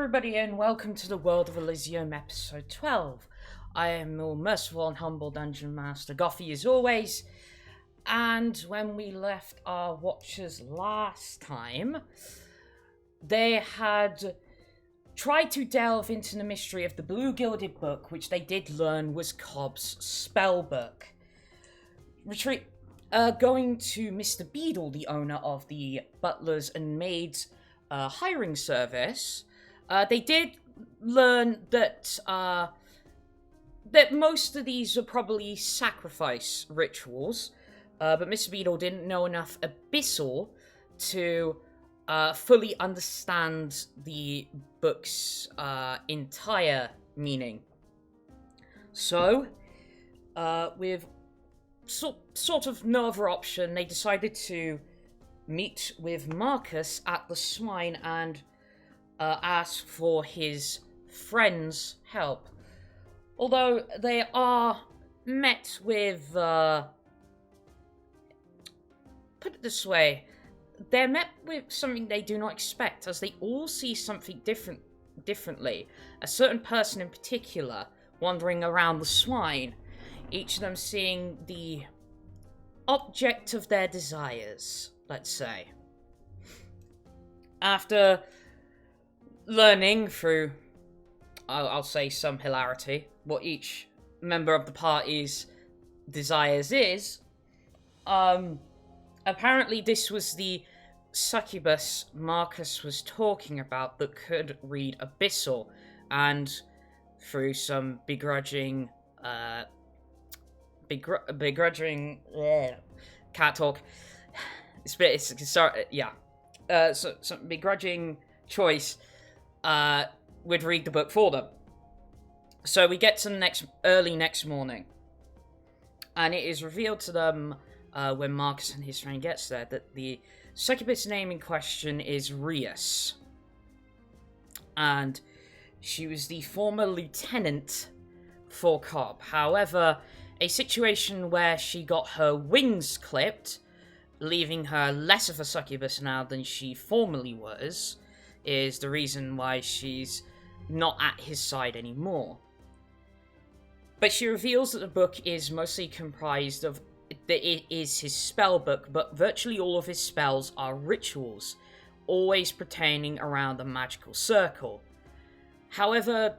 everybody, and welcome to the world of Elizium episode 12. I am your merciful and humble dungeon master, Gothy, as always. And when we left our watchers last time, they had tried to delve into the mystery of the Blue Gilded Book, which they did learn was Cobb's spell book. Going to Mr. Beadle, the owner of the butlers and maids hiring service, they did learn that that most of these are probably sacrifice rituals, but Mr. Beadle didn't know enough Abyssal to fully understand the book's entire meaning. So, with sort of no other option, they decided to meet with Marcus at the Swine and ask for his friend's help. Although they are met with, put it this way, they're met with something they do not expect, as they all see something differently. A certain person in particular wandering around the Swine, each of them seeing the object of their desires, let's say. After learning through, I'll say, some hilarity, what each member of the party's desires is, apparently this was the succubus Marcus was talking about that could read Abyssal, and through some begrudging can't talk. So some begrudging choice would read the book for them. So we get to the early next morning, and it is revealed to them when Marcus and his friend gets there that the succubus name in question is Rias, and she was the former lieutenant for Cobb. However, a situation where she got her wings clipped, leaving her less of a succubus now than she formerly was, is the reason why she's not at his side anymore. But she reveals that the book is mostly comprised of, that it is his spell book, but virtually all of his spells are rituals, always pertaining around the magical circle. However,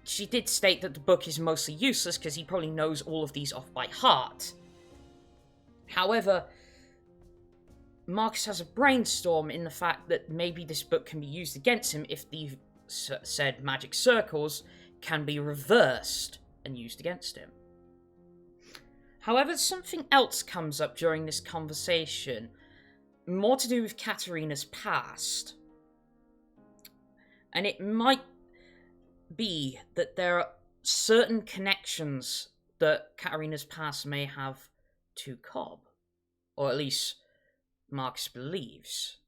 she did state that the book is mostly useless because he probably knows all of these off by heart. However, Marcus has a brainstorm in the fact that maybe this book can be used against him if the said magic circles can be reversed and used against him. However, something else comes up during this conversation, more to do with Katterina's past. And it might be that there are certain connections that Katterina's past may have to Cobb, or at least Marcus believes.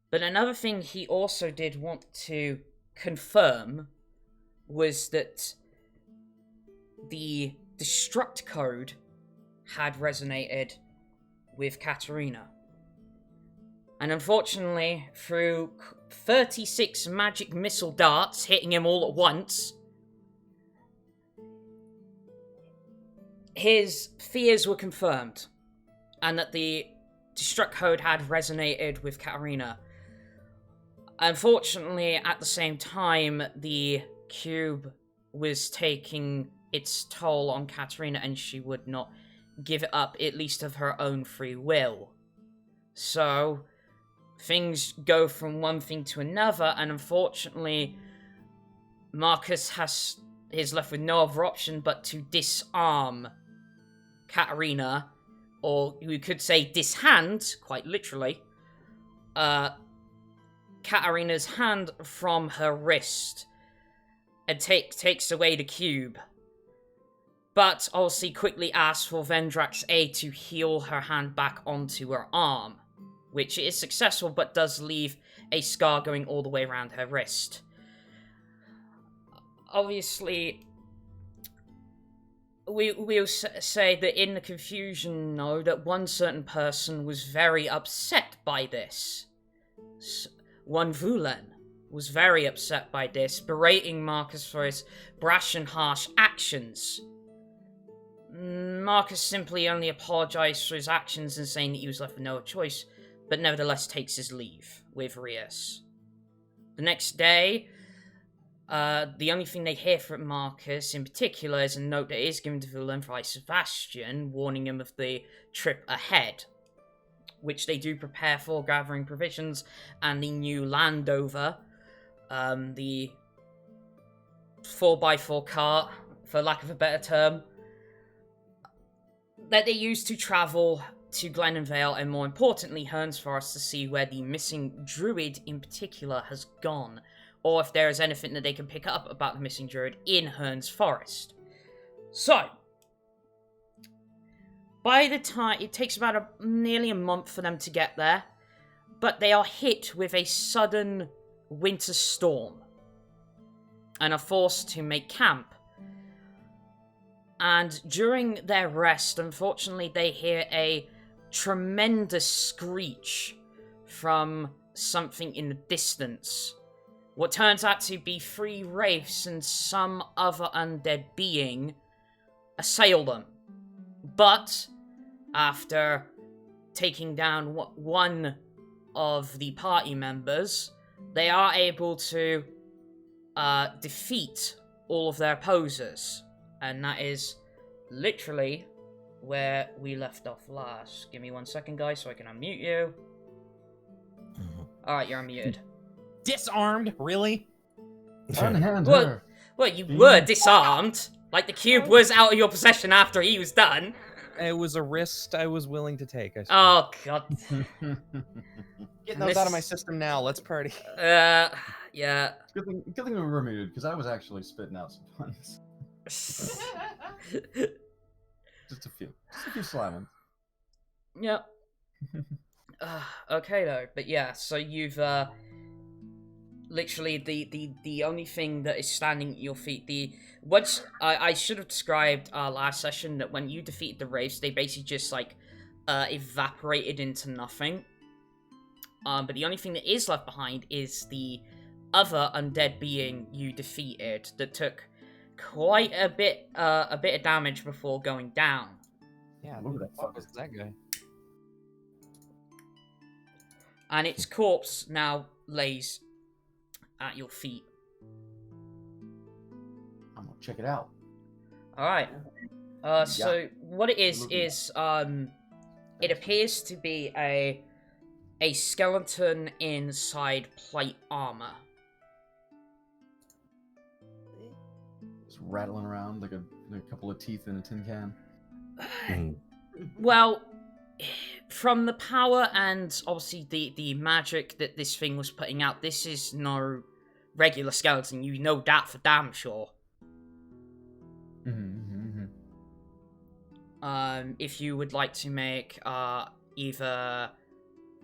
But another thing he also did want to confirm was that the destruct code had resonated with Katterina. And unfortunately, through 36 magic missile darts hitting him all at once, his fears were confirmed, and that the destruct code had resonated with Katterina. Unfortunately, at the same time, the cube was taking its toll on Katterina, and she would not give it up, at least of her own free will. So things go from one thing to another, and unfortunately, Marcus is left with no other option but to disarm Katterina, or we could say dishand, quite literally, Katterina's hand from her wrist, and takes away the cube. But obviously quickly asks for Vendrak's aid to heal her hand back onto her arm, which is successful, but does leave a scar going all the way around her wrist. Obviously, we'll say that in the confusion, though, that one certain person was very upset by this. One Vulen was very upset by this, berating Marcus for his brash and harsh actions. Marcus simply only apologized for his actions and saying that he was left with no choice, but nevertheless takes his leave with Rias. The next day, the only thing they hear from Marcus in particular is a note that is given to Vulen by Sebastian, warning him of the trip ahead, which they do prepare for, gathering provisions and the new Landover, the 4x4 cart, for lack of a better term, that they use to travel to Glenenvale and, more importantly, Herne's Forest to see where the missing druid in particular has gone, or if there is anything that they can pick up about the missing druid in Herne's Forest. So, by the time, it takes about nearly a month for them to get there, but they are hit with a sudden winter storm and are forced to make camp. And during their rest, unfortunately, they hear a tremendous screech from something in the distance. What turns out to be 3 wraiths and some other undead being assail them. But after taking down one of the party members, they are able to defeat all of their opposers. And that is literally where we left off last. Give me 1 second, guys, so I can unmute you. Alright, you're unmuted. Disarmed? Really? Unhand her. Well, you were disarmed. Like, the cube was out of your possession after he was done. It was a risk I was willing to take, I suppose. Oh, God. Get those out of my system now. Let's party. Yeah. Good thing we were muted, because I was actually spitting out some puns. Just a few slamming. Yep. Okay, though. But yeah, so you've, literally, the only thing that is standing at your feet, I should have described last session that when you defeated the wraiths, they basically just, like, evaporated into nothing. But the only thing that is left behind is the other undead being you defeated that took quite a bit of damage before going down. Yeah, who the fuck is that guy? And its corpse now lays at your feet. I'm gonna check it out. Alright. So what it is it appears to be a skeleton inside plate armor. Just rattling around like a couple of teeth in a tin can. Well, from the power and obviously the magic that this thing was putting out, this is no regular skeleton. You know that for damn sure. If you would like to make either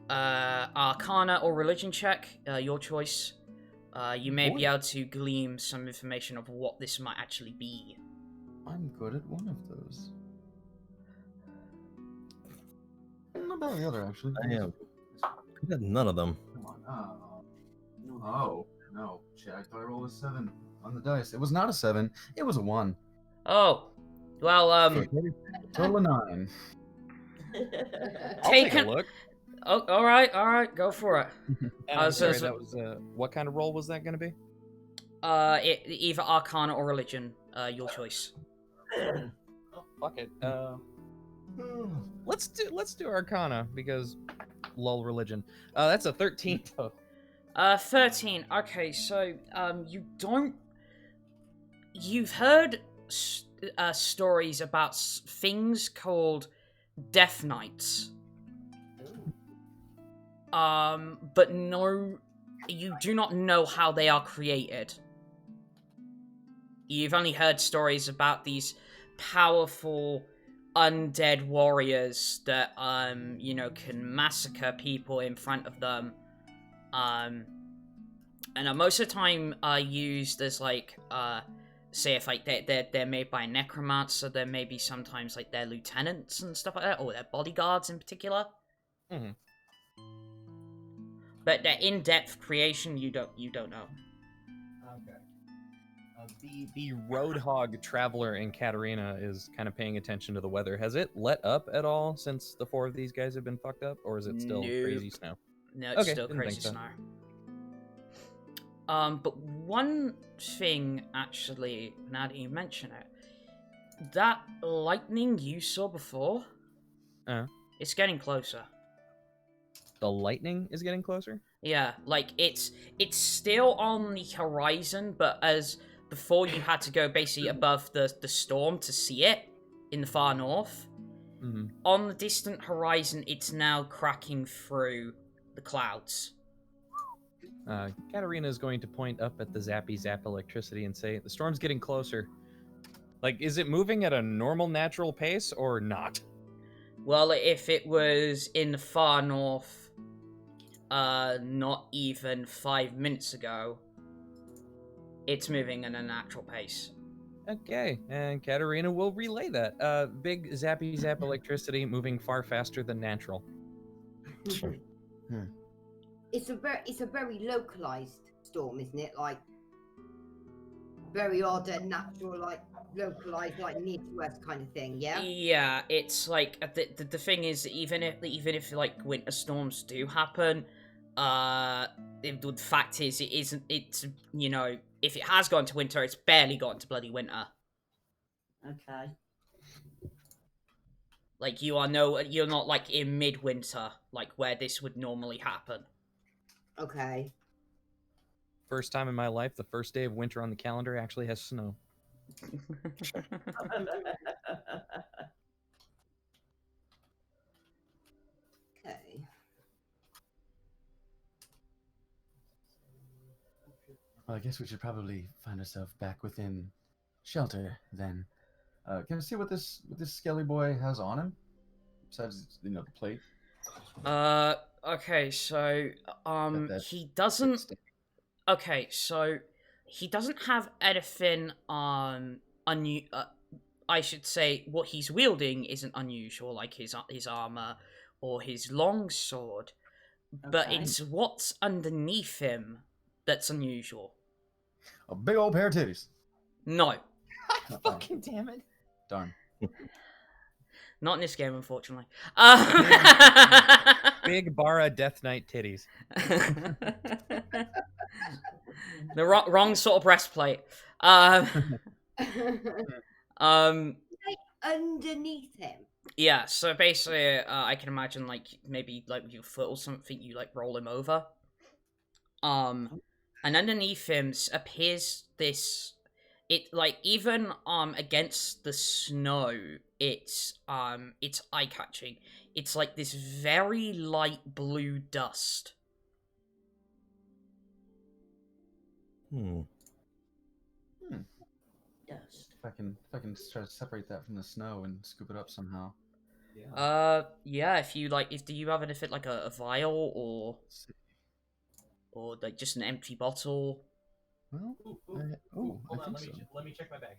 Arcana or Religion check, your choice, you may be able to glean some information of what this might actually be. I'm good at one of those. Not bad at the other, actually. I am. Good at none of them. Come on. Oh, no. Shit, I thought I rolled a 7 on the dice. It was not a 7. It was a 1. Oh, well, Total of 9. I'll take a look. Oh, all right, go for it. I'm sorry, that was what kind of roll was that going to be? Either Arcana or Religion, your choice. Oh, fuck it. Let's do Arcana because lol religion. That's a 13 though. 13. Okay, so you've heard stories about things called Death Knights. But no, you do not know how they are created. You've only heard stories about these powerful undead warriors that, can massacre people in front of them. And are most of the time used as, say if, they're made by a necromancer, there may be sometimes, their lieutenants and stuff like that, or their bodyguards in particular. Mm-hmm. But the in-depth creation, you don't know. Okay. The roadhog traveler in Katterina is kind of paying attention to the weather. Has it let up at all since the 4 of these guys have been fucked up, or is it still crazy Nope. snow? No, it's Okay, still didn't crazy think so. snow. But one thing, actually, now that you mention it, that lightning you saw before, it's getting closer. The lightning is getting closer? Yeah, like, it's still on the horizon, but as before you had to go basically above the storm to see it in the far north, on the distant horizon, it's now cracking through the clouds. Katterina is going to point up at the zappy zap electricity and say, the storm's getting closer. Like, is it moving at a normal natural pace or not? Well, if it was in the far north, not even 5 minutes ago, it's moving at a natural pace. Okay, and Katterina will relay that. Big zappy zap electricity moving far faster than natural. It's a very localized storm, isn't it? Like very odd and natural, like localized, like near to us kind of thing. Yeah. Yeah, it's like the thing is, even if like winter storms do happen, the fact is it's you know, if it has gone to winter, it's barely gone to bloody winter. Okay. Like you're not like in midwinter, like where this would normally happen. Okay. First time in my life, the first day of winter on the calendar actually has snow. Okay. Well, I guess we should probably find ourselves back within shelter then. Can I see what this skelly boy has on him? Besides, the plate. Okay, so That he doesn't. Okay, so he doesn't have anything I should say what he's wielding isn't unusual, like his armor or his longsword, but Okay. it's what's underneath him that's unusual. A big old pair of titties. No, Fucking damn it. Darn. not in this game, unfortunately. Big Bara Death Knight titties. The wrong sort of breastplate. Underneath him. Yeah, so basically, I can imagine like maybe like with your foot or something, you like roll him over. And underneath him appears this. It like even against the snow, it's eye catching. It's like this very light blue dust. Dust. If I can try to separate that from the snow and scoop it up somehow. Yeah. If you do you have anything like a vial or like just an empty bottle? Well, Hold I on, think so. let me check my bag.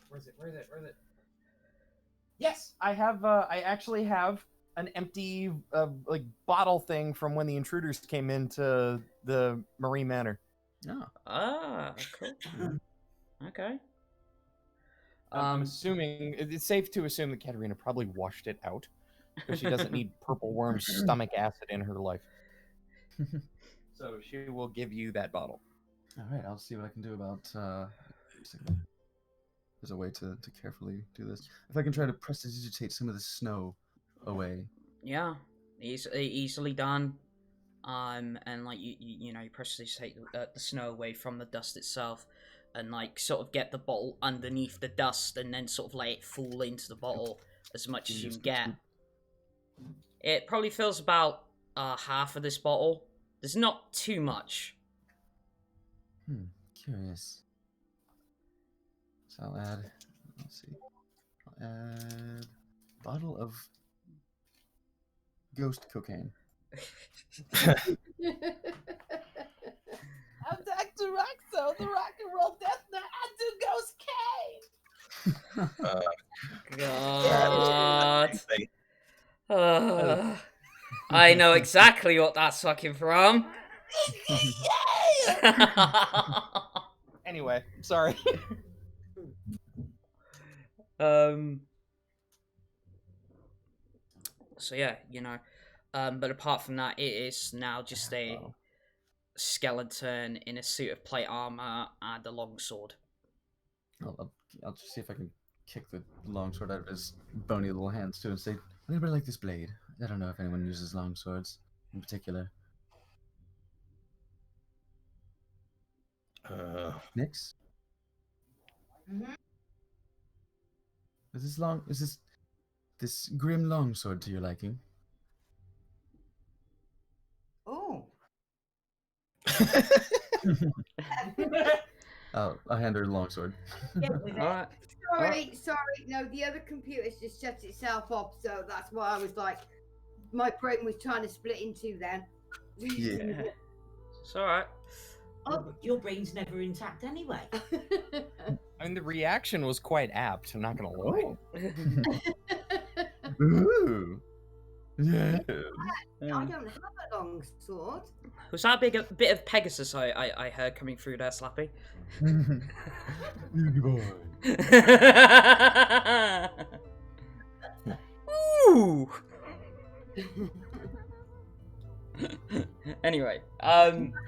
Where is it? Yes, I have. I actually have an empty like bottle thing from when the intruders came into the Marine Manor. Oh. Ah, cool. Okay. I'm assuming it's safe to assume that Katterina probably washed it out because she doesn't need purple worm stomach acid in her life. So she will give you that bottle. All right, I'll see what I can do about. There's a way to carefully do this. If I can try to prestidigitate some of the snow away. Yeah, easily done. And like you prestidigitate the snow away from the dust itself, and like sort of get the bottle underneath the dust, and then sort of let it fall into the bottle as much as you can get. It probably fills about half of this bottle. There's not too much. Curious. So I'll add. Let's see. I'll add bottle of ghost cocaine. I'm Dr. Roxo, the rock and roll death knight. I do ghost cane. God. I know exactly what that's fucking from. Anyway, sorry. So yeah, but apart from that, it is now just a skeleton in a suit of plate armor and a longsword. I'll just see if I can kick the longsword out of his bony little hands too and say, anybody like this blade? I don't know if anyone uses longswords in particular. Nix? Mhm. Is this grim longsword to your liking? Oh. I'll hand her the longsword. Alright. Sorry. No, the other computer's just shut itself off, so that's why I was like, my brain was trying to split in two then. Yeah. It's alright. Oh, your brain's never intact anyway. I mean, the reaction was quite apt. I'm not gonna lie. Ooh. Yeah. I don't have a long sword. Was that a bit of Pegasus I heard coming through there, Slappy? Beauty boy. Ooh. Anyway,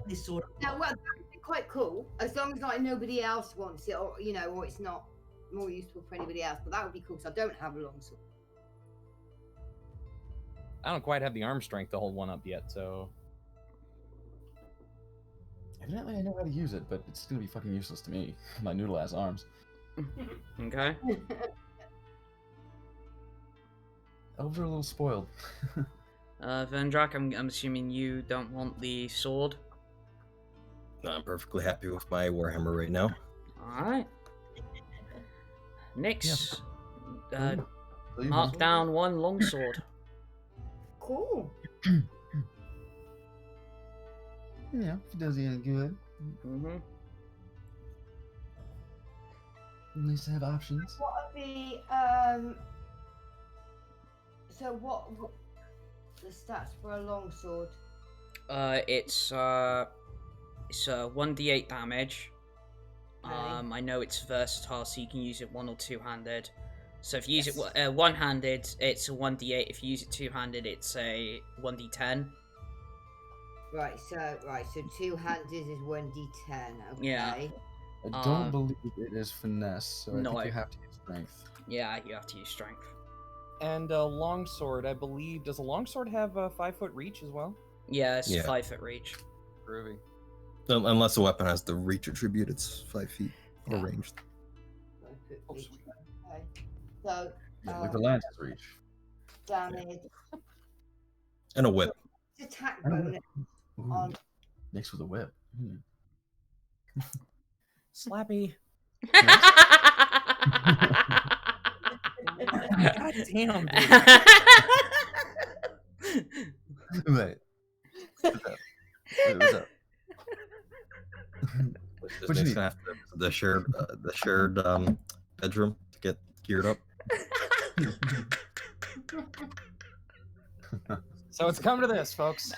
This sort of Now, well, that would be quite cool, as long as like nobody else wants it, or or it's not more useful for anybody else. But that would be cool, because I don't have a long sword. I don't quite have the arm strength to hold one up yet, so. Evidently I know how to use it, but it's gonna be fucking useless to me. My noodle ass arms. okay. Elves are a little spoiled. Vendrak, I'm assuming you don't want the sword. I'm perfectly happy with my Warhammer right now. Alright. Nix, So you mark want- down one longsword. Cool. Yeah, if it does you any good. Mm-hmm. Nice to have options. What are the So what the stats for a longsword? It's 1d8 damage. Okay. I know it's versatile, so you can use it one or two-handed. So if you use it one-handed, it's a 1d8. If you use it two-handed, it's a 1d10. Right, so two-handed is 1d10. Okay. Yeah. I don't believe it is finesse, so I no, think you have to use strength. Yeah, you have to use strength. And a longsword, I believe. Does a longsword have a 5-foot reach as well? Yeah, it's Yeah. 5-foot reach. Groovy. Unless the weapon has the reach attribute, it's 5 feet or Yeah. ranged. Oh, sweet. Okay. So Yeah, like the lance's reach. damage, And a whip. attack I don't bonus Ooh, on. mixed with a whip. Slappy. God God damn, dude. Wait. What's up? What's up? This What you Nick's need? gonna have to the shared bedroom to get geared up. So it's come to this, folks.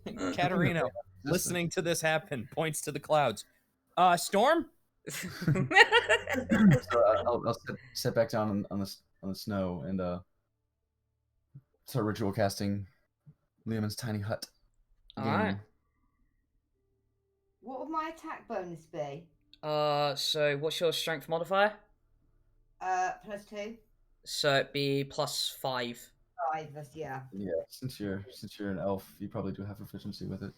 Katterina, listening to this happen, points to the clouds. Storm? So I'll sit back down on the snow and start ritual casting Liam's tiny hut. Alright. What would my attack bonus be? So what's your strength modifier? +2. So it'd be +5. 5. That's yeah. Yeah, since you're an elf, you probably do have proficiency with it.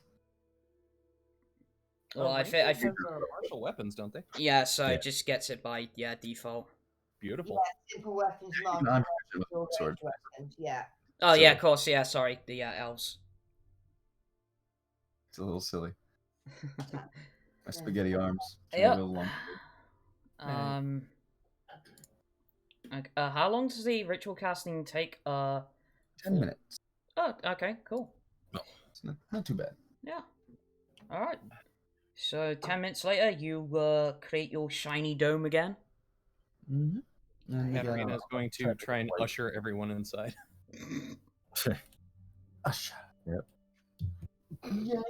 Well, I Rangers think have, martial weapons, don't they? yeah. So Yeah. it just gets it by default. Beautiful. Simple weapons, I'm martial proficient weapons, with or sword. ranged weapons. Yeah. Oh yeah, So- of course. Yeah, sorry. The elves. It's a little silly. My spaghetti arms. Yep. A little long. Okay, how long does the ritual casting take? 10 minutes. Oh, okay, cool. It's not too bad. Yeah. All right. So 10 minutes later, you create your shiny dome again. Mm-hmm. And Katterina is going to try and usher everyone inside. Usha. Yep. Yeah.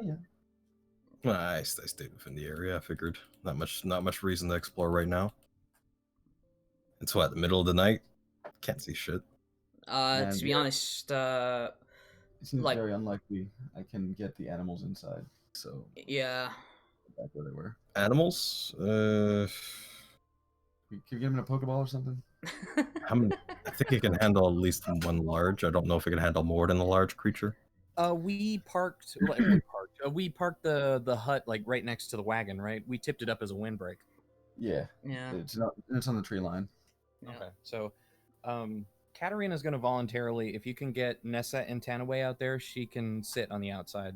Well, I stayed within the area. I figured not much reason to explore right now. It's what, the middle of the night? Can't see shit. To be honest, It seems like- very unlikely I can get the animals inside. So yeah. back where they were. Animals? Can you get them in a Pokeball or something? I think it can handle at least one large. I don't know if it can handle more than a large creature. We parked the hut like right next to the wagon, right? We tipped it up as a windbreak. Yeah. Yeah. It's on the tree line. Yeah. Okay, so Katterina's going to voluntarily, if you can get Nessa and Tanaway out there, she can sit on the outside.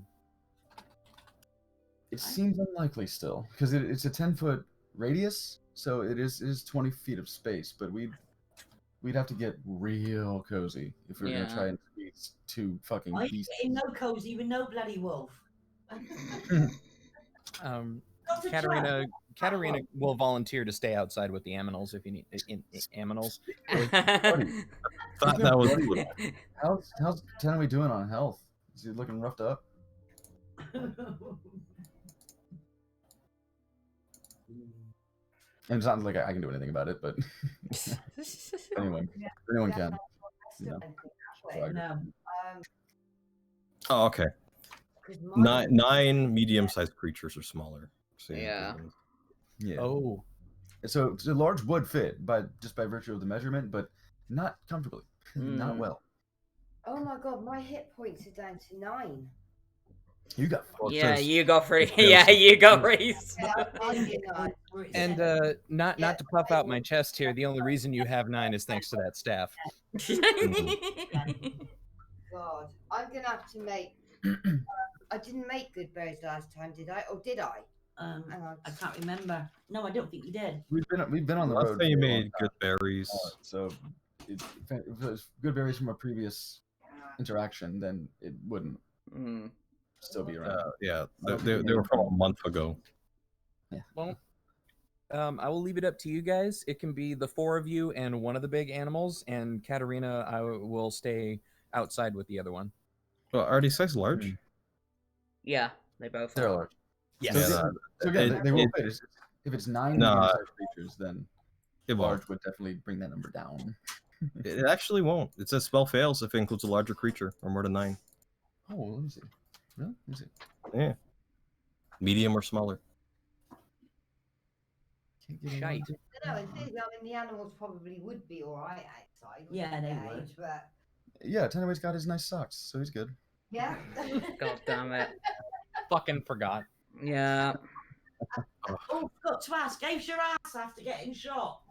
It seems unlikely still, because it's a 10-foot radius, so it is 20 feet of space, but we'd have to get real cozy if we were Yeah. gonna try and squeeze two fucking I ain't beasts. getting no cozy with no bloody wolf. Not a Katterina trap. will volunteer to stay outside with the aminals if you need aminals. Thought that was How's Tenaway doing on health? Is he looking roughed up? And it's not like I can do anything about it, but anyone can. Yeah. No. Oh, okay. 'Cause mine- Nine medium-sized creatures or smaller. So, Yeah. Yeah. Oh, So the large would fit by virtue of the measurement, but not comfortably, not Mm. well. Oh my god, my hit points are down to 9. You got Well, Yeah, since- you go free. Yeah, Yeah, so- you go raise. Yeah, I'm you know. and not to puff out my chest here, the only reason you have 9 is thanks to that staff. God, I'm gonna have to make. I didn't make good berries last time, did I? Or did I? Hang on. I can't remember. No, I don't think you did. We've been on the Last road. time you for a long made good berries. time, so if it was good berries from a previous interaction, then it wouldn't Mm. still be around. Yeah, they were from a month ago. Well, I will leave it up to you guys. It can be the 4 of you and one of the big animals, and Katterina, I will stay outside with the other one. Well, are these size large? Yeah, they both They're are. large. Yes. So, Yeah, so again, it- they will it- fit. If it's 9 No, medium-sized creatures, then It won't. large would definitely bring that number down. It actually won't. It says spell fails if it includes a larger creature or more than 9. Oh, let me see. Really? Let me see. Yeah. Medium or smaller. Can't get a Shite. large- No, I mean the animals probably would be alright outside. Yeah, wouldn't they would. But Yeah, Tenaway's got his nice socks, so he's good. yeah. God damn it. Fucking forgot. Yeah. Oh, forgot to ask, how's your ass after getting shot?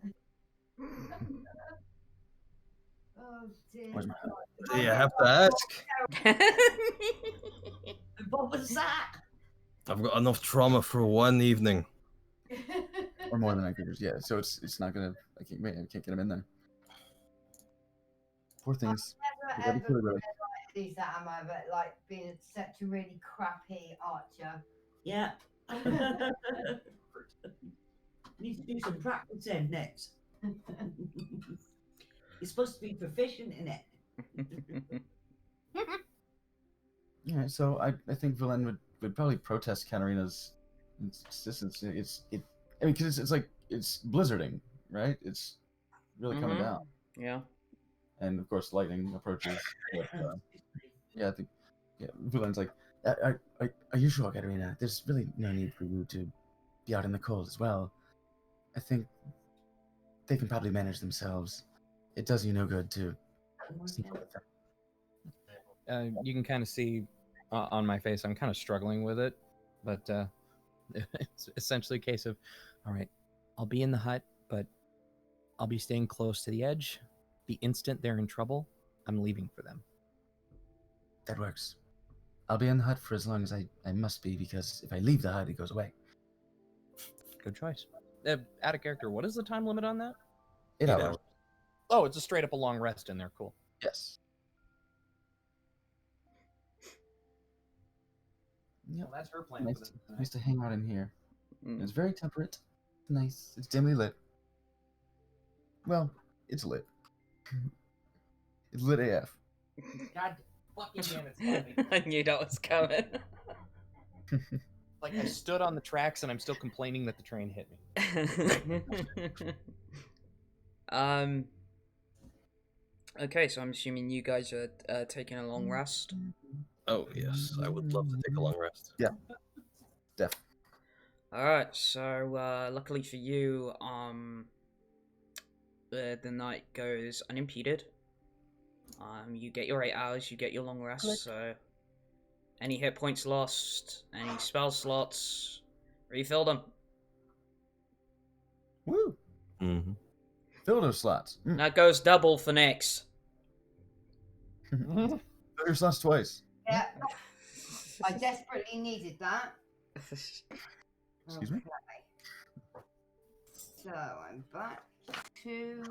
Oh dear. Where's my Yeah, I have to ask. What was that? I've got enough trauma for one evening. Or more than 9 creatures, yeah. So it's not gonna. I can't get him in there. Poor things. Never You gotta ever kill it, really. use that am I? But like being such a really crappy archer. Yeah. Need to do some practicing next. You're supposed to be proficient in it. Yeah, so I think Vulen would probably protest Katterina's insistence. I mean, because it's like it's blizzarding, right? It's really coming Mhm. down, Yeah. and of course lightning approaches. But, yeah, I think Vulen's like, are you sure, Katterina? There's really no need for you to be out in the cold as well. I think they can probably manage themselves. It does you no good to sneak with them. You can kind of see on my face, I'm kind of struggling with it, but it's essentially a case of, all right, I'll be in the hut, but I'll be staying close to the edge. The instant they're in trouble, I'm leaving for them. That works. I'll be in the hut for as long as I must be, because if I leave the hut, it goes away. Good choice. Out of character, what is the time limit on that? 8 8 hours. hours. Oh, it's a straight up a long rest in there. Cool. Yes. Yep. Well, that's her plan. Nice to hang out in here. Mm. It's very temperate. Nice. It's dimly lit. Well, it's lit. It's lit AF. God, fucking damn, it's heavy. I knew that was coming. Like I stood on the tracks and I'm still complaining that the train hit me. Okay, so I'm assuming you guys are taking a long rest. Oh yes, I would love to take a long rest. Yeah. Def. Alright, so luckily for you, the night goes unimpeded. You get your 8 hours, you get your long rest, so any hit points lost, any spell slots, refill them. Woo! Mm-hmm. Fill those slots. That goes double for Nyx. Fill your slots twice. Yeah. I desperately needed that. Excuse me? Okay. So I'm back to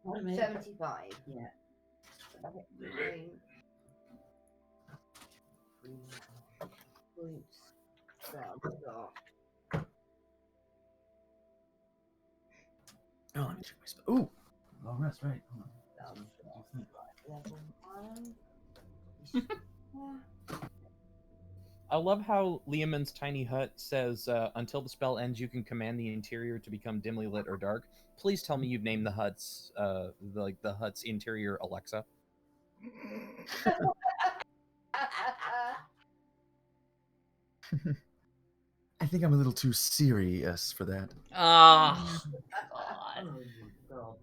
Wait a minute. 75. Yeah. Points. So I've got Oh, let me check my spell. Ooh! Long rest, right. Hold on. level 1. I love how Liamon's tiny hut says, until the spell ends, you can command the interior to become dimly lit or dark. Please tell me you've named the hut's, the hut's interior Alexa. I think I'm a little too serious for that. Ah, God.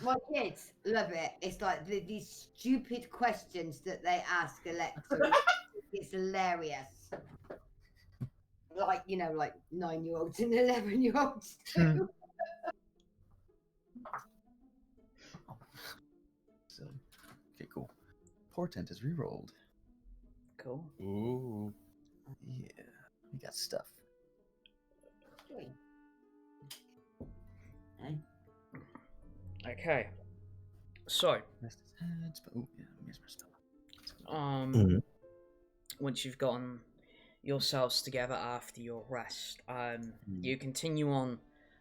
My kids love it. It's like these stupid questions that they ask Alexa. It's hilarious. Like, you know, like 9-year-olds and 11-year-olds too. So, okay, cool. Portent is rerolled. cool. Ooh. Yeah, we got stuff. Okay. So, Rest his head, but oh yeah, here's my spell. Mhm. once you've gotten yourselves together after your rest, you continue on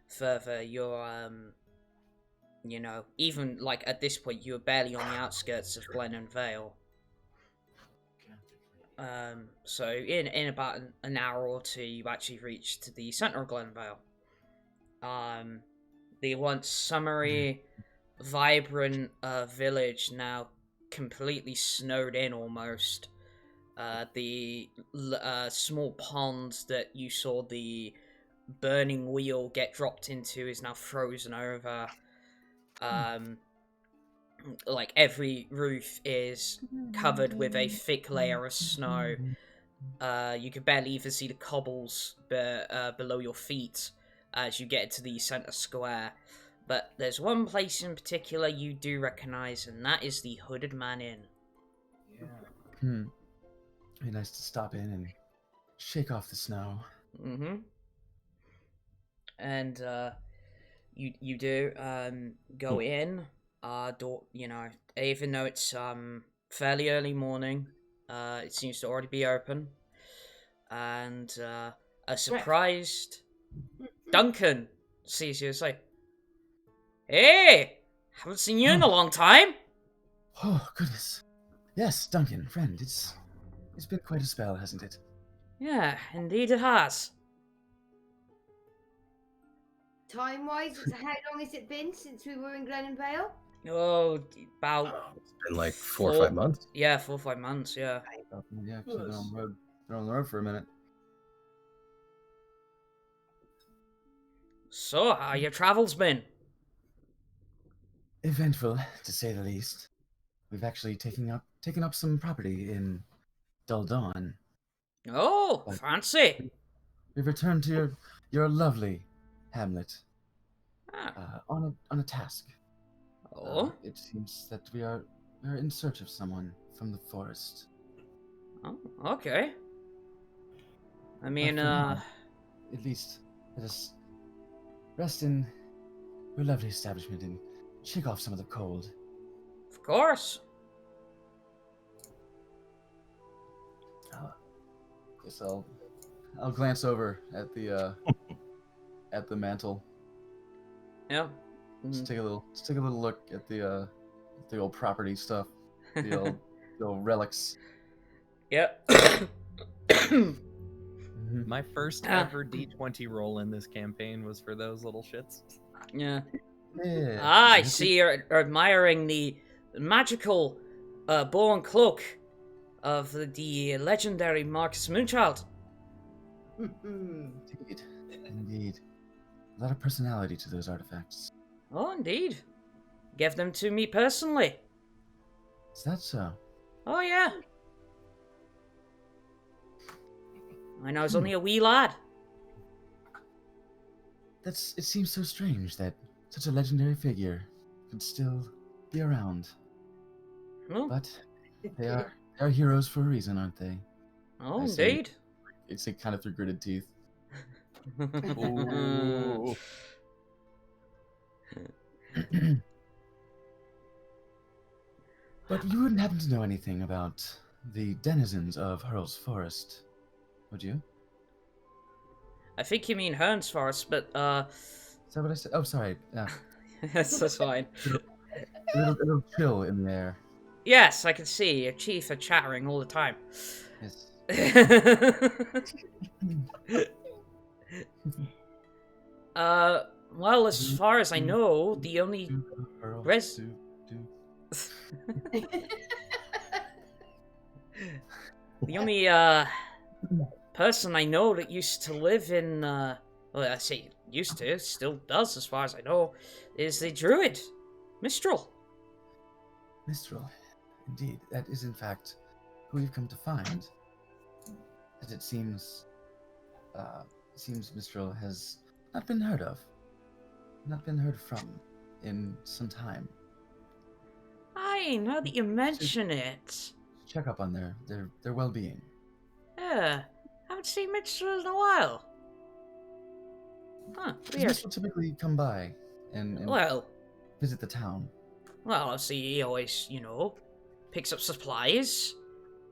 further. You're, you know, even like at this point, you're barely on the outskirts of Glen and Vale. So in about an hour or two, you actually reach to the center of Glenvale. The once summery, vibrant village now completely snowed in almost. The small pond that you saw the burning wheel get dropped into is now frozen over. Like every roof is covered with a thick layer of snow. You can barely even see the cobbles below your feet as you get to the center square. But there's one place in particular you do recognize, and that is the Hooded Man Inn. Yeah. Be nice to stop in and shake off the snow. Mm-hmm. And you do go in. You know, even though it's fairly early morning, it seems to already be open. And a surprised Duncan sees you and say, "Hey, haven't seen you in a long time." Oh goodness. Yes, Duncan, friend. It's been quite a spell, hasn't it? Yeah, indeed it has. Time-wise, how long has it been since we were in Glen and Vale? Oh, about It's been like 4 or 5 months. Yeah, 4 or 5 months. Yeah. Yeah, because they're on the road. They're on the road for a minute. So, how your travels been? Eventful, to say the least. We've actually taken up some property in Dull Dawn. Oh, But- fancy. We've returned to your lovely hamlet Ah. on a task. Oh. It seems that we're in search of someone from the forest. Oh, okay. I mean, for now, at least let us rest in your lovely establishment and shake off some of the cold. of course. Guess I'll glance over at the at the mantle. Yeah. Just take a little look at the the old property stuff, the old relics. Yep. My first ever D20 roll in this campaign was for those little shits. Yeah. Yeah. I see you're admiring the magical bow and cloak of the legendary Marcus Moonchild. Indeed. Indeed. A lot of personality to those artifacts. Oh, indeed. Give them to me personally. Is that so? Oh, yeah. When I was only a wee lad. It seems so strange that such a legendary figure could still be around. Oh, But they are heroes for a reason, aren't they? oh I say- indeed. It's kind of through gritted teeth. Ooh. But you wouldn't happen to know anything about the denizens of Hurl's Forest, would you? I think you mean Herne's Forest, but, Is that what I said? Oh, sorry. that's fine. A little chill in there. Yes, I can see your teeth are chattering all the time. Yes. Well, as far as I know, the only res- the only person I know that used to live in well, I say used to, still does as far as I know, is the Druid Mistral. Mistral. Indeed, that is in fact who we've come to find. As it seems Mistral has not been heard of. Not been heard from in some time. Aye, now that you mention it. Check up on their well-being. Yeah, haven't seen Mistral in a while. Huh, Does weird. Mistral typically come by and Well, visit the town? I see he always, picks up supplies.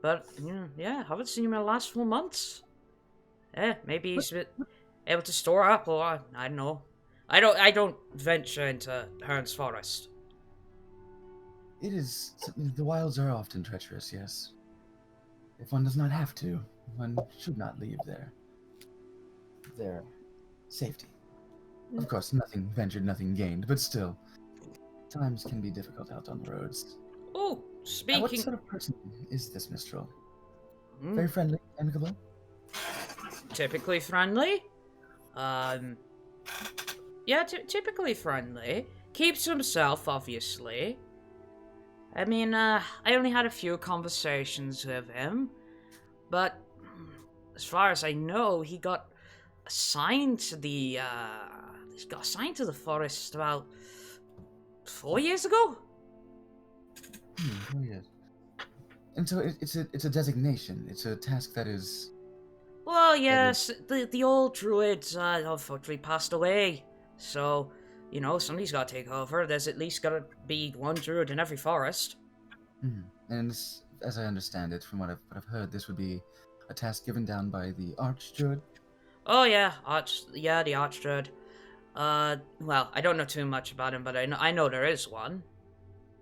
But, yeah, haven't seen him in the last 4 months. Yeah, maybe he's able to store up, or I don't know. I don't venture into Herne's Forest. It is. The wilds are often treacherous, yes. If one does not have to, one should not leave their safety. Of course, nothing ventured, nothing gained, but still, times can be difficult out on the roads. Oh, Now, what speaking... sort of person is this Mistral? Hmm, Very friendly, amicable? typically friendly. Yeah, typically friendly. Keeps to himself, obviously. I mean, I only had a few conversations with him, but as far as I know, he got assigned to the forest about 4 years ago. Oh yes. And so it's a designation. It's a task that is. Well, yes, the old druid unfortunately passed away, so somebody's got to take over. There's at least got to be one druid in every forest. And this, as I understand it, from what I've heard, this would be a task given down by the Archdruid. Oh yeah, the archdruid. Well, I don't know too much about him, but I know there is one.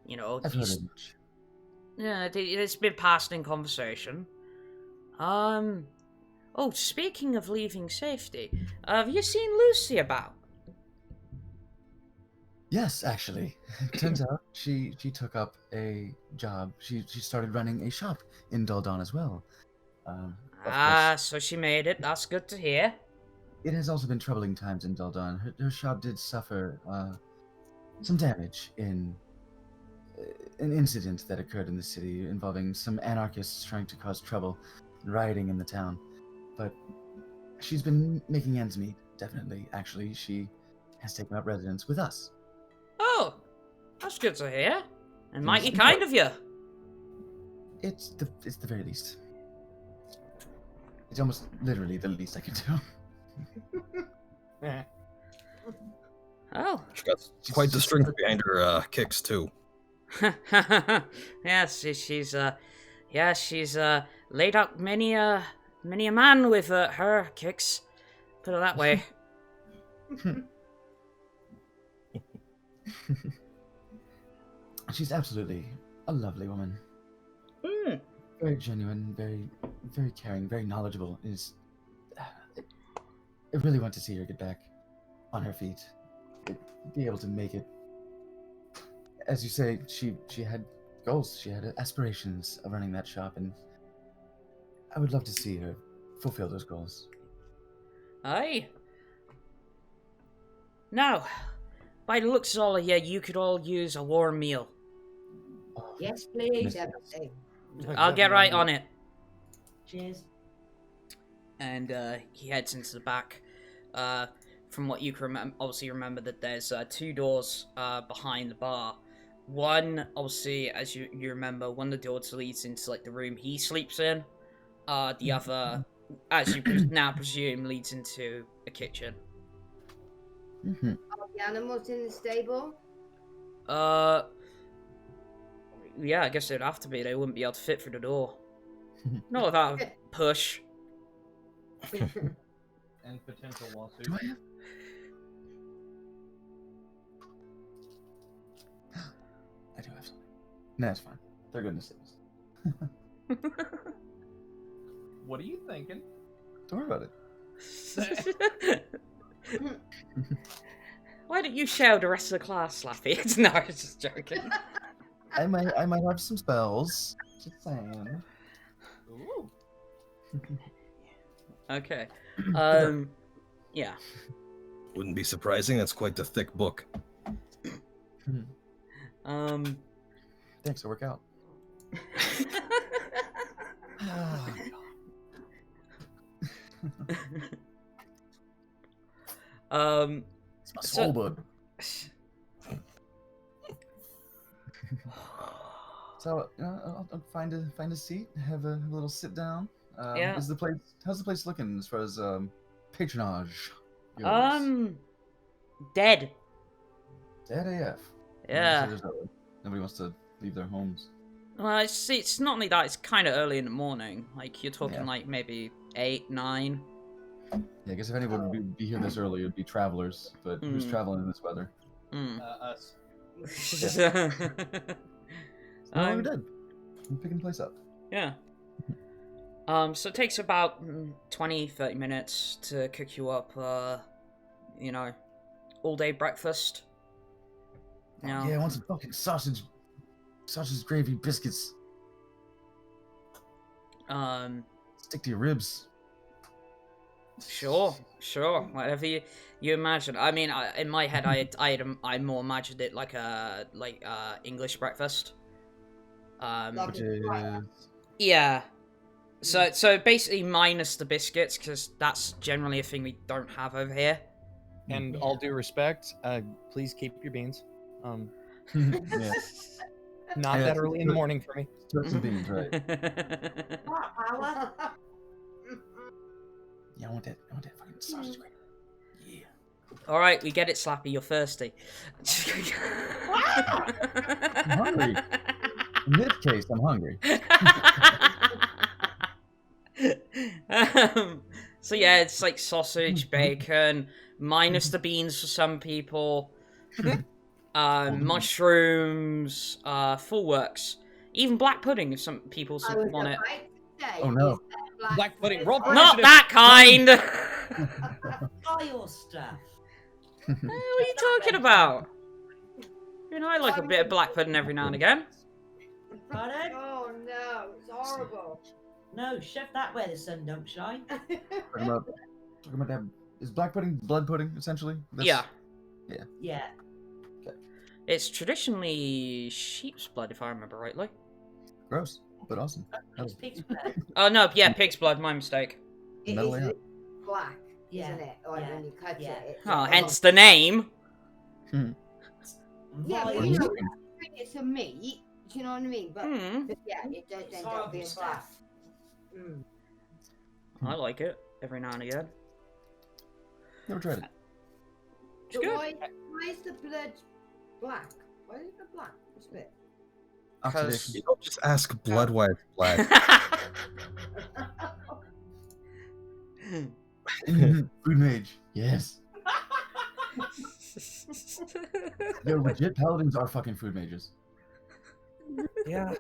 I've heard it much. Yeah, it's been passed in conversation. Oh, speaking of leaving safety, have you seen Lucy about? Yes, actually. Turns out she took up a job. She started running a shop in Daldon as well. Of course, So she made it. That's good to hear. it has also been troubling times in Daldon. Her shop did suffer some damage in an incident that occurred in the city involving some anarchists trying to cause trouble and rioting in the town. But she's been making ends meet, definitely. Actually, she has taken up residence with us. Oh, that's good to hear. And mighty Yes. kind of you. It's the very least. It's almost literally the least I can do. Oh. She got quite the strength behind her kicks too. Yes, she's laid out many a man with her kicks. Put it that way. She's absolutely a lovely woman. Very genuine, very, very caring, very knowledgeable. I really want to see her get back on her feet, be able to make it. As you say, she had goals, she had aspirations of running that shop, and I would love to see her fulfill those goals. Aye. Now, by the looks of all of you, you could all use a warm meal. Yes, please. Yes. Everything. I'll get right on it. Cheers. And he heads into the back. From what you can obviously remember that there's 2 doors behind the bar. One, obviously, as you remember, one of the doors leads into like the room he sleeps in. The other, as you now presume, leads into a kitchen. Mm-hmm. Are the animals in the stable? Yeah, I guess they'd have to be. They wouldn't be able to fit through the door. Not without a push. And potential lawsuits. Do I have? I do have something. No, it's fine. They're good in the stables. What are you thinking? Don't worry about it. Why don't you show the rest of the class, Slappy? No, I was just joking. I might have some spells. Just saying. Ooh. Okay. Yeah. Wouldn't be surprising. That's quite the thick book. Thanks, it'll work out. It's my soul book. So I'll find a seat, have a little sit down. Yeah. How's the place looking as far as patronage goes? Dead. Dead AF. Yeah. Nobody wants to leave their homes. Well, it's not only that, it's kind of early in the morning. Like, you're talking Yeah. like maybe 8, 9. Yeah, I guess if anyone would be here this early, it would be travelers. But who's traveling in this weather? Us. No, we're dead. We're picking the place up. Yeah. So it takes about 20, 30 minutes to cook you up, all day breakfast. Yeah, I want some fucking sausage gravy biscuits. Stick to your ribs. Sure, whatever you imagine. I mean, in my head, I more imagined it like English breakfast. Like Yeah. So basically minus the biscuits, because that's generally a thing we don't have over here. And all due respect, please keep your beans. Yeah. Not that early in the morning for me. Toast and beans, right? Power. Yeah, I want that fucking sausage gravy. Yeah. Alright, we get it, Slappy, you're thirsty. I'm hungry. In this case, I'm hungry. So yeah, it's like sausage, bacon, minus the beans for some people, mushrooms, full works, even black pudding if some people want it. Oh no. Black pudding. Roll for Not initiative. that kind! Buy your stuff. What are you talking about? You know, I like a bit of black pudding every now and again. Pardon? Oh no, it's horrible. No, shove that where the sun don't shine. Talking about that. Is black pudding blood pudding essentially? Yeah. Yeah. It's traditionally sheep's blood, if I remember rightly. Gross, but awesome. It's pig's blood. Oh no, yeah, pig's blood, my mistake. It Metal, is yeah. black, Yeah, isn't it? Like yeah, when you cut yeah. it. It's Oh, like, hence the name. Yeah, but Vile you know, stuff. it's a meat. Do you know what I mean? But, Hmm. but yeah, it does It's end up horrible being stuff. black. Mm. I like it every now and again. Never tried it. It's But good. why is the blood black? Why is it black? What's it? Oxidation. You don't just ask blood why it's black. Food mage. Yes. Yo, legit paladins are fucking food mages. Yeah.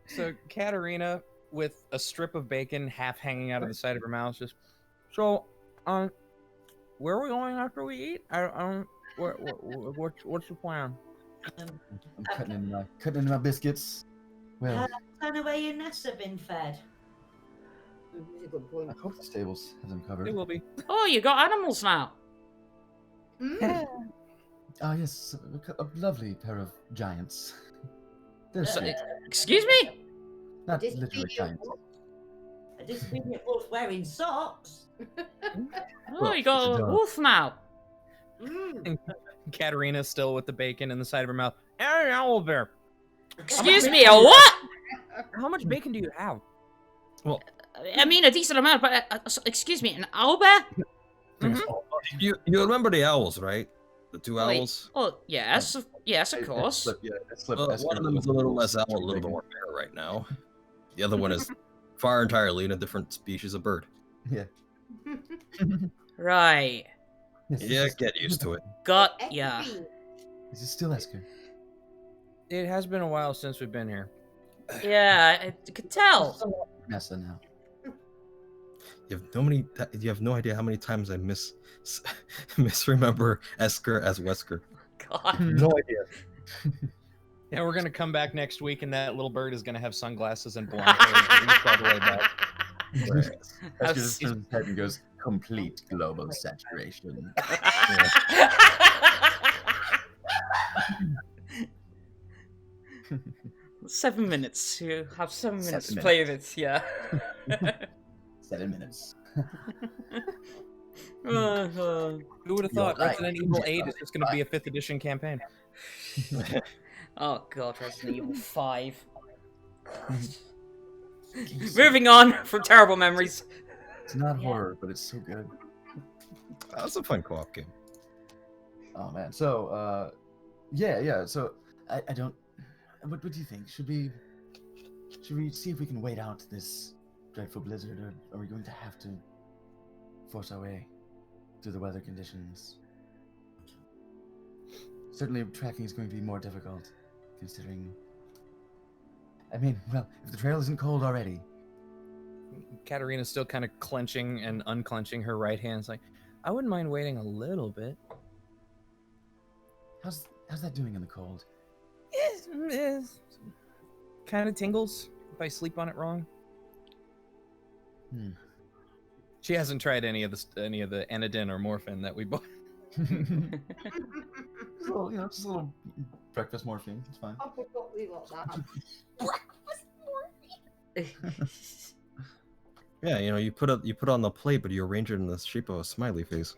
So Katterina, with a strip of bacon half hanging out of the side of her mouth, just so where are we going after we eat? I don't. What's the plan? I'm cutting in my biscuits. Well, Turn away your nests have been fed. That's a good point. I hope the stables have them covered. They will be. Oh, you got animals now. Ah, yes, a lovely pair of giants. They're sweet. Excuse me? Not Just literally feel- giants. I just think it was wearing socks. Oh, you got a wolf now. Katterina still with the bacon in the side of her mouth. Hey, owl bear. Excuse me, a what? How much bacon do you have? Well, I mean, a decent amount, but excuse me, an owlbear? you remember the owls, right? The two owls. Oh, yes, yes, of course. One of them is a little less owl, a little bit more bear right now. The other one is far entirely in a different species of bird. Yeah. Right. Yes, Yeah, get used to it. Got ya. Is it still Esker? It has been a while since we've been here. Yeah, I could tell. Nessa now. You have no idea how many times I misremember Esker as Wesker. God. No idea. Yeah, we're gonna come back next week, and that little bird is gonna have sunglasses and blonde hair all the way back. Esker That's- just turns his head and goes, complete global saturation. 7 minutes. You have 7 minutes 7 to play with it, yeah. 7 minutes. Who would have thought You're Resident right. Evil 8 is just gonna be a 5th edition campaign? Oh god, Resident Evil 5. Moving on from terrible memories. It's not horror, but it's so good. That's a fun co-op game. Oh man. So yeah. So I don't. What do you think? Should we see if we can wait out this dreadful blizzard, or are we going to have to force our way through the weather conditions? Certainly, tracking is going to be more difficult, considering. I mean, well, if the trail isn't cold already. Katterina's still kind of clenching and unclenching her right hand. It's like, I wouldn't mind waiting a little bit. How's that doing in the cold? Kind of tingles if I sleep on it wrong. She hasn't tried any of the Enidin or Morphin that we bought. Well, just a little breakfast morphine. It's fine. I forgot we got that. Yeah, you put it on the plate, but you arrange it in the shape of a smiley face.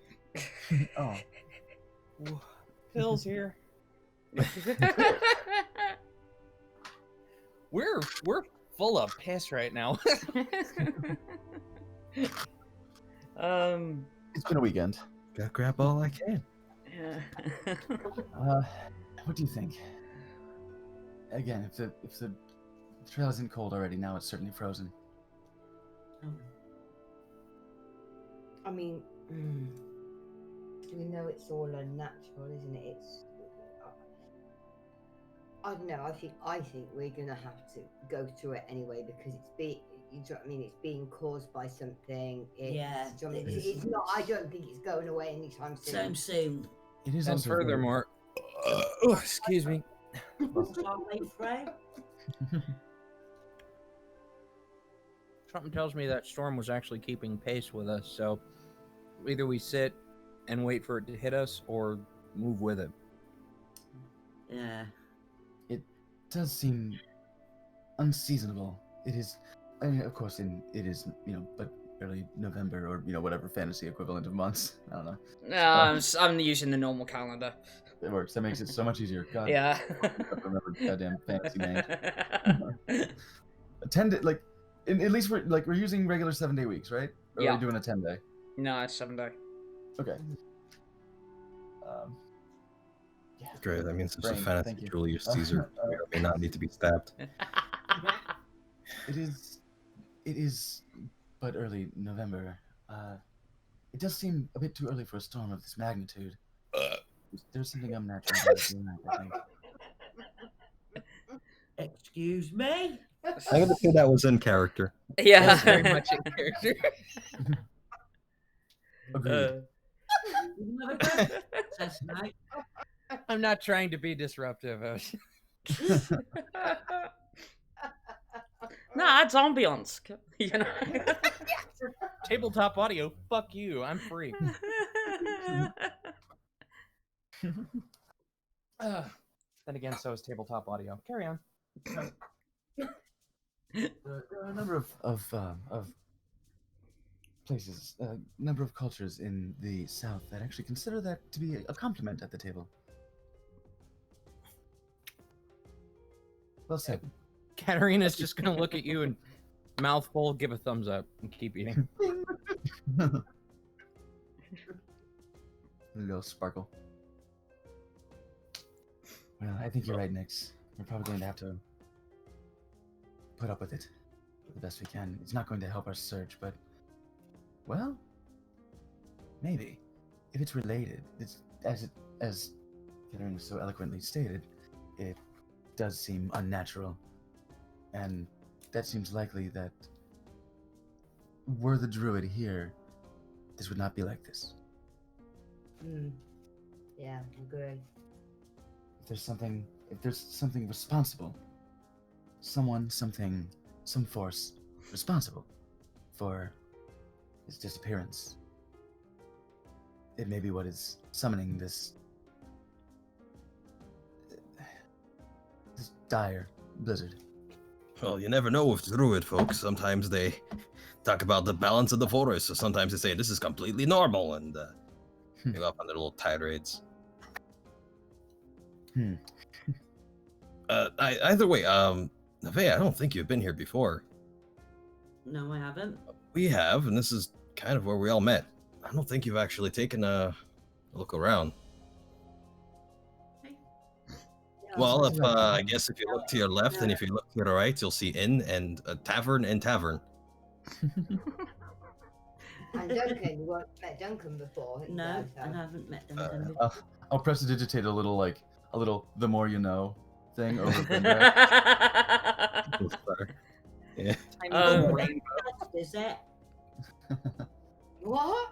Oh. Phil's here. We're full of piss right now. It's been a weekend. Gotta grab all I can. Yeah. What do you think? Again, if the trail isn't cold already, now it's certainly frozen. I mean, we know it's all unnatural, isn't it? I don't know. I think we're gonna have to go through it anyway because you know what I mean? It's being caused by something. Yeah. It's not. I don't think it's going away anytime soon. Soon. It is And also furthermore, excuse me. Halfway through. Something tells me that storm was actually keeping pace with us, so either we sit and wait for it to hit us or move with it. Yeah. It does seem unseasonable. It is, I mean, of course, it is, but early November or whatever fantasy equivalent of months. I don't know. No, I'm using the normal calendar. It works. That makes it so much easier. God, Yeah. I remember goddamn fantasy name. 10 day, at least we're using regular 7-day weeks, right? Or Yeah. are we doing a 10-day? No, it's 7 day. Okay. Yeah. Great, that means it's a Brain, fantasy thank you. Julius Caesar. May or may not need to be stabbed. It is, but early November. It does seem a bit too early for a storm of this magnitude. There's something unnatural about it, I think. Excuse me? I'm gonna say that was in character. Yeah. That's very much in character. Agreed. You have a princess, mate. I'm not trying to be disruptive. Nah, it's ambiance. You know. Tabletop audio. Fuck you. I'm free. Then again, so is tabletop audio. Carry on. There are a number of places, a number of cultures in the South that actually consider that to be a compliment at the table. Well said. Katterina's just gonna look at you and mouthful, give a thumbs up, and keep eating. A little sparkle. Well, I think you're right, Nix. We're probably going to have to put up with it the best we can. It's not going to help our search, but, well, maybe. If it's related, it's as Katterina so eloquently stated, it does seem unnatural. And that seems likely that were the druid here, this would not be like this. Yeah, agree. If there's something responsible, someone, something, some force responsible for his disappearance, it may be what is summoning this dire blizzard. Well, you never know with druid folks. Sometimes they talk about the balance of the forest, so sometimes they say this is completely normal, and they go up on their little tirades. Either way, Nevaeh, I don't think you've been here before. No, I haven't. We have, and this is kind of where we all met. I don't think you've actually taken a look around. Well, if I guess if you look to your left and if you look to your right, you'll see inn and a tavern and tavern. And Duncan, you haven't met Duncan before. No, I haven't met Duncan before. I'll prestidigitate a little the more you know thing over Vendrak. Yeah. Is it? What?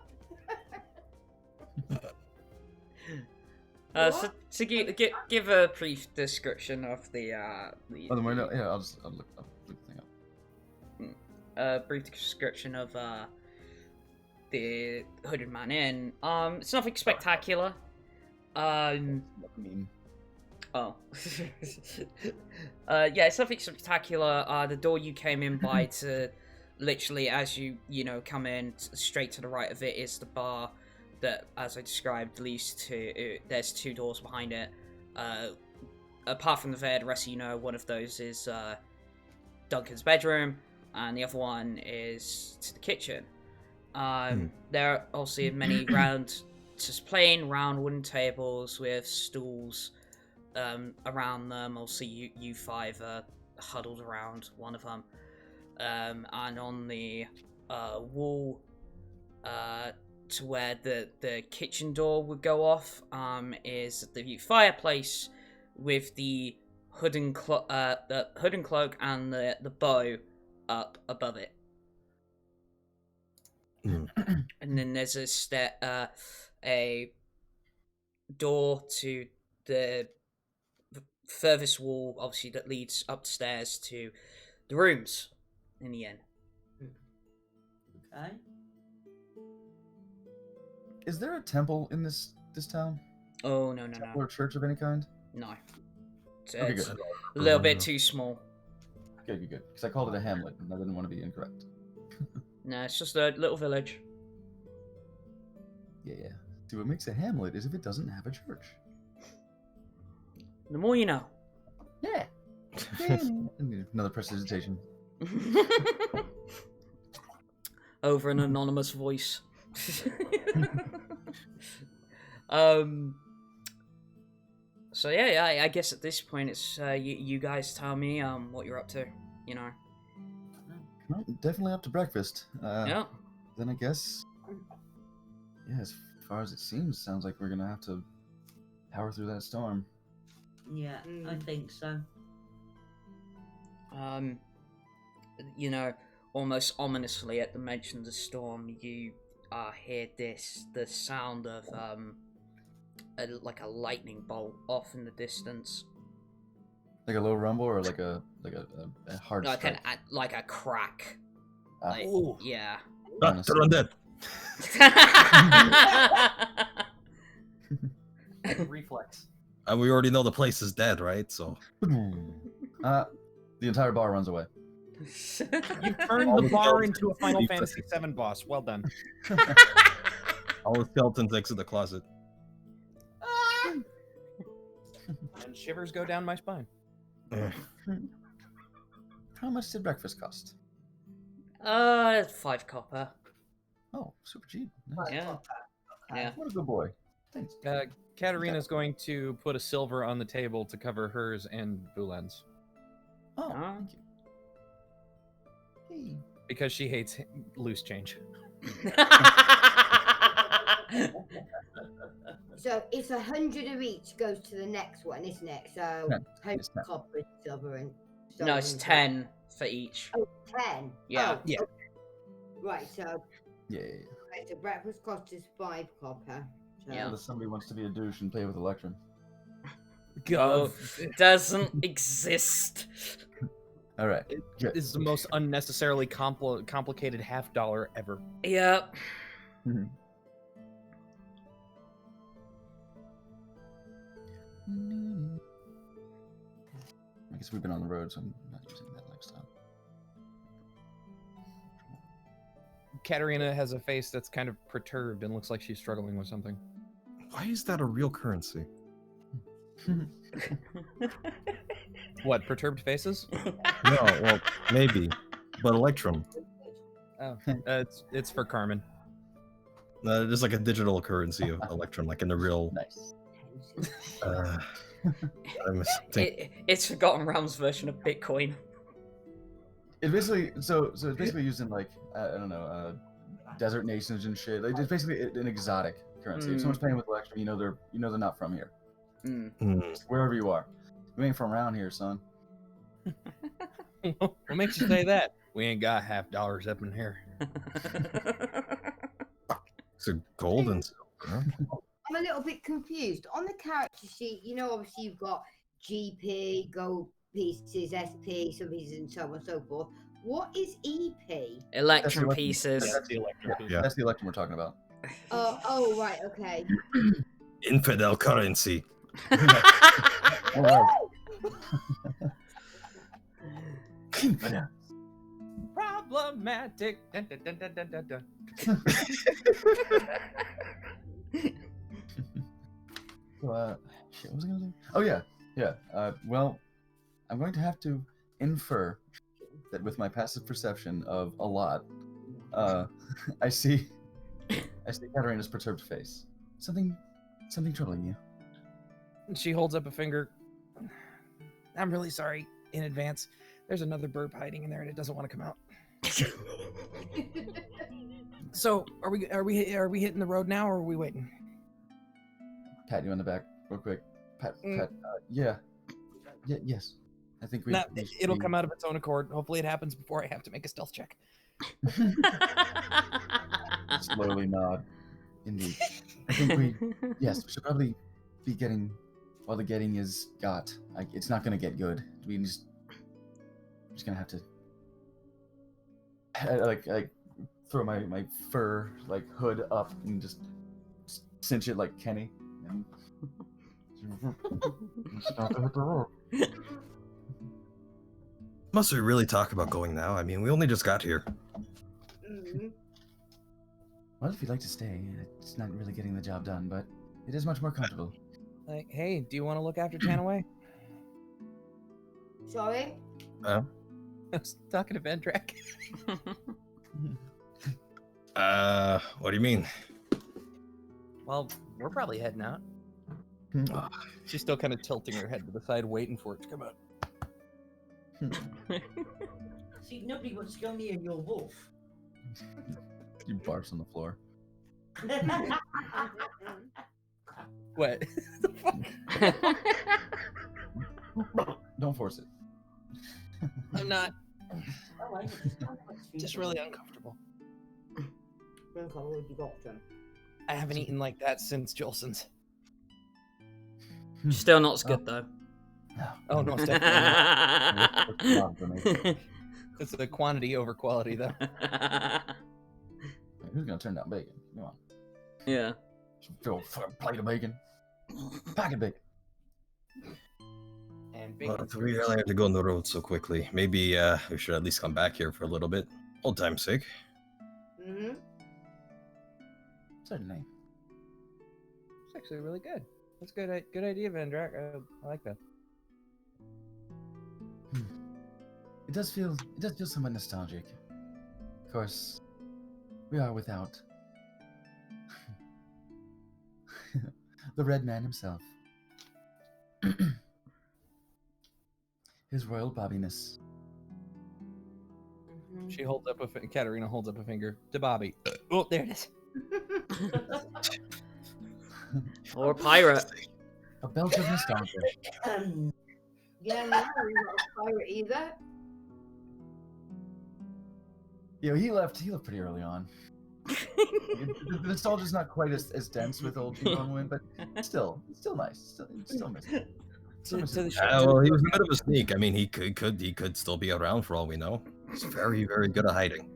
So give a brief description of the Oh, the more you know, yeah, I'll look the thing up. a brief description of the Hooded Man Inn. It's nothing spectacular. Meme. Oh. Yeah, it's nothing spectacular. The door you came in by to literally as you come in straight to the right of it is the bar that, as I described, leads to there's two doors behind it. Apart from the Nevaeh, the rest of one of those is Duncan's bedroom, and the other one is to the kitchen. There are also many just plain round wooden tables with stools around them. Also, you five are huddled around one of them, and on the wall to where the kitchen door would go off is the fireplace with the hood and cloak and the bow up above it. And then there's a door to the furthest wall, obviously, that leads upstairs to the rooms in the inn. Okay. Is there a temple in this town? Oh, no. Temple or church of any kind? No. It's Okay, it's good. a little bit too small. Good. Because I called it a hamlet, and I didn't want to be incorrect. No, it's just a little village. Yeah. See, what makes a hamlet is if it doesn't have a church. The more you know. Yeah. Another prestidigitation. Over an anonymous voice. So yeah, I guess at this point it's you guys tell me what you're up to. Well, definitely up to breakfast. Yeah. Then I guess, yeah, as far as it seems, sounds like we're gonna have to power through that storm. Yeah, I think so. You know, almost ominously at the mention of the storm, you hear the sound of like a lightning bolt off in the distance. Like a low rumble or like a hard Like strike? like a crack. Ah. Like, Ooh. yeah. Ah, they're undead. Reflex. We already know the place is dead, right? So The entire bar runs away. You turned the bar into a Final Fantasy VII boss. Well done. all the skeletons exit the closet. And shivers go down my spine. How much did breakfast cost? 5 copper. Oh, super cheap. Nice. Yeah. Yeah. What a good boy. Thanks. Katterina's going to put a silver on the table to cover hers and Vulen's. Oh, Ah. thank you. Hey. Because she hates loose change. So it's 100 of each goes to the next one, isn't it? So 10. 100 It's 10. copper, silver, and No, it's 10 for each. Oh, 10. Yeah. Oh, Yeah. okay. Right. So, Yeah. okay, so breakfast cost is 5 copper. So, Yeah. Unless somebody wants to be a douche and play with Electrum. Go. Doesn't exist. All right. This is the most unnecessarily complicated $50 ever. Yep. I guess we've been on the road, so I'm not using that lifestyle. Katterina has a face that's kind of perturbed and looks like she's struggling with something. Why is that a real currency? What, perturbed faces? No, well, maybe, but Electrum. Oh, it's for Carmen. There's like a digital currency of Electrum, like in the real. Nice. I'm It's Forgotten Realms version of Bitcoin. It basically so it's basically used in like I don't know desert nations and shit. Like, it's basically an exotic currency. If someone's paying with Electrum, you know they're not from here. Wherever you are, you ain't from around here, son. What makes you say that? We ain't got $50 up in here. It's a gold and silver. I'm a little bit confused. On the character sheet, you know, obviously you've got GP, gold pieces, SP, some pieces, and so on and so forth. What is EP? Electrum That's pieces. That's the Electrum piece. Yeah. That's the Electrum we're talking about. Oh, right, okay. Infidel currency. All right. Problematic. Dun, dun, dun, dun, dun, dun, dun. So, shit, what was I gonna do? Oh yeah. Well, I'm going to have to infer that with my passive perception of a lot, I see Katterina's perturbed face. Something troubling you. She holds up a finger. I'm really sorry in advance. There's another burp hiding in there and it doesn't want to come out. So, are we hitting the road now or are we waiting? Pat you on the back real quick. Pat. Yeah. Yes. I think we. It'll come out of its own accord. Hopefully, it happens before I have to make a stealth check. Slowly nod. Indeed. I think we. Yes, we should probably be getting. While the getting is got, it's not gonna get good. We just gonna have to. Like throw my fur hood up and just cinch it like Kenny. And start to hit the road. Must we really talk about going now? I mean, we only just got here. Well, if you'd like to stay, it's not really getting the job done, but it is much more comfortable. Like, hey, do you want to look after Tanaway? Sorry? I was talking to Vendrak. What do you mean? Well, we're probably heading out. She's still kind of tilting her head to the side, waiting for it to come out. See, nobody wants to go near your wolf. You barfs on the floor. What? Don't force it. I'm not. Oh, I Just really uncomfortable. With the doctor. I haven't eaten like that since Jolson's. Still not as good though. No. Oh no, it's definitely not. For me. It's the quantity over quality, though. Who's gonna turn down bacon? Come on. Yeah. Fill a fucking plate of bacon. Pack of bacon. And Well, bacon. if we really have to go on the road so quickly, maybe we should at least come back here for a little bit. Old time's sake. Mm-hmm. Certainly. It's actually really good. That's good. Good idea, Vendrak. I like that. It does feel somewhat nostalgic. Of course, we are without the Red Man himself. His royal bobbiness. She holds up Katterina holds up a finger to Bobby. Oh, there it is. Or pirate. A belt of nostalgia. Yeah, no, we're not a pirate either. Yeah, he left pretty early on. The nostalgia's not quite as dense with old people and but still nice. Still miss it. Well, he was a bit of a sneak. I mean, he could still be around for all we know. He's very, very good at hiding.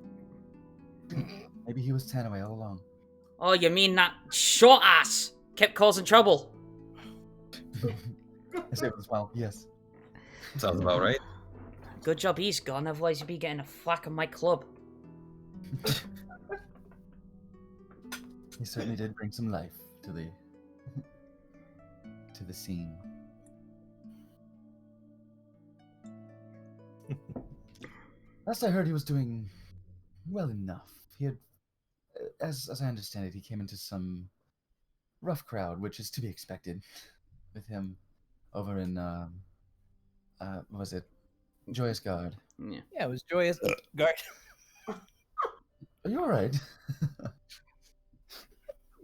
Maybe he was Tanaway all along. Oh, you mean that short ass kept causing trouble? I say it as well. Yes. Sounds about right. Good job he's gone, otherwise you'd be getting a flack of my club. He certainly did bring some life to the scene. Last I heard, he was doing well enough. He had, as I understand it, he came into some rough crowd, which is to be expected with him over in what was it? Joyous Guard. Yeah. Yeah, it was Joyous Guard. Are you alright?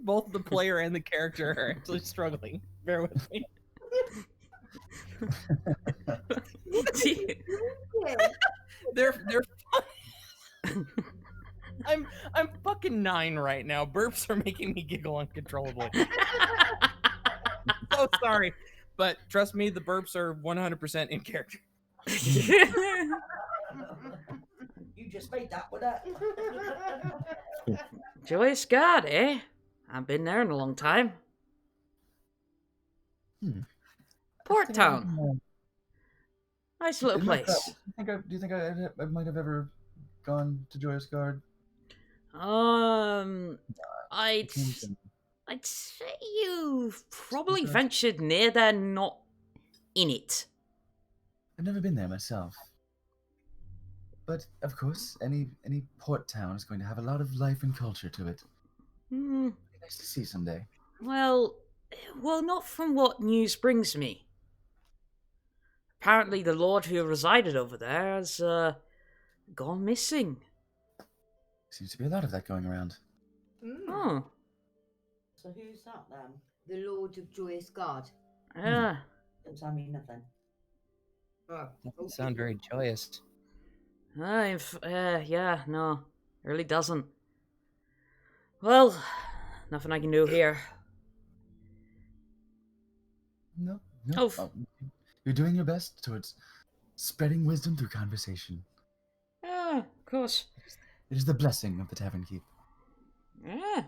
Both the player and the character are actually struggling. Bear with me. They're I'm fucking 9 right now. Burps are making me giggle uncontrollably. So sorry, but trust me, the burps are 100% in character. You just made that one up. Joyous God, eh? I've been there in a long time. Port Town. Nice little place. Do you think I might have ever gone to Joyous Guard? I'd say you've probably ventured near there, not in it. I've never been there myself. But, of course, any port town is going to have a lot of life and culture to it. Nice to see someday. Well, not from what news brings me. Apparently the lord who resided over there has, gone missing. Seems to be a lot of that going around. Oh. So who's that then? The Lord of Joyous Guard. Yeah. Don't tell me nothing. Oh, Doesn't sound very joyous. Yeah, no. It really doesn't. Well, nothing I can do here. No. Oh. You're doing your best towards spreading wisdom through conversation. Yeah, of course. It is the blessing of the Tavern Keep. Yeah.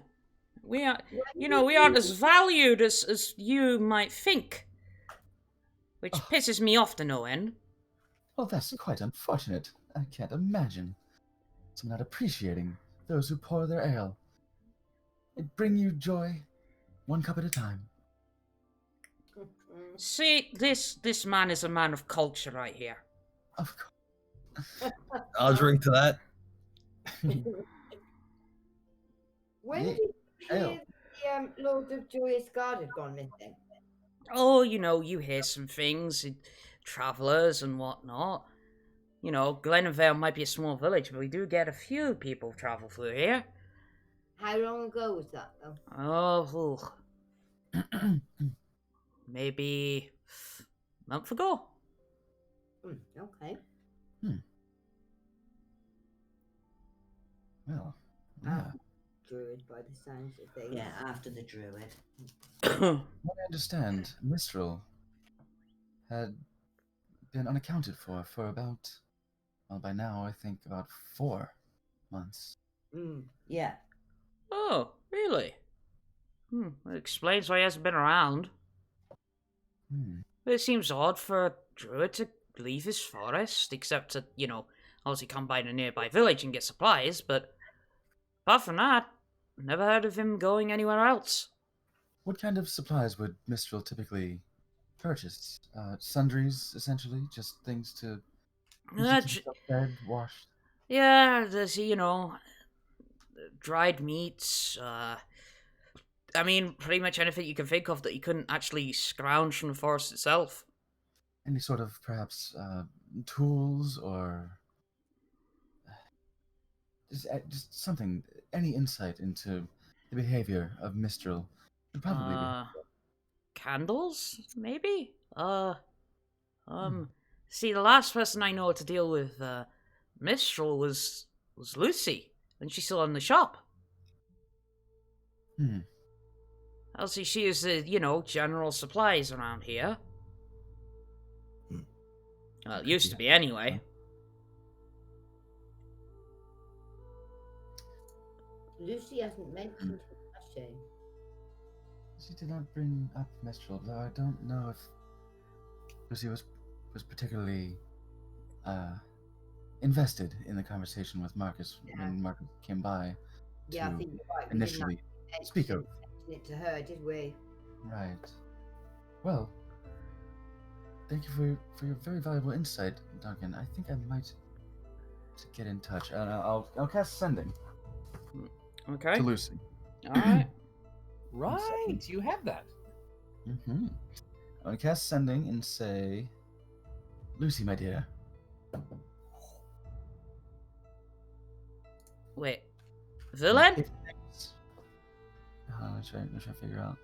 We aren't as valued as you might think. Which pisses me off to no end. Well, that's quite unfortunate. I can't imagine some not appreciating those who pour their ale. It bring you joy, one cup at a time. See, this man is a man of culture right here. Of course. I'll drink to that. When did you hear the Lord of Joyous Guard had gone missing? Oh, you hear some things, travellers and whatnot. Glenvale might be a small village, but we do get a few people travel through here. How long ago was that, though? Oh, maybe a month ago. Okay. Well, yeah. Druid, by the sounds of things. Yeah, after the druid. What I understand, Mistral had been unaccounted for about, well, by now I think about 4 months. Yeah. Oh, really? That explains why he hasn't been around. It seems odd for a druid to leave his forest, except to, obviously come by in a nearby village and get supplies, but apart from that, never heard of him going anywhere else. What kind of supplies would Mistral typically purchase? Sundries, essentially? Just things to keep himself fed, washed? Yeah, there's, dried meats, pretty much anything you can think of that you couldn't actually scrounge from the forest itself. Any sort of, perhaps, tools or just something, any insight into the behavior of Mistral would probably be. Candles, maybe? See, the last person I know to deal with, Mistral was Lucy, and she's still in the shop. Elsie, she is the, general supplies around here. Well, it used to be anyway. Lucy hasn't mentioned him, has she? She did not bring up Mistral, though I don't know if Lucy was particularly invested in the conversation with Marcus when Marcus came by. Yeah, I think you're right. Initially, speak of it to her, did we? Right. Well, thank you for your very valuable insight, Duncan. I think I might get in touch. I'll cast sending. Okay. To Lucy. All right. Right, you have that. I'll cast sending and say, Lucy, my dear. Wait. Vulen? I'm trying to figure out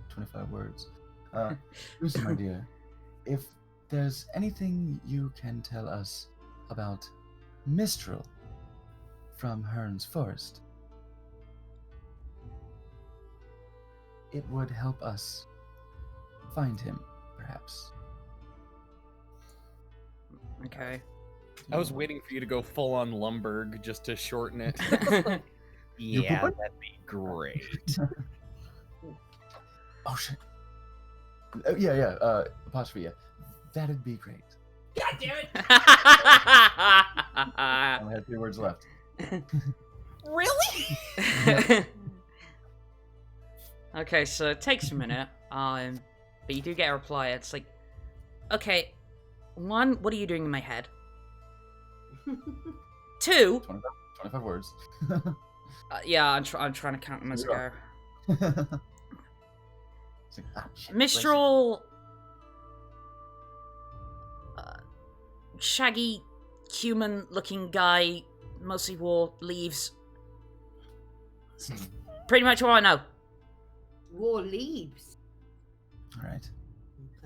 25 words. Lucy, my dear, if there's anything you can tell us about Mistral from Herne's forest, it would help us find him, perhaps. Okay. I was waiting for you to go full on Lumberg just to shorten it. Yeah, that'd be great. Oh shit. Yeah. Apostrophe. Yeah. That'd be great. God damn it! I only had 3 words left. Really? Okay, so it takes a minute. But you do get a reply. It's like, okay, 1, what are you doing in my head? 2, 25 words. yeah, I'm trying to count them as I go. Mistral, shaggy, human-looking guy, mostly wore leaves. Pretty much all I know. Wore leaves. All right.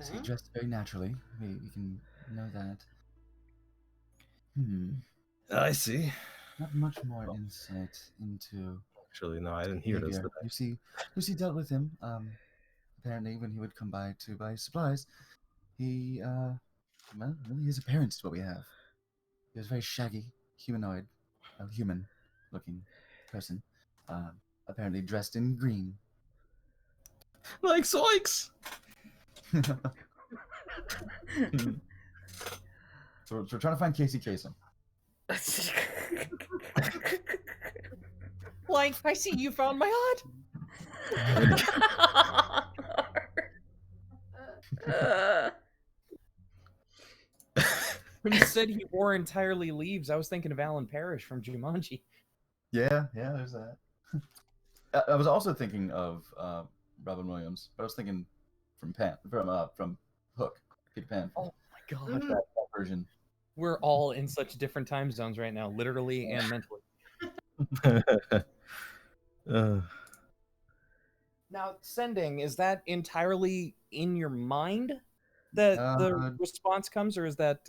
So he dressed very naturally. We can know that. I see. Not much more insight into. Actually, no, I didn't hear this. Lucy dealt with him. Apparently, when he would come by to buy supplies, he really is apparent to what we have. He was very shaggy, humanoid, human-looking person. Apparently dressed in green. Like zoinks! So we're trying to find Casey Kasem. Like, I see you found my heart. When you said he wore entirely leaves, I was thinking of Alan Parrish from Jumanji. Yeah, there's that. I was also thinking of Robin Williams, but I was thinking from Hook, Peter Pan. Oh my god, that version. We're all in such different time zones right now, literally and mentally. Now, sending, is that entirely in your mind that the response comes, or is that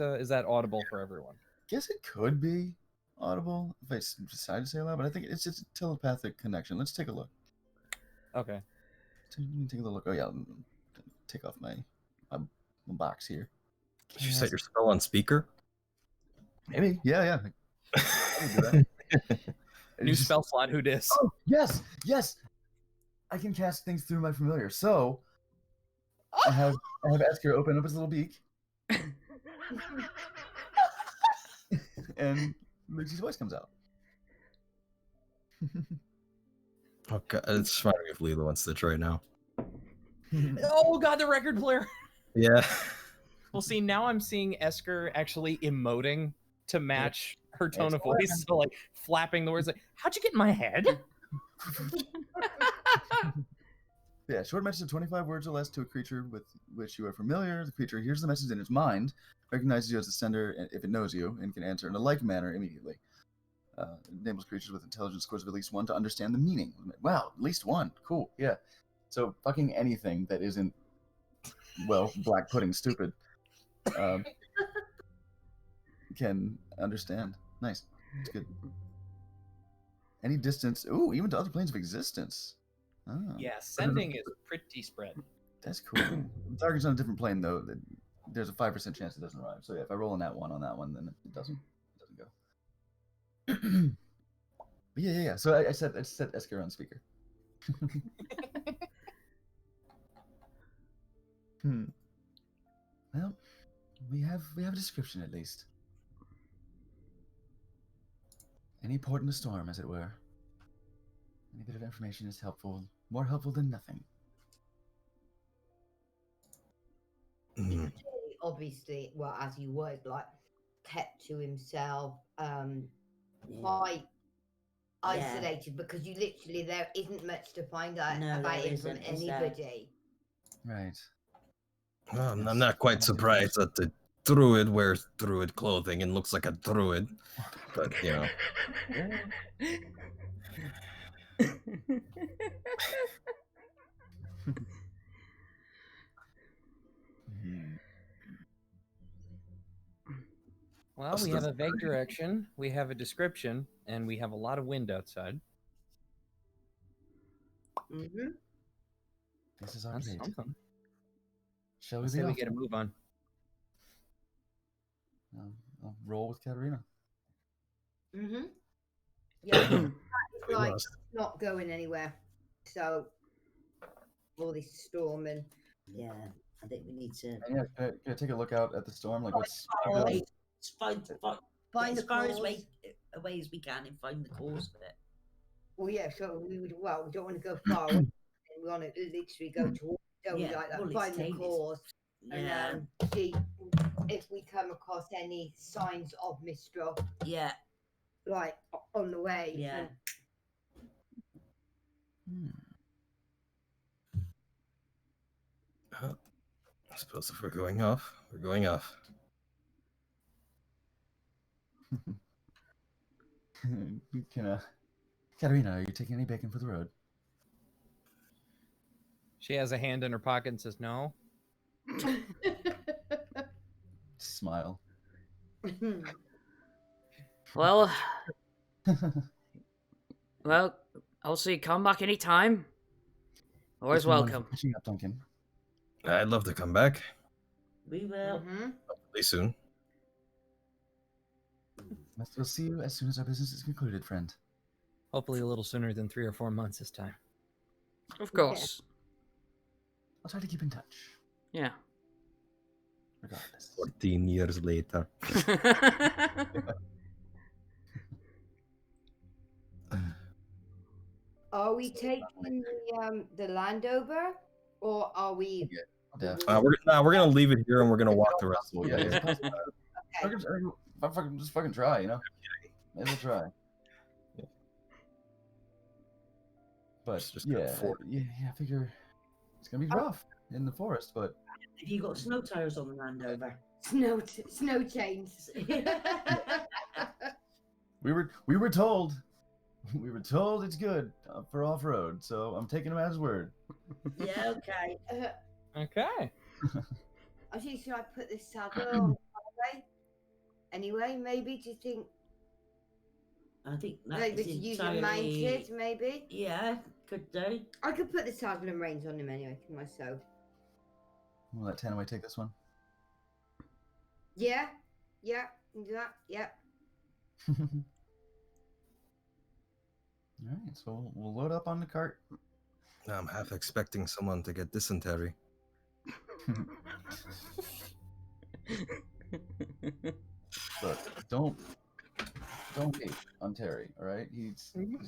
audible for everyone? guess it could be audible if I decide to say it loud, but I think it's just a telepathic connection. Let's take a look. Okay. Let me take a look. Oh yeah, take off my box here. Did you set your spell on speaker? Maybe. Yeah. I can do that. New spell slot. Who dis? Oh yes. I can cast things through my familiar. So I have Esker open up his little beak, and Lucy's voice comes out. Okay, it's reminding me of Lilo and Stitch right now. Oh god, the record player. Yeah. Well, see, now I'm seeing Esker actually emoting to match her tone of voice. So, like, flapping the words, like, how'd you get in my head? Yeah, short message of 25 words or less to a creature with which you are familiar. The creature hears the message in its mind, recognizes you as the sender if it knows you, and can answer in a like manner immediately. Enables creatures with intelligence scores of at least 1 to understand the meaning. Wow, at least 1. Cool, yeah. So fucking anything that isn't, well, black pudding stupid can understand. Nice. It's good. Any distance. Ooh, even to other planes of existence. Oh. Yeah, sending is pretty spread. That's cool. The target's on a different plane, though. There's a 5% chance it doesn't arrive. So yeah, if I roll on that one, then it doesn't go. But yeah. So I set Esker on speaker. Well, we have a description at least. Any port in a storm, as it were. Any bit of information is helpful. More helpful than nothing. Mm. Obviously, well, as he was, like, kept to himself, quite isolated, because you literally, there isn't much to find out about him from anybody. Right. Well, I'm not quite surprised that the druid wears druid clothing and looks like a druid, but you know. Well, we have a vague direction, we have a description, and we have a lot of wind outside. Mm-hmm. This is our That's plate. something. Shall we Let's be say we off? get a move on. I'll roll with Katterina. Mm-hmm. Yeah, it's like not going anywhere. So all this storm and Yeah, I think we need to And yeah, can I take a look out at the storm? Like, what's find find as the far cause. away as we can and find the cause of it. Well, yeah. So we don't want to go far. Away, and we want to literally go towards. Don't we, like that? Well, it's Find the tamed. cause. Yeah, And see if we come across any signs of Mistral, yeah, like on the way. yeah. I suppose if we're going off, we're going off. Katterina, are you taking any bacon for the road? She has a hand in her pocket and says no. Smile. Well, I'll see. Come back anytime. Always welcome. Catching up, Duncan. I'd love to come back. We will. Hopefully soon. We'll see you as soon as our business is concluded, friend. Hopefully a little sooner than 3 or 4 months this time. Of course. I'll try to keep in touch. Yeah. Regardless. 14 years later. Are we taking the land over, or are we? We're gonna leave it here and we're gonna walk the rest of the way. Okay. Just fucking try, you know? Maybe we'll try. But Just yeah, go I figure it's gonna be rough in the forest, but Have you got snow tires on the land over? Snow chains. we were told it's good for off road, so I'm taking him at his word. Yeah, okay. Okay. Actually, should I put this saddle on the way? anyway? Maybe do you think I think that maybe is to use it entirely... mounted? Maybe Yeah, could do. I could put the targeting reins on him anyway. Can I so? We'll let Tanaway take this one. Yeah, yeah, can do that. Yeah. All right, so we'll load up on the cart. I'm half expecting someone to get dysentery. Look, don't hate on Terry. All right, he's a good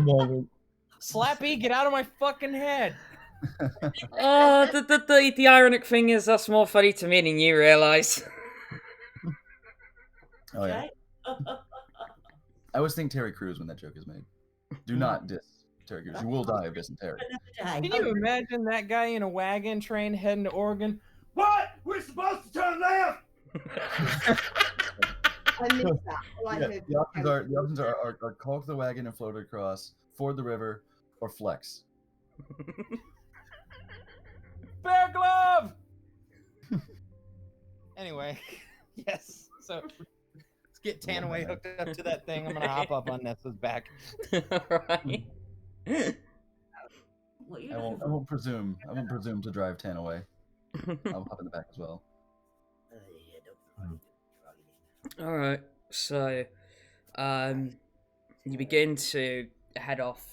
boy. Slappy, get out of my fucking head! Oh, the ironic thing is that's more funny to me than you realise. Oh yeah. I always think Terry Crews when that joke is made. Do not diss Terry Crews. You will die of dysentery. Can you imagine that guy in a wagon train heading to Oregon? What? We're supposed to turn left. I missed that. Well, Yeah, the options are caulk the wagon and float it across, ford the river, or flex. Bear glove! Anyway, yes. So let's get Tanaway hooked up to that thing. I'm gonna hop up on Nessa's back. Right. What you I won't presume to drive Tanaway. I'll hop in the back as well. All right. So, you begin to head off,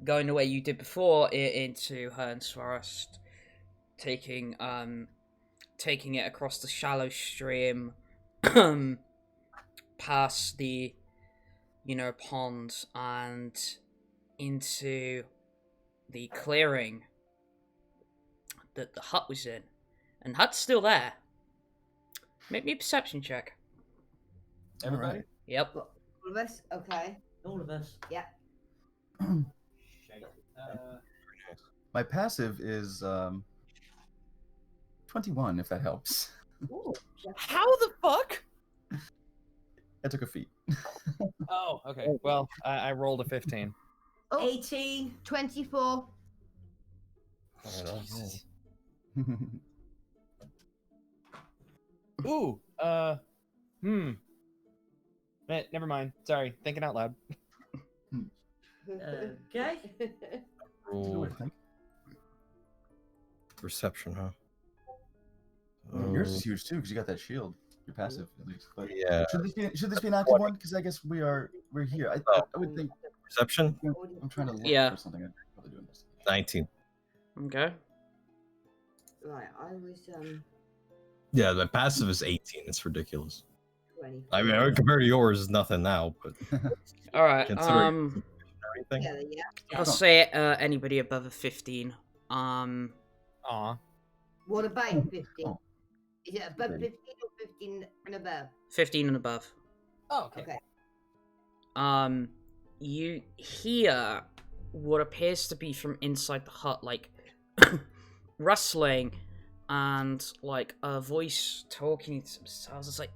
going the way you did before into Herne's forest, taking it across the shallow stream, past the, pond and into the clearing that the hut was in. And hut's still there. Make me a perception check. Everybody? All Yep. of us? Okay. All of us. Yeah. My passive is 21, if that helps. Ooh, How the fuck? I took a feat. Oh, okay. Well, I rolled a 15. Oh, 18. 24. Ooh, never mind. Sorry, thinking out loud. Okay. Roll I think. perception, huh? Yours is huge too, because you got that shield. Your passive, at least. But Yeah. should this be an active one? Because I guess we're here. I would think. Perception? I'm trying to look Yeah. for something. I'm probably doing this. 19. Okay. Right, I was Yeah, the passive is 18. It's ridiculous. 20. I mean, compared to yours, is nothing now, but All right. Considering- everything. Yeah. I'll say anybody above a 15. Aw. What about 15? Oh. Is it above Okay. 15 or 15 and above? 15 and above. Oh, okay. Okay. You hear what appears to be from inside the hut, like rustling and like a voice talking to themselves. It's like,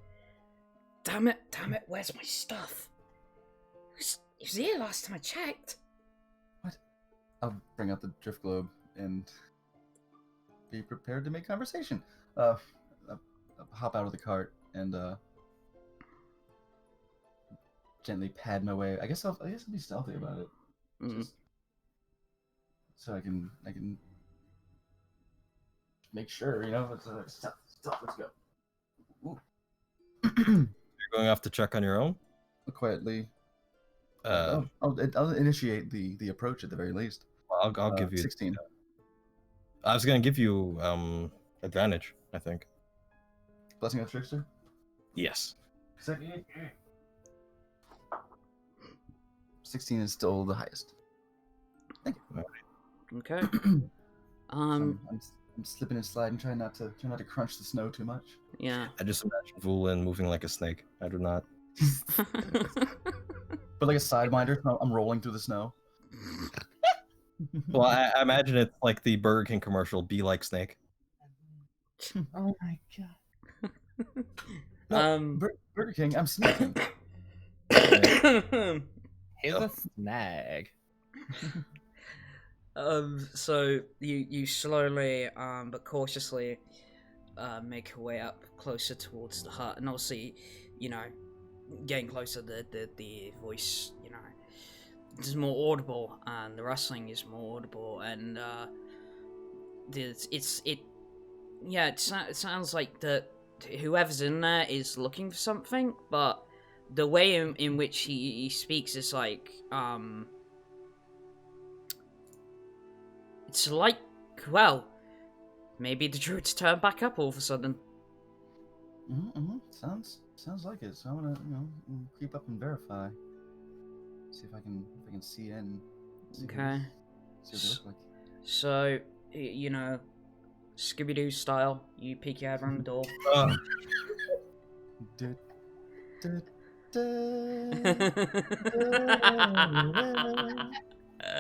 damn it, where's my stuff? He was here last time I checked. I'll bring out the drift globe and be prepared to make conversation. I'll hop out of the cart and gently pad my way. I guess I'll be stealthy about it, just so I can make sure, it's stop, let's go. Ooh. You're going off to check on your own? Quietly. Uh, I'll initiate the approach at the very least. I'll give you 16. I was gonna give you advantage, I think. Blessing of Trickster? Yes. 16 is still the highest. Thank you. Okay. I'm slipping and sliding, trying not to crunch the snow too much. Yeah. I just imagine Vulen moving like a snake. I do not. But like a sidewinder, I'm rolling through the snow. Well, I imagine it's like the Burger King commercial, "Be like Snake." Oh my god. Burger King, I'm sneaking. Here's a snag. So you slowly but cautiously make your way up closer towards the hut, and obviously, you know, getting closer, the voice, you know, is more audible, and the rustling is more audible, and it sounds like that whoever's in there is looking for something, but the way in which he speaks is like it's like, well, maybe the druids turn back up all of a sudden. Sounds like it. So I'm gonna, creep up and verify. See if I can see in. Okay. See what they look like. So, you know, Scooby-Doo style, you peek your head around the door.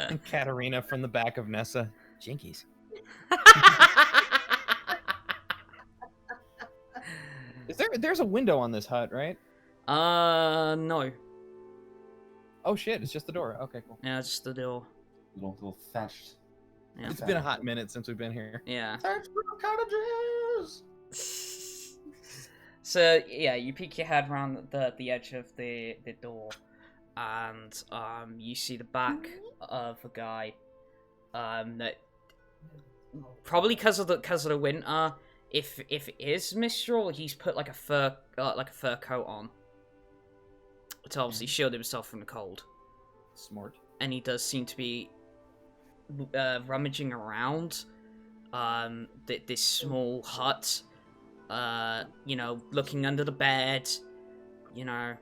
And Katterina from the back of Nessa. Jinkies. There's a window on this hut, right? No. Oh shit, it's just the door. Okay, cool. Yeah, it's just the door. Little thatched. Yeah. It's been a hot minute since we've been here. Yeah. Thatched cottages. So, yeah, you peek your head around the edge of the door, and you see the back of a guy that probably because of the winter, if it is Mistral, he's put like a fur coat on to obviously shield himself from the cold. Smart. And he does seem to be rummaging around this small hut, you know, looking under the bed, you know,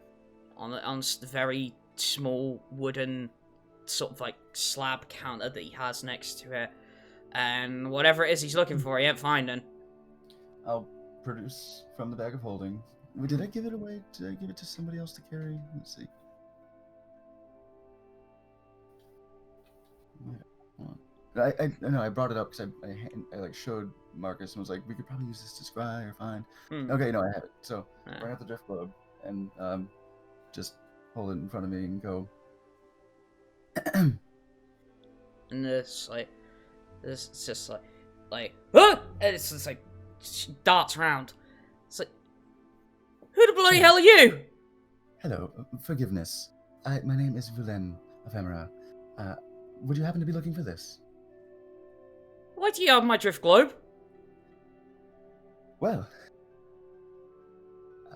on the very small wooden sort of like slab counter that he has next to it, and whatever it is he's looking for, he ain't finding. I'll produce from the bag of holding. Did I give it away? Did I give it to somebody else to carry? Let's see. I know I brought it up because I like showed Marcus and was like, we could probably use this to scry or find. Okay, no, I have it. So bring out the drift globe and just hold it in front of me and go. And it's just like ah! And it's just like darts around. It's like, who the bloody hell are you? Hello, forgiveness. My name is Vulen of Herne. Would you happen to be looking for this? Why do you have my drift globe? Well,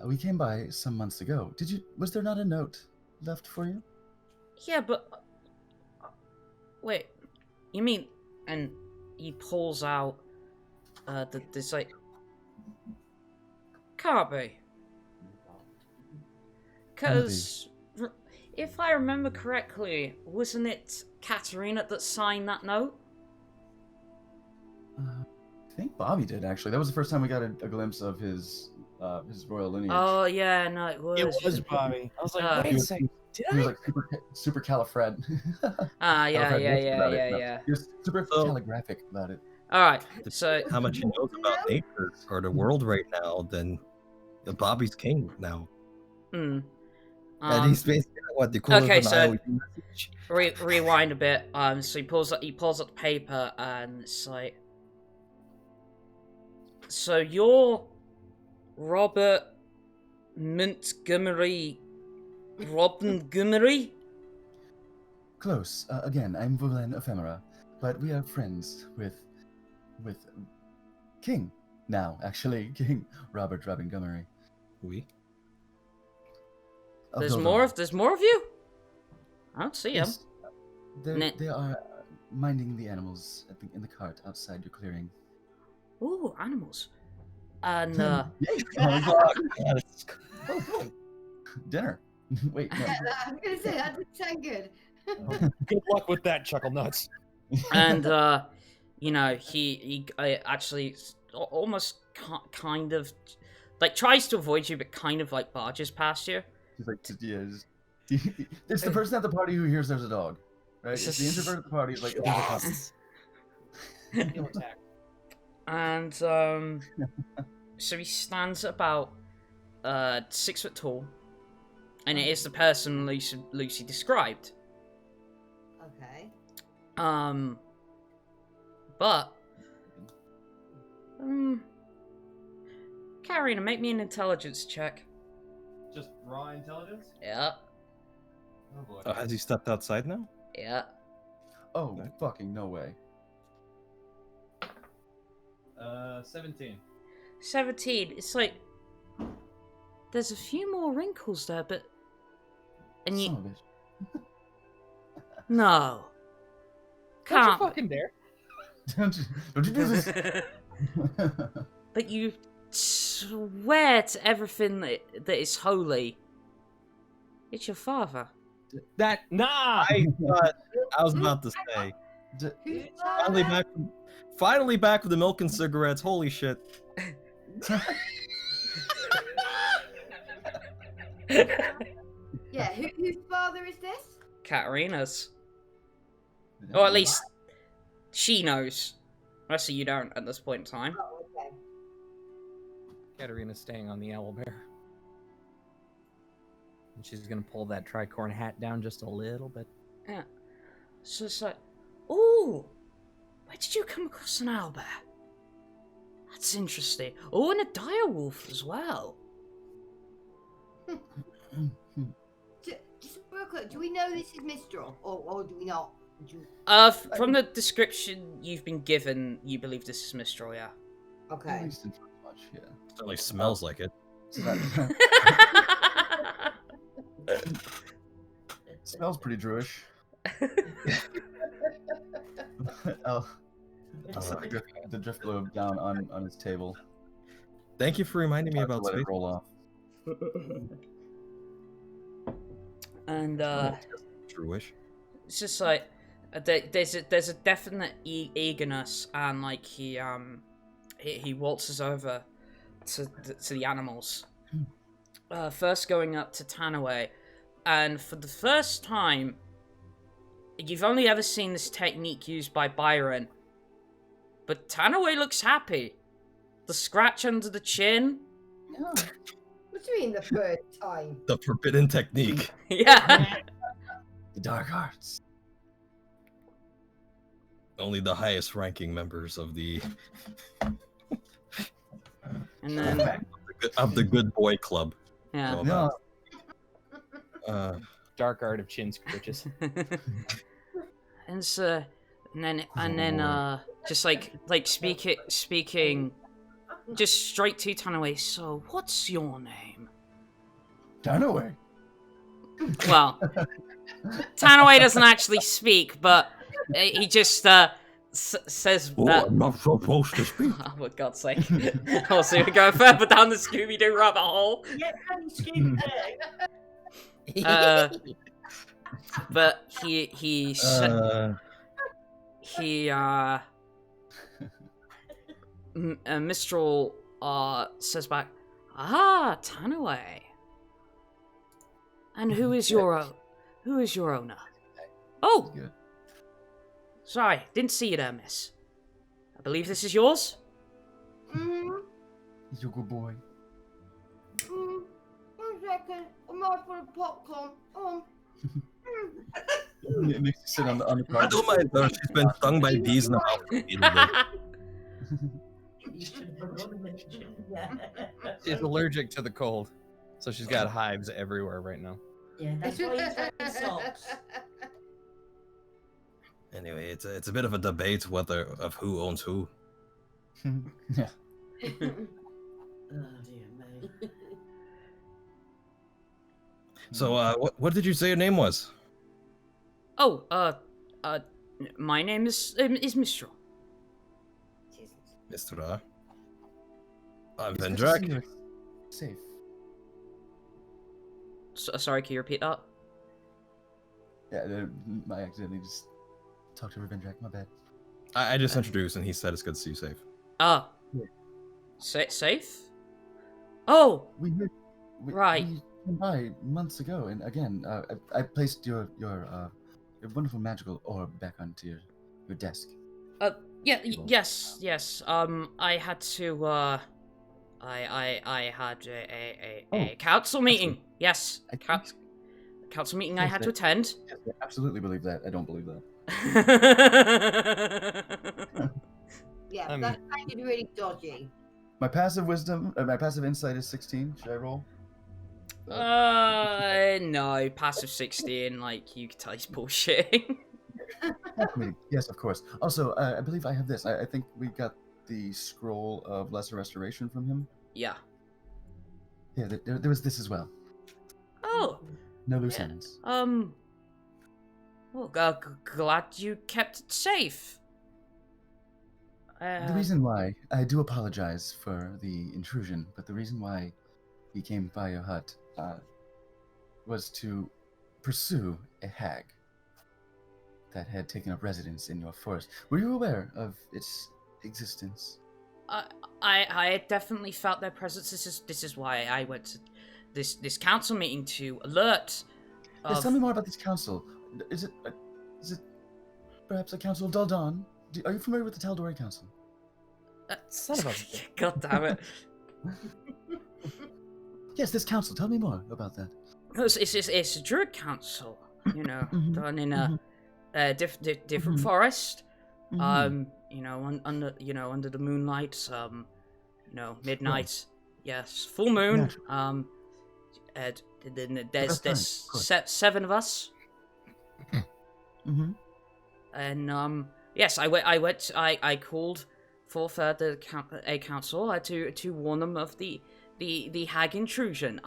we came by some months ago. Was there not a note left for you? Yeah, but wait, you mean? And he pulls out this like, can't be, because if I remember correctly, wasn't it Katterina that signed that note? I think Bobby did, actually. That was the first time we got a glimpse of his royal lineage. Oh yeah, no, it was. It was Bobby. I was like, wait a second. He was like super califred. Yeah. He was super calligraphic about it. Alright, so How much he knows about nature or the world right now, then Bobby's king now. and he's basically what the equivalent okay, of an so IOU message. rewind a bit. So he pulls up the paper, and it's like, so you're Robert Montgomery, Close. Again, I'm Vulen of Herne, but we are friends with King now. Actually, King Robert Montgomery. We? There's more of you? I don't see him. Yes, they are minding the animals in the cart outside your clearing. Ooh, animals. And Dinner. Wait, no. I'm gonna say that didn't sound good. Good luck with that, Chuckle Nuts. and you know, he actually almost kind of like tries to avoid you, but kind of like barges past you. He's like, it's the person at the party who hears there's a dog, right? It's the introvert at the party. Like, Yes. And so he stands about 6 foot tall, and it is the person Lucy described. Okay. But Katterina, make me an intelligence check. Just raw intelligence? Yeah. Oh boy. Has he stepped outside now? Yeah. Oh, fucking no way. 17. 17. It's like there's a few more wrinkles there, but and you Son of a bitch. no. Don't you Can't. fucking dare. Don't you do this? But you swear to everything that is holy. It's your father. That nah. I was about to say. Who's Finally back with the milk and cigarettes. Holy shit. Yeah, whose father is this? Katterina's. Or at least she knows. Rest of you don't at this point in time. Oh, okay. Katterina's staying on the owlbear. And she's gonna pull that tricorn hat down just a little bit. Yeah. So it's like, ooh, where did you come across an owlbear? That's interesting. Oh, and a direwolf as well. Just real quick, do we know this is Mistral, or do we not? From the description you've been given, you believe this is Mistral, yeah. At Okay. least in much, yeah. Certainly smells like it. So that smells pretty Druish. Oh, the drift globe down on his table. Thank you for reminding me about Let space. it roll off. And Druish. it's just like there's a definite eagerness, and like he waltzes over to the animals. First going up to Tanaway, and for the first time, you've only ever seen this technique used by Byron, but Tanaway looks happy. The scratch under the chin. Yeah. What do you mean the third time? The forbidden technique. Yeah. The dark arts. Only the highest ranking members of the And then of the good boy club. yeah. know No. about. Dark art of chin scratches. And so, and then just like speaking just straight to Tanaway. So, what's your name? Tanaway. Well, Tanaway doesn't actually speak, but he just says that. I'm not supposed to speak. Oh, for God's sake! Also, we're going further down the Scooby-Doo rabbit hole. Yeah, can Scooby But he Mistral says back, "Ah, Tanaway. And who is your owner?" Oh, Good. sorry, didn't see you there, miss. I believe this is yours. Mm-hmm. He's your good boy. 1 second. I'm out for the popcorn. It makes you sit on the I carpet. don't mind her. She's been stung by bees in the mouth repeatedly. She's allergic to the cold, so she's got hives everywhere right now. Yeah, that's why he's wearing socks. Anyway, it's a bit of a debate of who owns who. Yeah. Oh dear me. So, what did you say your name was? Oh, my name is Mistral. Mr. I'm It's good to see Vendrak. you're safe. Sorry, can you repeat that? Yeah, I accidentally just talked to Vendrak. My bad. I just introduced, and he said it's good to see you safe. Ah, Yeah. Safe? Oh, We Right. We came by months ago, and again, I placed your wonderful magical orb back onto your desk. yeah, yes. I had to. I had a council meeting. Yes, I council meeting. I Yes, had to I- attend. Yes, I absolutely believe that. I don't believe that. Yeah, I that sounded really dodgy. My passive wisdom, my passive insight is 16. Should I roll? No, passive 16, like, you can tell he's bullshitting. Yes, of course. Also, I believe I have this. I think we got the scroll of lesser restoration from him. Yeah. Yeah, there was this as well. Oh. No loose Yeah. ends. Well, glad you kept it safe. The reason why, I do apologize for the intrusion, but the reason why he came by your hut was to pursue a hag that had taken up residence in your forest. Were you aware of its existence? I definitely felt their presence. This is why I went to this council meeting to alert. Yes, tell me more about this council. Is it perhaps a council of Daldan? Are you familiar with the Taldori Council? Son of a... God damn it. Yes, this council. Tell me more about that. It's a druid council, you know, done in a different forest. You know, under the moonlight, you know, midnight. Yes, full moon. And then there's 7 of us. And yes, I called forth a council to warn them of the hag intrusion.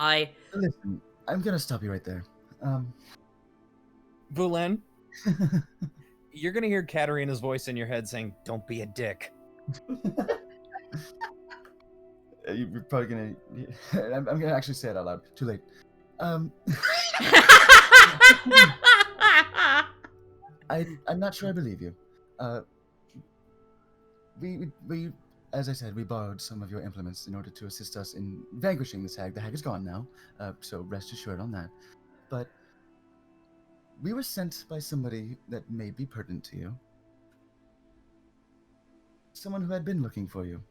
Listen, I'm gonna stop you right there. Vulen, you're gonna hear Katterina's voice in your head saying, "Don't be a dick." You're probably gonna. I'm gonna actually say it out loud. Too late. I'm not sure I believe you. We, as I said, we borrowed some of your implements in order to assist us in vanquishing this hag. The hag is gone now, so rest assured on that. But we were sent by somebody that may be pertinent to you. Someone who had been looking for you.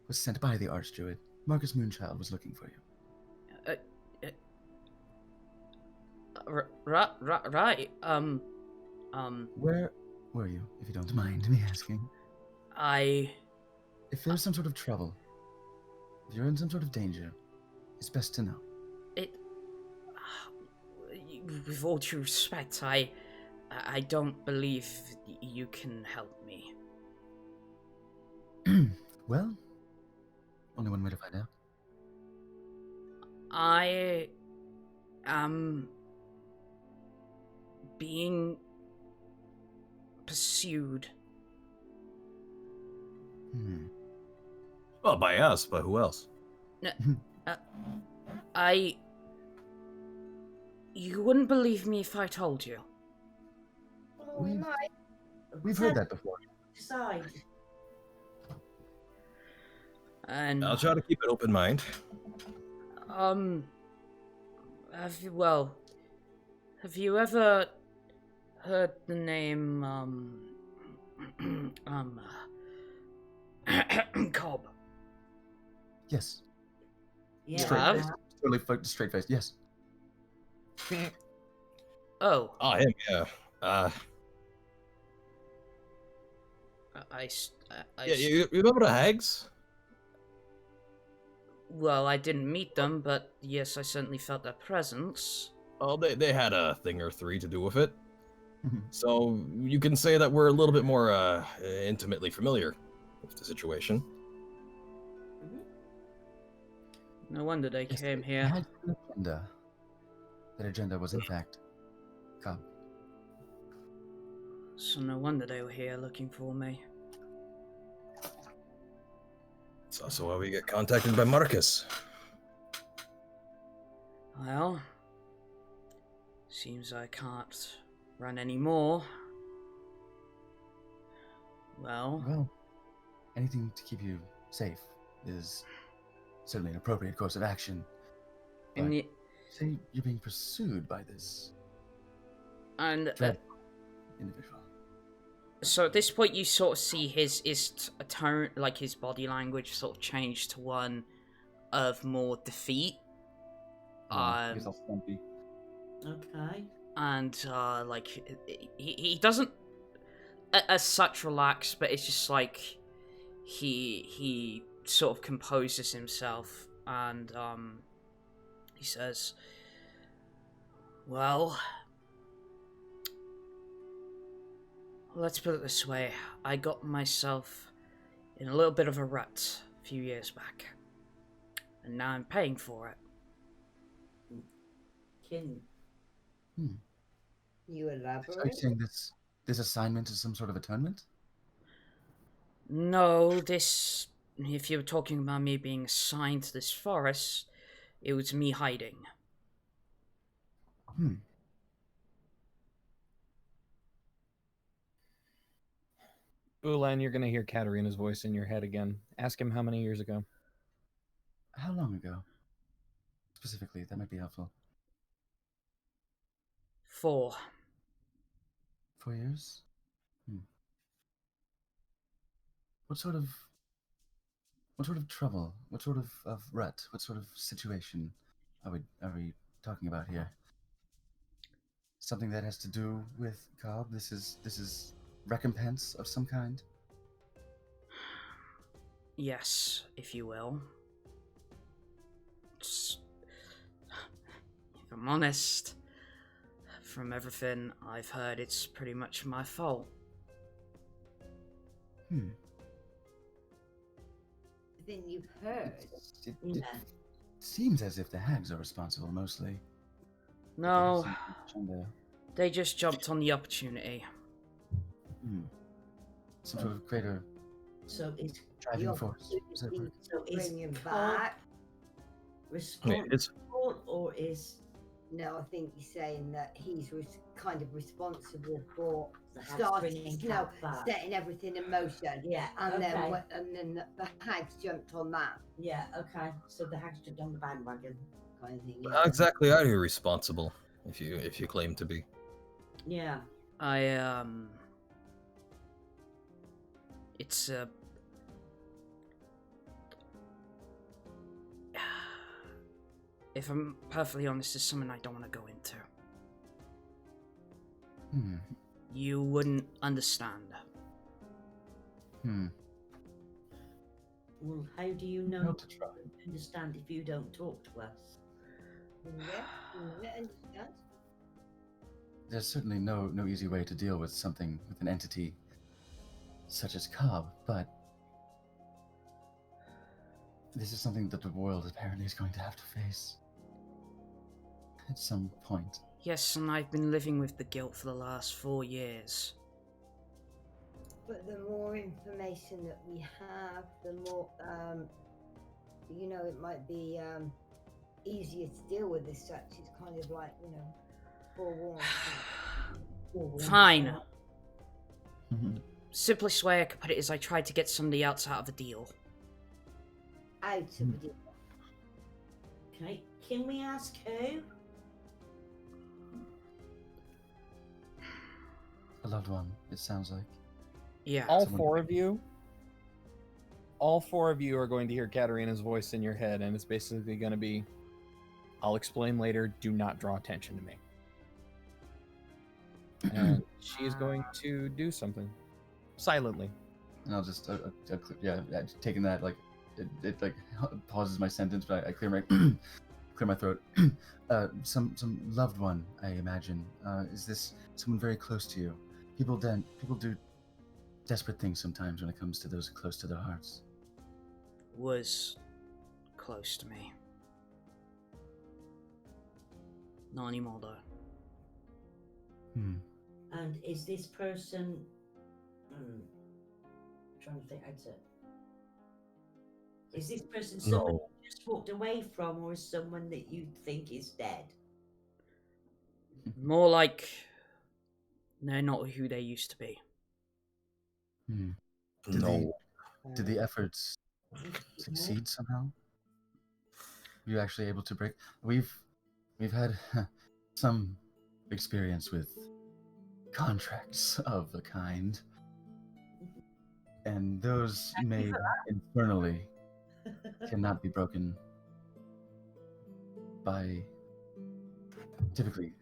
Was sent by the Archdruid. Marcus Moonchild was looking for you. Right. Where were you, if you don't mind me asking? If there's some sort of trouble, if you're in some sort of danger, it's best to know. With all due respect, I don't believe you can help me. Well, only one way to find out. I am being pursued. Well, by us, but who else? You wouldn't believe me if I told you. We've heard that before. Decide. And I'll try to keep an open mind. have you ever heard the name Cobb? Yes. Yeah. Totally straight face. Yes. Oh. Oh, him, yeah. Yeah, you remember the hags? Well, I didn't meet them, but yes, I certainly felt their presence. Well, they had a thing or three to do with it. So you can say that we're a little bit more intimately familiar with the situation. No wonder they came They here. had an agenda. That agenda was, in fact, Cobb. So no wonder they were here looking for me. It's also why we get contacted by Marcus. Well, seems I can't run anymore. Well, Anything to keep you safe is certainly an appropriate course of action. and But say you're being pursued by this and individual. so at this point, you sort of see his tone, like his body language, sort of change to one of more defeat. He's all stumpy. Okay. And like he doesn't as such relaxed, but it's just like he sort of composes himself, and he says, well, let's put it this way. I got myself in a little bit of a rut a few years back, and now I'm paying for it. Can You Are you elaborate? saying this assignment is some sort of atonement? No, this... If you were talking about me being assigned to this forest, it was me hiding. Vulen, you're going to hear Katterina's voice in your head again. Ask him how many years ago. How long ago? Specifically, that might be helpful. 4. 4 years? What sort of trouble? What sort of rut? What sort of situation are we talking about here? Something that has to do with Cobb? This is recompense of some kind? Yes, if you will. If I'm honest, from everything I've heard, it's pretty much my fault. Everything you've heard. It seems as if the hags are responsible mostly. No, Agenda. they just jumped on the opportunity. Some sort of greater so is driving force. Is that word? so is Bring him Cobb back. responsible or is No, I think you're saying that he's kind of responsible for the Hags starting, bringing you know, Cobb back? setting everything in motion. Yeah, And okay. then the hags jumped on that Yeah, okay. So the Hags jumped on the bandwagon. kind of thing. How exactly are you responsible, if you claim to be? Yeah. It's if I'm perfectly honest, it's something I don't want to go into. You wouldn't understand. Well, how do you know Not to try. understand if you don't talk to us? Understand? There's certainly no easy way to deal with something, with an entity such as Cobb, but this is something that the world apparently is going to have to face at some point. Yes, and I've been living with the guilt for the last 4 years. But the more information that we have, the more, it might be easier to deal with as such. It's kind of like, forewarned. Fine. Simplest way I could put it is I tried to get somebody else out of a deal. Out of the deal. Okay. Can we ask who? A loved one, it sounds like. Yeah. All Someone- four of you are going to hear Katterina's voice in your head, and it's basically going to be, I'll explain later, do not draw attention to me. And she is going to do something. Silently. And I'll just, taking that, like, it like pauses my sentence, but I clear my clear my throat. Some loved one, I imagine. Is this someone very close to you? People do desperate things sometimes when it comes to those close to their hearts. Was close to me. Not anymore, though. And is this person? Trying to think how to. Is this person someone you just walked away from, or is someone that you think is dead? More like they're not who they used to be. Did the efforts succeed somehow? Were you actually able to break? We've had some experience with contracts of the kind, and those made infernally cannot be broken typically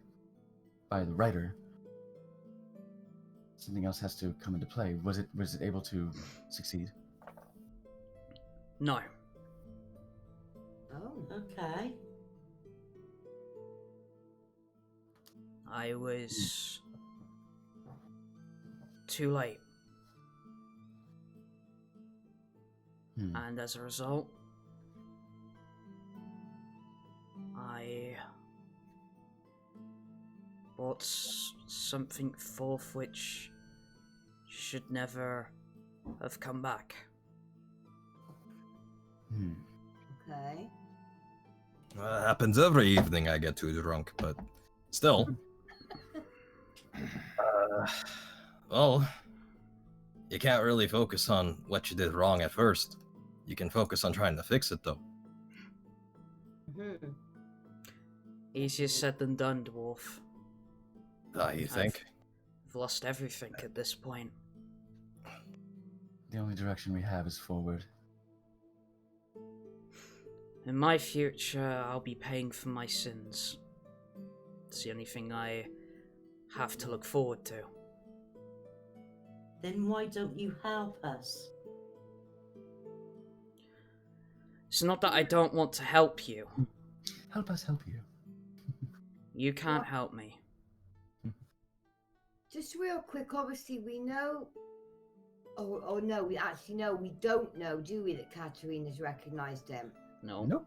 by the writer. something else has to come into play. Was it able to succeed? No. Oh. Okay. I was too late. And as a result, I brought something forth which should never have come back. Okay. Happens every evening I get too drunk, but still. Well, you can't really focus on what you did wrong at first. You can focus on trying to fix it, though. Easier said than done, dwarf. You think? I've lost everything at this point. The only direction we have is forward. In my future, I'll be paying for my sins. It's the only thing I have to look forward to. Then why don't you help us? It's not that I don't want to help you. Help us help you. You can't help me. Just real quick, obviously we know. Oh no, we actually know. We don't know, do we, that Katterina's recognised him? No. Nope.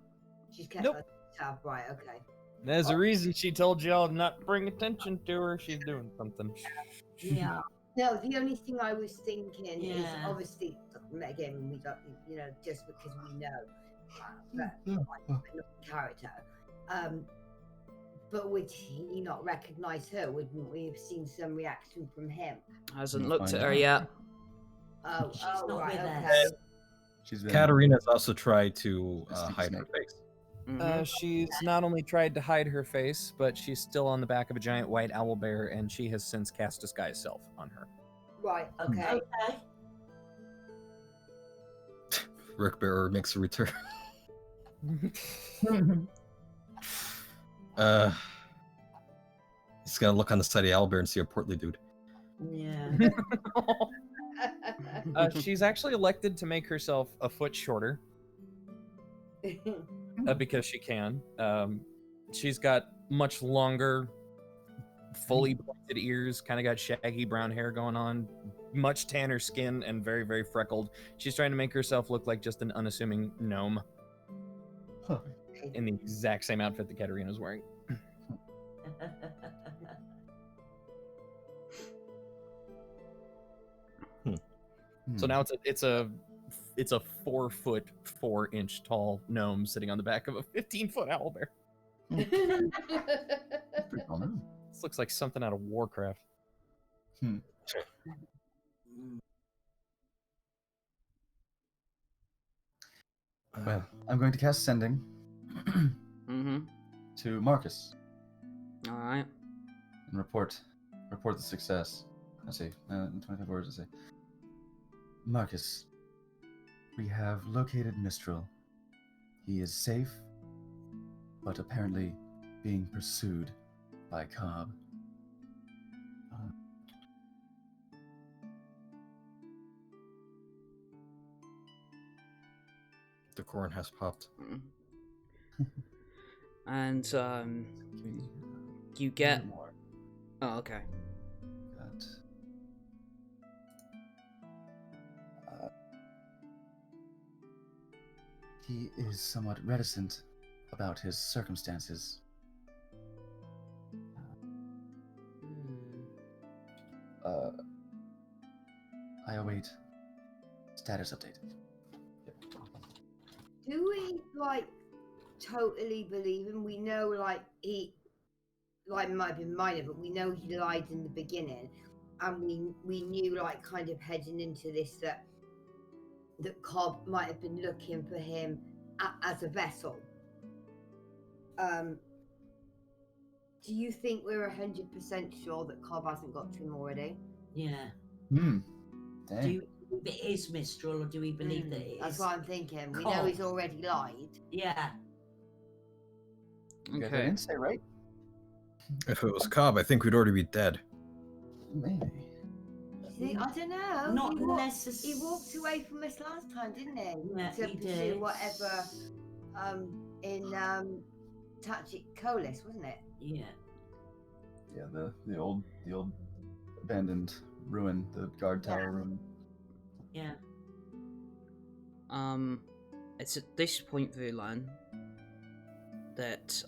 She's kept Nope. herself right. Okay. There's a reason she told y'all not to bring attention to her. She's doing something. Yeah. No, the only thing I was thinking is Yeah. obviously again we don't, just because we know, but not character. But would he not recognise her? Wouldn't we have seen some reaction from him? Hasn't We'll looked find at her out. yet. Oh, She's oh not right, with okay. us. She's been Katterina's also tried to Sticky hide her snake. face. She's not only tried to hide her face, but she's still on the back of a giant white owlbear, and she has since cast Disguise Self on her. Right, okay. Okay. Rick Bearer makes a return. He's gonna look on the side of the owlbear and see a portly dude. Yeah. She's actually elected to make herself a foot shorter because she can. She's got much longer, fully pointed ears, kind of got shaggy brown hair going on, much tanner skin, and very, very freckled. She's trying to make herself look like just an unassuming gnome in the exact same outfit that Katterina's wearing. So now it's a 4-foot 4-inch tall gnome sitting on the back of a 15-foot owlbear. pretty cool now. This looks like something out of Warcraft. Well, I'm going to cast Sending to Marcus Alright. and report the success. Let's see, 25 words, let's see. Marcus, we have located Mistral. He is safe, but apparently being pursued by Cobb. The corn has popped. And you get. Oh, okay. He is somewhat reticent about his circumstances. I await status update. Do we totally believe him? We know he might be minor, but we know he lied in the beginning, and we knew kind of heading into this that Cobb might have been looking for him as a vessel. Do you think we're 100% sure that Cobb hasn't got to him already? Yeah. Dang. Do you believe it is Mistral, or do we believe that it is? That's what I'm thinking. We know Cobb? he's already lied. Yeah. You got that Okay. insight, right? If it was Cobb, I think we'd already be dead. Maybe. I don't know. Not He necessarily. walked away from us last time, didn't he? Yeah, to he pursue did. whatever in Tachik Colis, wasn't it? Yeah. Yeah, the old abandoned ruin, the guard tower ruin. Yeah. It's at this point, Vulen, that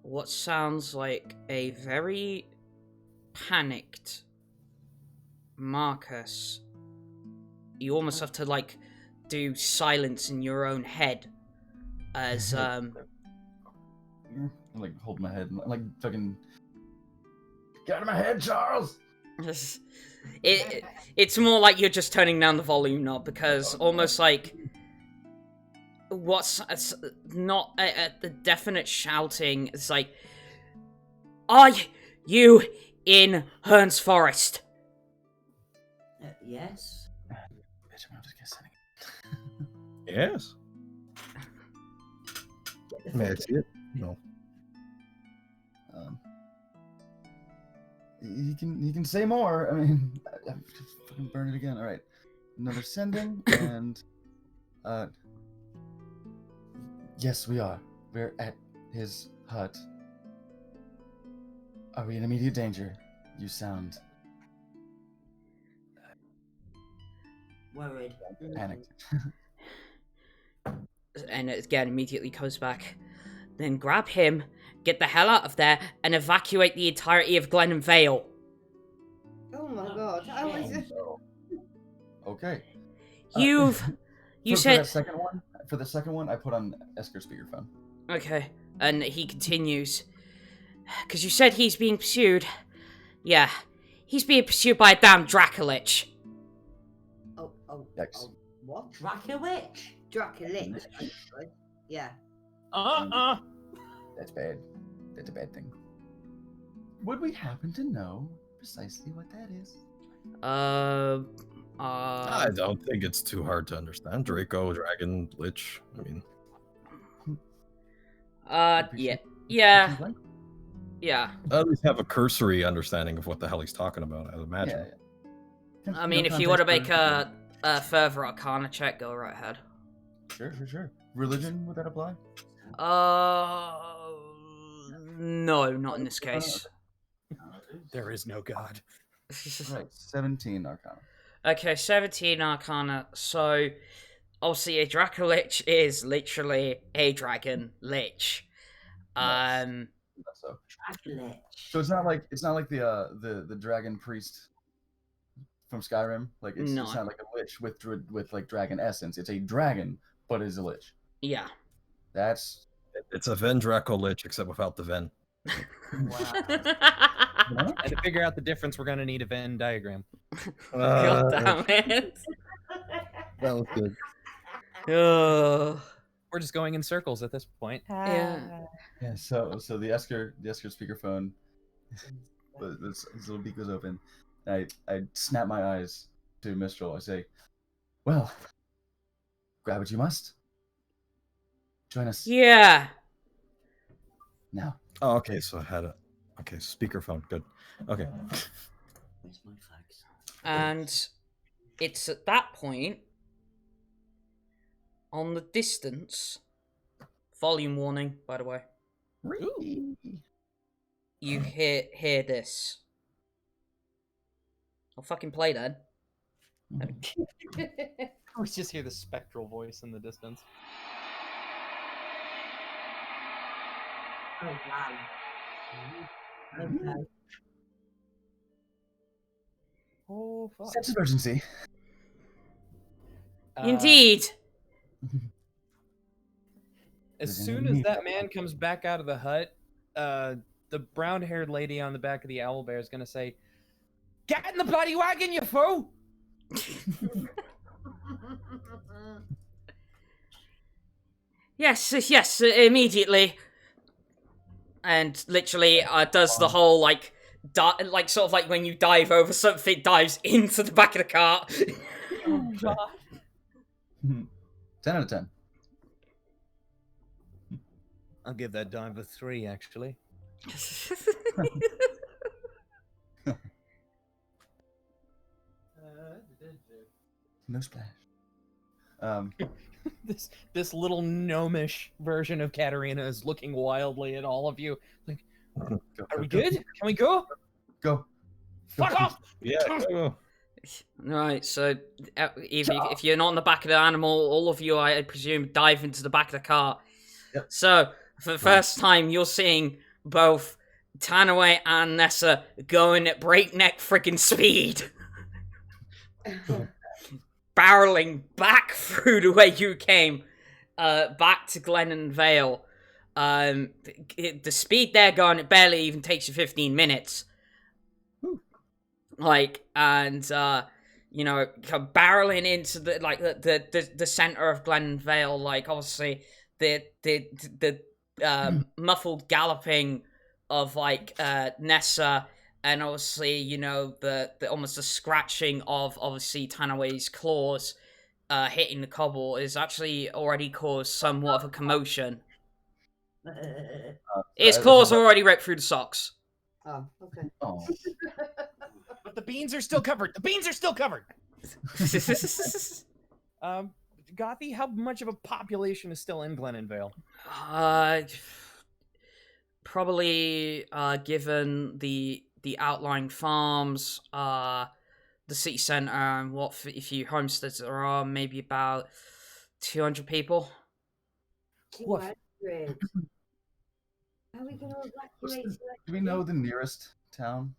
what sounds like a very panicked Marcus, you almost have to like do silence in your own head as I'm like hold my head, like fucking get out of my head, Charles. It's more like you're just turning down the volume knob, because almost like what's not the definite shouting. It's like, are you in Herne's forest? Yes. Bitch, I'm just guessing. Yes. May I see it? No. He can say more. I mean, I just fucking burn it again. All right, another sending, and yes, we are. We're at his hut. Are we in immediate danger? You sound Worried. panicked. And it again immediately comes back. Then grab him, get the hell out of there, and evacuate the entirety of Glen and Vale. Oh my god! I was just... Okay. You said For the second one, I put on Esker speakerphone. okay, and he continues. Because you said he's being pursued. Yeah, he's being pursued by a damn Dracolich. Yikes. What? Dracolich? Dracolich. Yeah. That's bad. That's a bad thing. Would we happen to know precisely what that is? I don't think it's too hard to understand. Draco, dragon, lich. I mean, yeah. at least have a cursory understanding of what the hell he's talking about, I imagine. Yeah. I mean, if you want to make a further Arcana check, go right ahead. Sure. Religion, would that apply? No, not in this case. There is no god. Right, 17 Arcana. Okay, 17 Arcana. So, obviously, a Dracolich is literally a dragon lich. So Dracolich. it's not like the dragon priest from Skyrim. Like it's No. not like a lich with like dragon essence. It's a dragon, but it's a lich. Yeah. That's It's a Vendraco lich, except without the Ven. And to figure out the difference, we're gonna need a Venn diagram. God damn it. That was good. Oh. We're just going in circles at this point. Yeah. yeah. So the Esker speakerphone, this little beak was open. I snap my eyes to Mistral. I say, "Well, grab what you must. Join us Yeah. now." Oh, okay, so I had speakerphone. Good. Okay. Where's my fax? And it's at that point, on the distance, volume warning, by the way, you hear this. I'll fucking play then. We just hear the spectral voice in the distance. Oh, wow. Okay. Oh, fuck. Sense of urgency. Indeed. As soon as that man comes back out of the hut, the brown-haired lady on the back of the owlbear is gonna say, "Get in the bloody wagon, you fool!" Yes, immediately. And literally does the whole, like sort of like when you dive over something, dives into the back of the cart. Oh, God. 10 out of 10. I'll give that dive a 3, actually. No splash. This little gnomish version of Katterina is looking wildly at all of you. Like, Go, are go, we go. good? Can we go? Go. Fuck off! Yeah. Go. Right, so if you're not on the back of the animal, all of you, I presume, dive into the back of the cart. Yep. So, for the first time, you're seeing both Tanaway and Nessa going at breakneck freaking speed. Barreling back through the way you came, back to Glen and Vale. The speed they're going, it barely even takes you 15 minutes. Like, and, you know, barreling into the center of Glen Vale, like, obviously, the muffled galloping of, like, Nessa, and obviously, you know, the almost the scratching of, obviously, Tanaway's claws, hitting the cobble is actually already caused somewhat of a commotion. His claws are already ripped through the socks. Oh, okay. Oh. But the beans are still covered. The beans are still covered. Gothy, how much of a population is still in Glenenvale? Probably, given the outlying farms, the city centre, and what if you homesteads there are, maybe about 200 people. 200. How are we going to evacuate? Do we know the nearest town?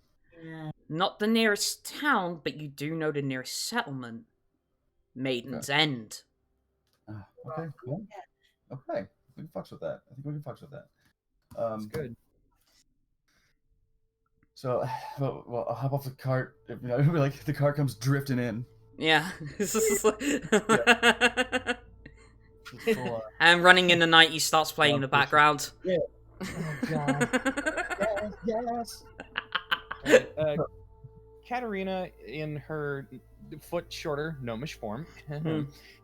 Not the nearest town, but you do know the nearest settlement. Maiden's End. Okay, cool. Okay, we can fucks with that. I think we can fucks with that. That's good. So, well, I'll hop off the cart. You know, like the cart comes drifting in. Yeah. And running in the night, he starts playing in the background. Yeah. Oh, God. yes. Katterina, in her foot shorter gnomish form,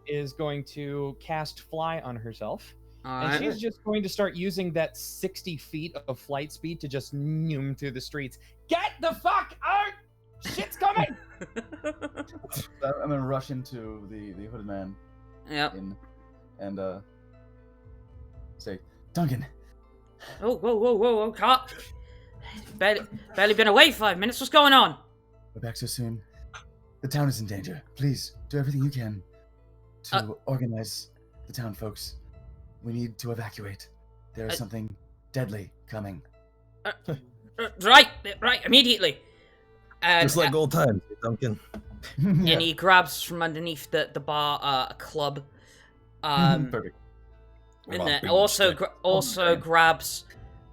is going to cast Fly on herself. And she's just going to start using that 60 feet of flight speed to just zoom through the streets. Get the fuck out! Shit's coming! I'm gonna rush into the hooded man. Yep. And say, Duncan. Oh, whoa, cart. Barely been away 5 minutes. What's going on? We're back so soon. The town is in danger. Please do everything you can to organize the town folks. We need to evacuate. There is something deadly coming. Right, immediately. Just like old times, Duncan. And he grabs from underneath the bar a club. Perfect. And then also grabs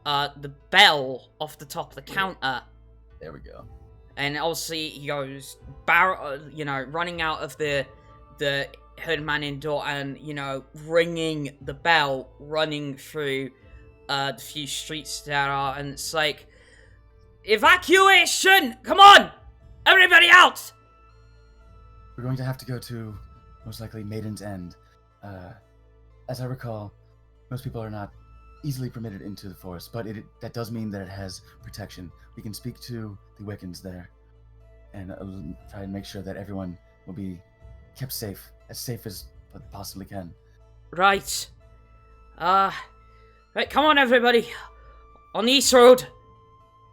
the bell off the top of the counter. There we go. And obviously he goes running out of the hooded man indoor and, ringing the bell, running through the few streets there are, and it's like, evacuation! Come on! Everybody out! We're going to have to go to, most likely, Maiden's End. As I recall, most people are not easily permitted into the forest, but that does mean that it has protection. We can speak to the Wiccans there, and try and make sure that everyone will be kept safe as possibly can. Right. Right, come on everybody! On the east road!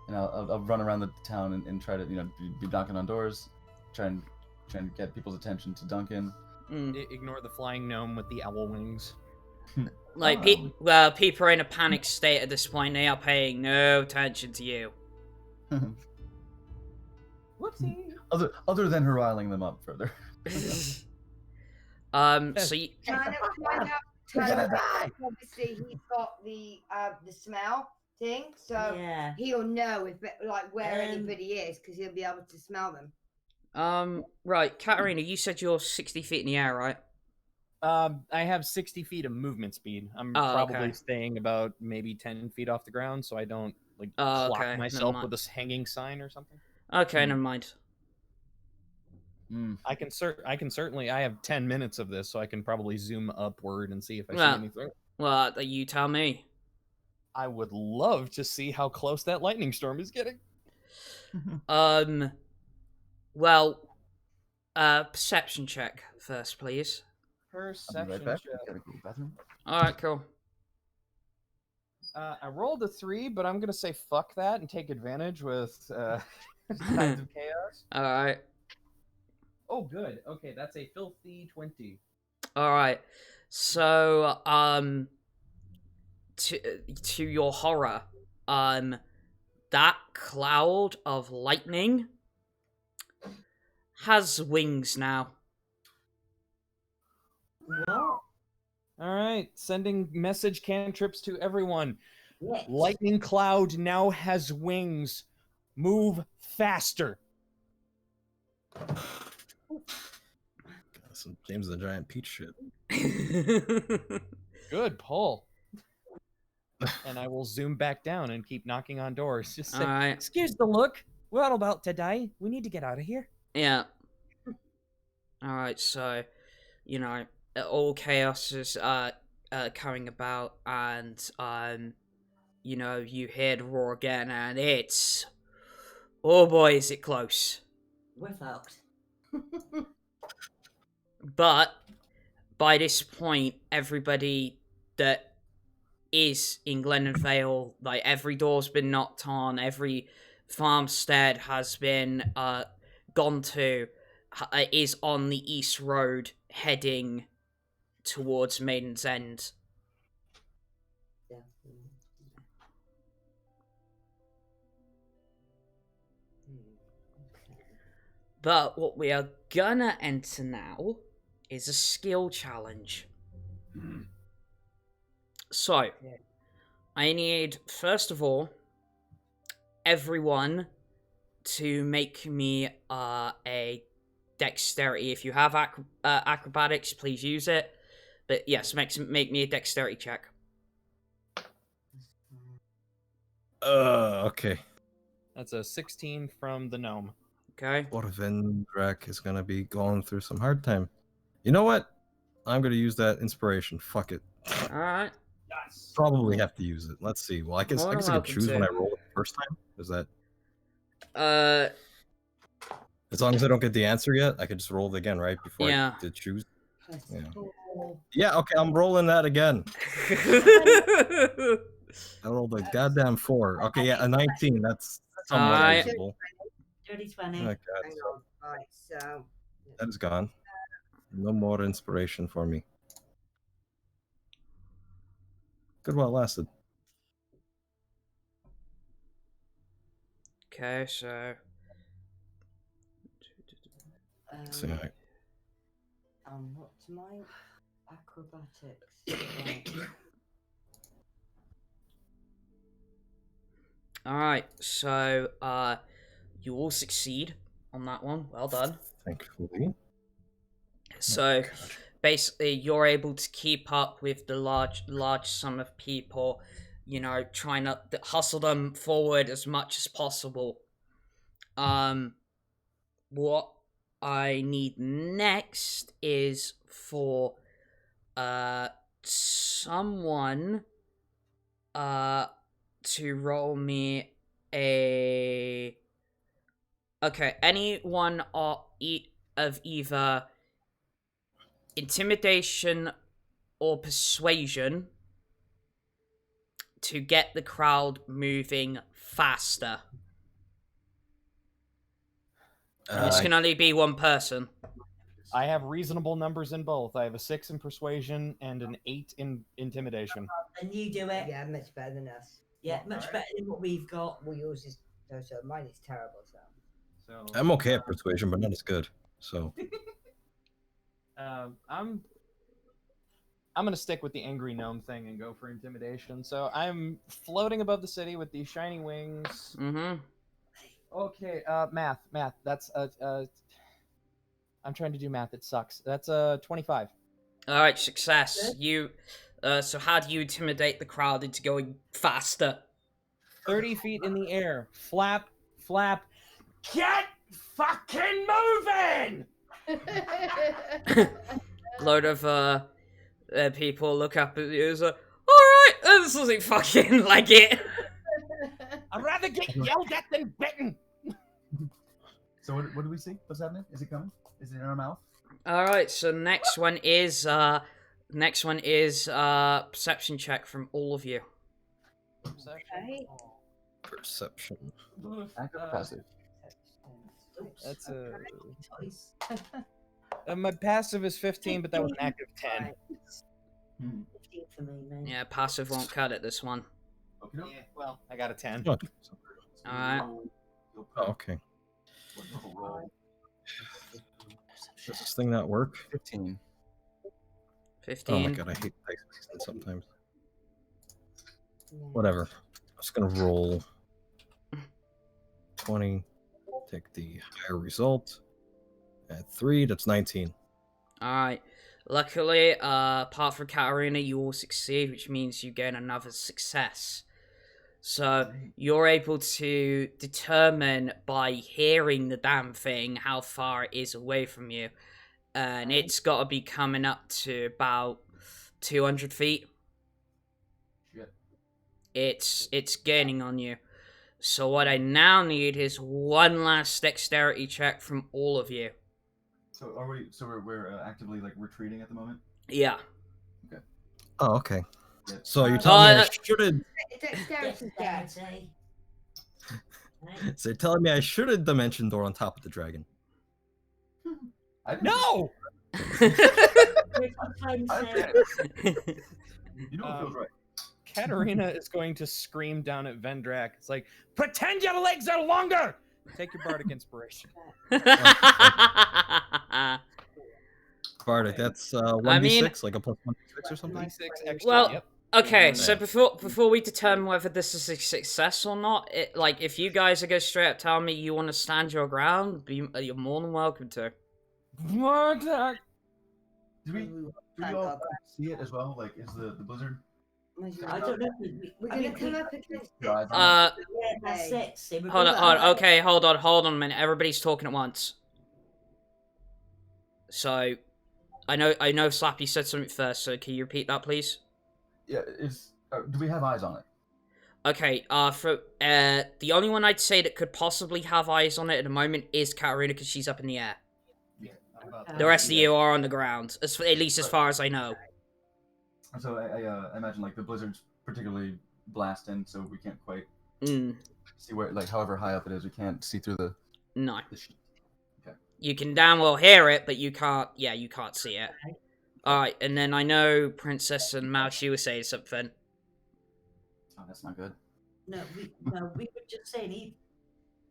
And I'll run around the town and try to, be knocking on doors, trying to get people's attention to Duncan. Ignore the flying gnome with the owl wings. Like, people are in a panic state at this point. They are paying no attention to you. Whoopsie. Other than her riling them up further. So you... We're gonna die. Obviously, he's got the smell thing, so he'll know where anybody is, because he'll be able to smell them. Right, Katterina, you said you're 60 feet in the air, right? I have 60 feet of movement speed. I'm probably staying about maybe 10 feet off the ground, so I don't clock myself with a hanging sign or something. Okay, never mind. I can certainly. I have 10 minutes of this, so I can probably zoom upward and see if I see anything. Well, you tell me. I would love to see how close that lightning storm is getting. Well, Perception check first, please. I'll be Perception right back. check. Gotta go to the bathroom. Alright, cool. I rolled a 3, but I'm gonna say fuck that and take advantage with Tides of Chaos. Alright. Oh, good. Okay, that's a filthy 20. Alright. So, to your horror, that cloud of lightning has wings now. What? All right, sending message cantrips to everyone. Yes. Lightning cloud now has wings. Move faster. Some James the Giant Peach shit. Good pull. And I will zoom back down and keep knocking on doors. Just say, Alright. excuse the look. We're all about to die. We need to get out of here. Yeah. Alright, so, all chaos is coming about, and, you hear the roar again, and it's... Oh boy, is it close. We're fucked. But, by this point, everybody that is in Glennon Vale, like, every door's been knocked on, every farmstead has been, gone to, is on the East Road, heading towards Maiden's End. But what we are gonna enter now is a skill challenge. So, I need, first of all, everyone to make me a dexterity. If you have acrobatics, please use it. But yes, make me a dexterity check. Okay. That's a 16 from the gnome. Okay. Poor Vendrak is gonna be going through some hard time. You know what? I'm gonna use that inspiration. Fuck it. Alright. Probably have to use it. Let's see. Well, I guess I can choose when I roll it the first time. Is that? As long as I don't get the answer yet, I can just roll it again, right? Before I choose. Yeah. Yeah. Okay, I'm rolling that again. I rolled a goddamn 4. Okay, yeah, a 19. That's somewhat usable. Dirty 20. Oh, God. Hang on. Right, so. That is gone. No more inspiration for me. Good while it lasted. Okay, so. What's my acrobatics? Right. Alright, so, you all succeed on that one. Well done. Thankfully. So, basically, you're able to keep up with the large sum of people, trying to hustle them forward as much as possible. What I need next is for, someone, to roll me a... Okay, anyone of either intimidation or persuasion to get the crowd moving faster. This can only be one person. I have reasonable numbers in both. I have a 6 in persuasion and an 8 in intimidation. And you do it. Yeah, much better than us. Yeah, much better than what we've got. Well, yours is. No, so mine is terrible, so. I'm okay at persuasion, but not as good. So. I'm gonna stick with the angry gnome thing and go for intimidation. So I'm floating above the city with these shiny wings. Mm-hmm. Okay, math. That's I'm trying to do math. It sucks. That's 25. All right, success. You. So how do you intimidate the crowd into going faster? 30 feet in the air. Flap. Get fucking moving! Load of people look up at you and say, "Alright, this doesn't fucking like it." I'd rather get yelled at than bitten. So what do we see? What's happening? Is it coming? Is it in our mouth? All right. So next one is perception check from all of you. Okay. Perception. Active or passive? That's a. choice. My passive is 15, but that was an active 10. 15 for me, mate. Yeah, passive won't cut it this one. Okay. Yeah, well, I got a 10. What? All right. Oh, okay. Roll. Does this thing not work? 15. 15. Oh my god, I hate dice sometimes. Whatever. I'm just gonna roll 20. Take the higher result. At 3, that's 19. Alright. Luckily, apart from Katterina, you all succeed, which means you gain another success. So, you're able to determine by hearing the damn thing how far it is away from you. And it's got to be coming up to about 200 feet. Shit. It's gaining on you. So what I now need is one last dexterity check from all of you. So are we? So we're actively like retreating at the moment. Yeah. Oh, okay. Yeah. So you're telling me I should have. Dexterity check. Dexterity. So you're telling me I should have dimension door on top of the dragon. I didn't- No! You know what feels right. Katterina is going to scream down at Vendrak. It's like, pretend your legs are longer! Take your bardic inspiration. Bardic, that's 1d6, mean- like a plus 1d6 or something? 26 extra, Well, yep. Okay, Yeah. so before we determine whether this is a success or not, like if you guys are going straight up telling me you want to stand your ground, you're more than welcome to. Vendrak! Do we all see it as well? Like, is the blizzard? I don't know. We're I gonna mean, come up against it. Guys, Uh, Yeah, that's it. See, we're hold on, gonna- okay, hold on a minute. Everybody's talking at once. So, I know Slappy said something first, so can you repeat that, please? yeah. Do we have eyes on it? Okay, the only one I'd say that could possibly have eyes on it at the moment is Katterina, because she's up in the air. Yeah. The rest of you are on the ground, at least as far as I know. So I imagine like the blizzard's particularly blasting, so we can't quite see where, like, however high up it is, we can't see through the No. sheet. Okay. You can damn well hear it, but you can't see it. Alright, and then I know Princess and Mouse, you were saying something. Oh, that's not good. No, we were just saying,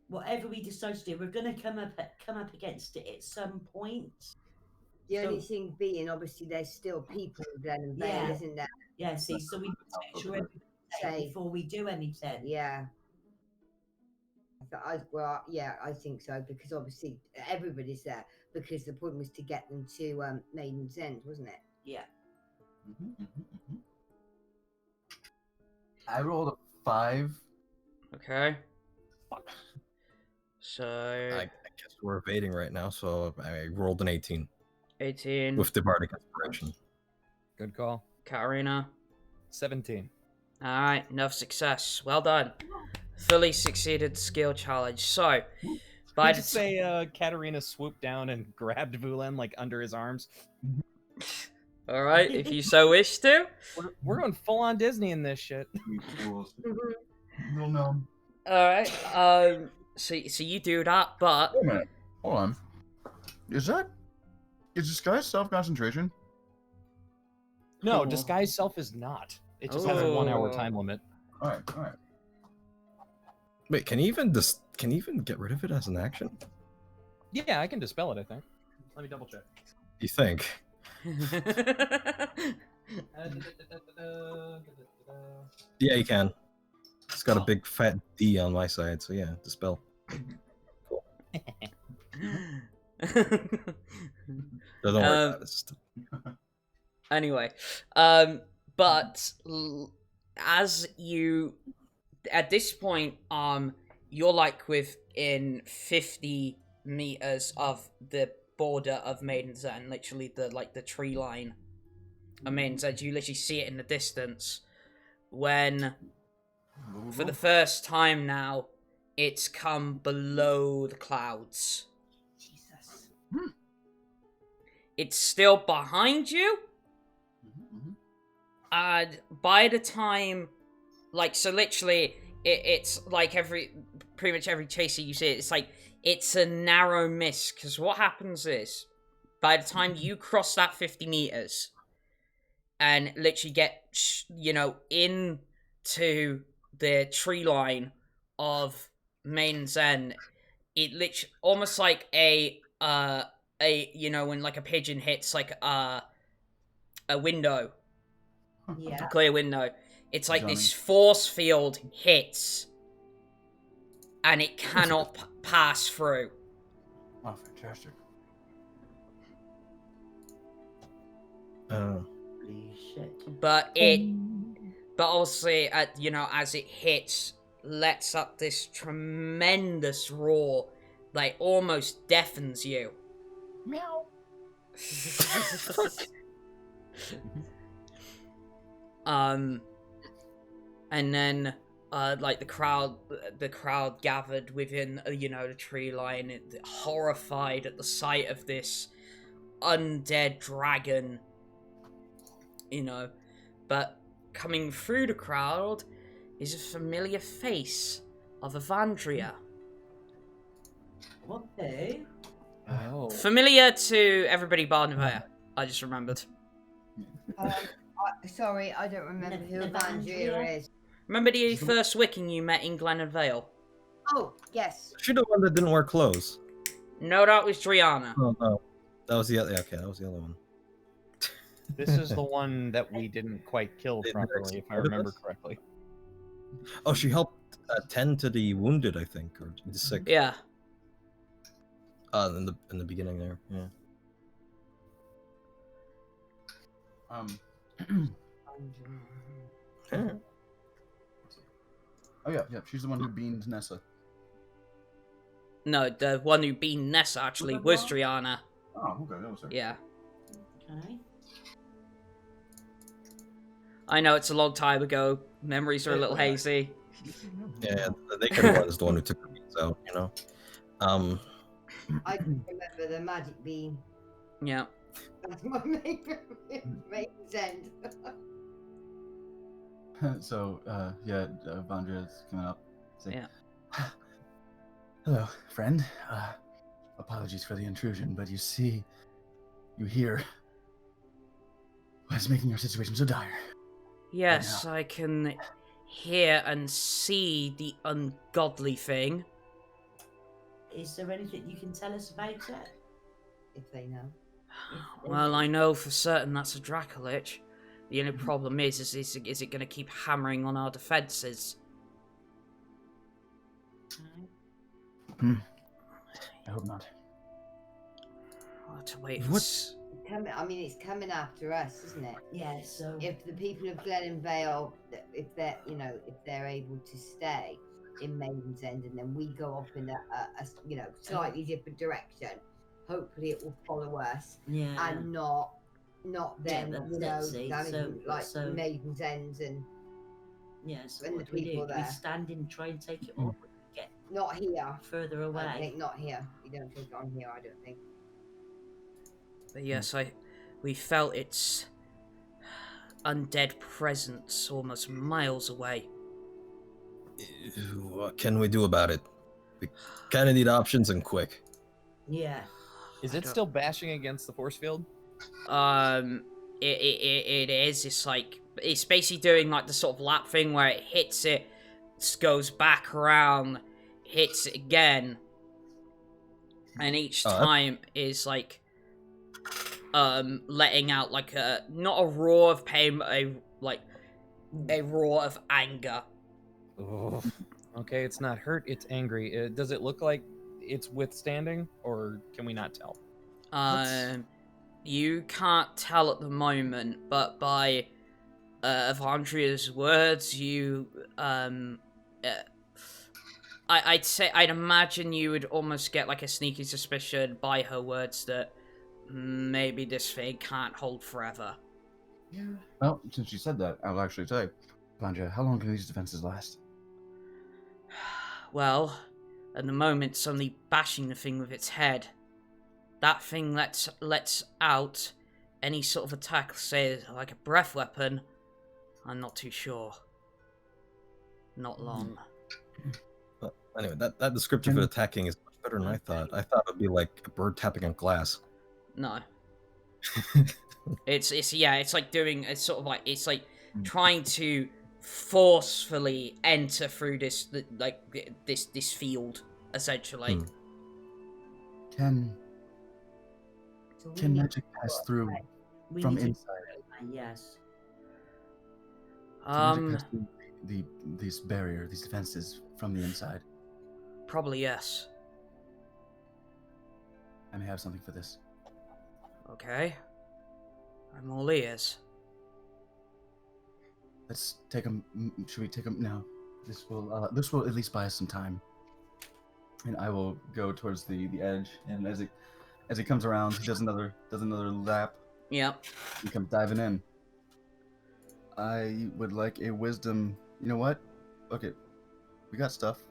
whatever we decide to do, we're gonna come up against it at some point. The only thing being, obviously, there's still people then and there, Yeah. isn't there? Yeah, see, so we need to make sure everything's safe before we do anything. Yeah. I think so, because obviously everybody's there, because the point was to get them to Maiden's End, wasn't it? Yeah. I rolled a 5. Okay. So... I guess we're evading right now, so I rolled an 18. 18. With the Bardic Inspiration. Good call. Katterina. 17. Alright, enough success. Well done. Fully succeeded skill challenge. So, by I'd the say Katterina swooped down and grabbed Vulen like under his arms. Alright, if you so wish to. We're going full on Disney in this shit. Little gnome. Alright, so you do that, but... Wait a minute. Hold on. Is disguise self-concentration? No, Cool. disguise self is not. It just has a 1 hour Oh. time limit. Alright. Wait, can you even get rid of it as an action? Yeah, I can dispel it, I think. Let me double check. You think? Yeah, you can. It's got a big fat D on my side, so yeah, dispel. Cool. Don't worry about it. Anyway, but as you, at this point, you're like within 50 meters of the border of Maiden's End, literally the tree line of Maiden's End. You literally see it in the distance when, for the first time now, it's come below the clouds. Jesus. It's still behind you. And by the time, like, so literally, it's like pretty much every chaser you see, it's like, it's a narrow miss. Because what happens is, by the time you cross that 50 meters, and literally get, into the tree line of Maiden's End, it literally, almost like when like a pigeon hits like a window, Yeah. a clear window. It's like Johnny. this force field hits, and it cannot pass through. Oh, fantastic. Holy shit. But obviously, as it hits, lets up this tremendous roar, like almost deafens you. Meow. And then, like the crowd gathered within, the tree line, horrified at the sight of this undead dragon, but coming through the crowd is a familiar face of Evandria. Okay. Oh. Familiar to everybody bar Nevaeh, I just remembered. Sorry, I don't remember who Nevaeh. Evandria is. Remember the first Wiccan you met in Glen and Vale? Oh, yes. She the one that didn't wear clothes. No, that was Driana. Oh no, that was the other. Okay, that was the other one. This is the one that we didn't quite kill Didn't properly, if I explode remember us? correctly. Oh, she helped tend to the wounded, I think, or the sick. Yeah. In the beginning there. Yeah. Oh yeah, she's the one who beamed Nessa. No, the one who beat Nessa actually was Driana. Oh, okay, that was her. Yeah. Okay. I know it's a long time ago. Memories are a little hazy. Yeah, the naked one is the one who took the beats out. I can remember the magic bean. Yeah. That's my main end. So, Vandria is coming up. Saying, Yeah. Hello, friend. Apologies for the intrusion, but you hear what's making your situation so dire. Yes, I can hear and see the ungodly thing. Is there anything you can tell us about it? If they know. Well, I know for certain that's a Dracolich. The only problem is it going to keep hammering on our defenses? I hope not. I'll have to wait. What? It's coming after us, isn't it? Yeah, so If the people of Glen Vale, if they're able to stay in Maiden's End, and then we go off in a slightly different direction, hopefully it will follow us yeah. and not them, that's it. damaging So- Maiden's End and Yeah, so and what the do we do? people Do we there. stand and try and take it off? Get not here. further I away? think not here. You don't take it on here. I don't think. But yes, we felt its undead presence almost miles away. What can we do about it? We kind of need options and quick. Yeah. Is I it don't- still bashing against the force field? It is. It's like it's basically doing like the sort of lap thing where it hits it, goes back around, hits it again, and each time is like letting out like not a roar of pain, but a roar of anger. Oh. Okay, it's not hurt, it's angry. Does it look like it's withstanding, or can we not tell? You can't tell at the moment, but by Evandria's words, I'd imagine you would almost get like a sneaky suspicion by her words that maybe this thing can't hold forever. Yeah. Well, since you said that, I'll actually say, Vandria, how long can these defenses last? Well, at the moment, it's only bashing the thing with its head. That thing lets out any sort of attack, say like a breath weapon. I'm not too sure. Not long. But anyway, that description for attacking is much better than I thought. I thought it would be like a bird tapping on glass. No. It's sort of like trying to forcefully enter through this field, essentially. Can So we can need magic pass through we from need to- inside? Yes. Can magic pass through these barrier, these defenses from the inside? Probably yes. I may have something for this. Okay. I'm all ears. Let's take them. Should we take them now? This will at least buy us some time. And I will go towards the edge, and as it comes around, he does another lap. Yep. He comes diving in. I would like a wisdom. You know what? Okay, we got stuff.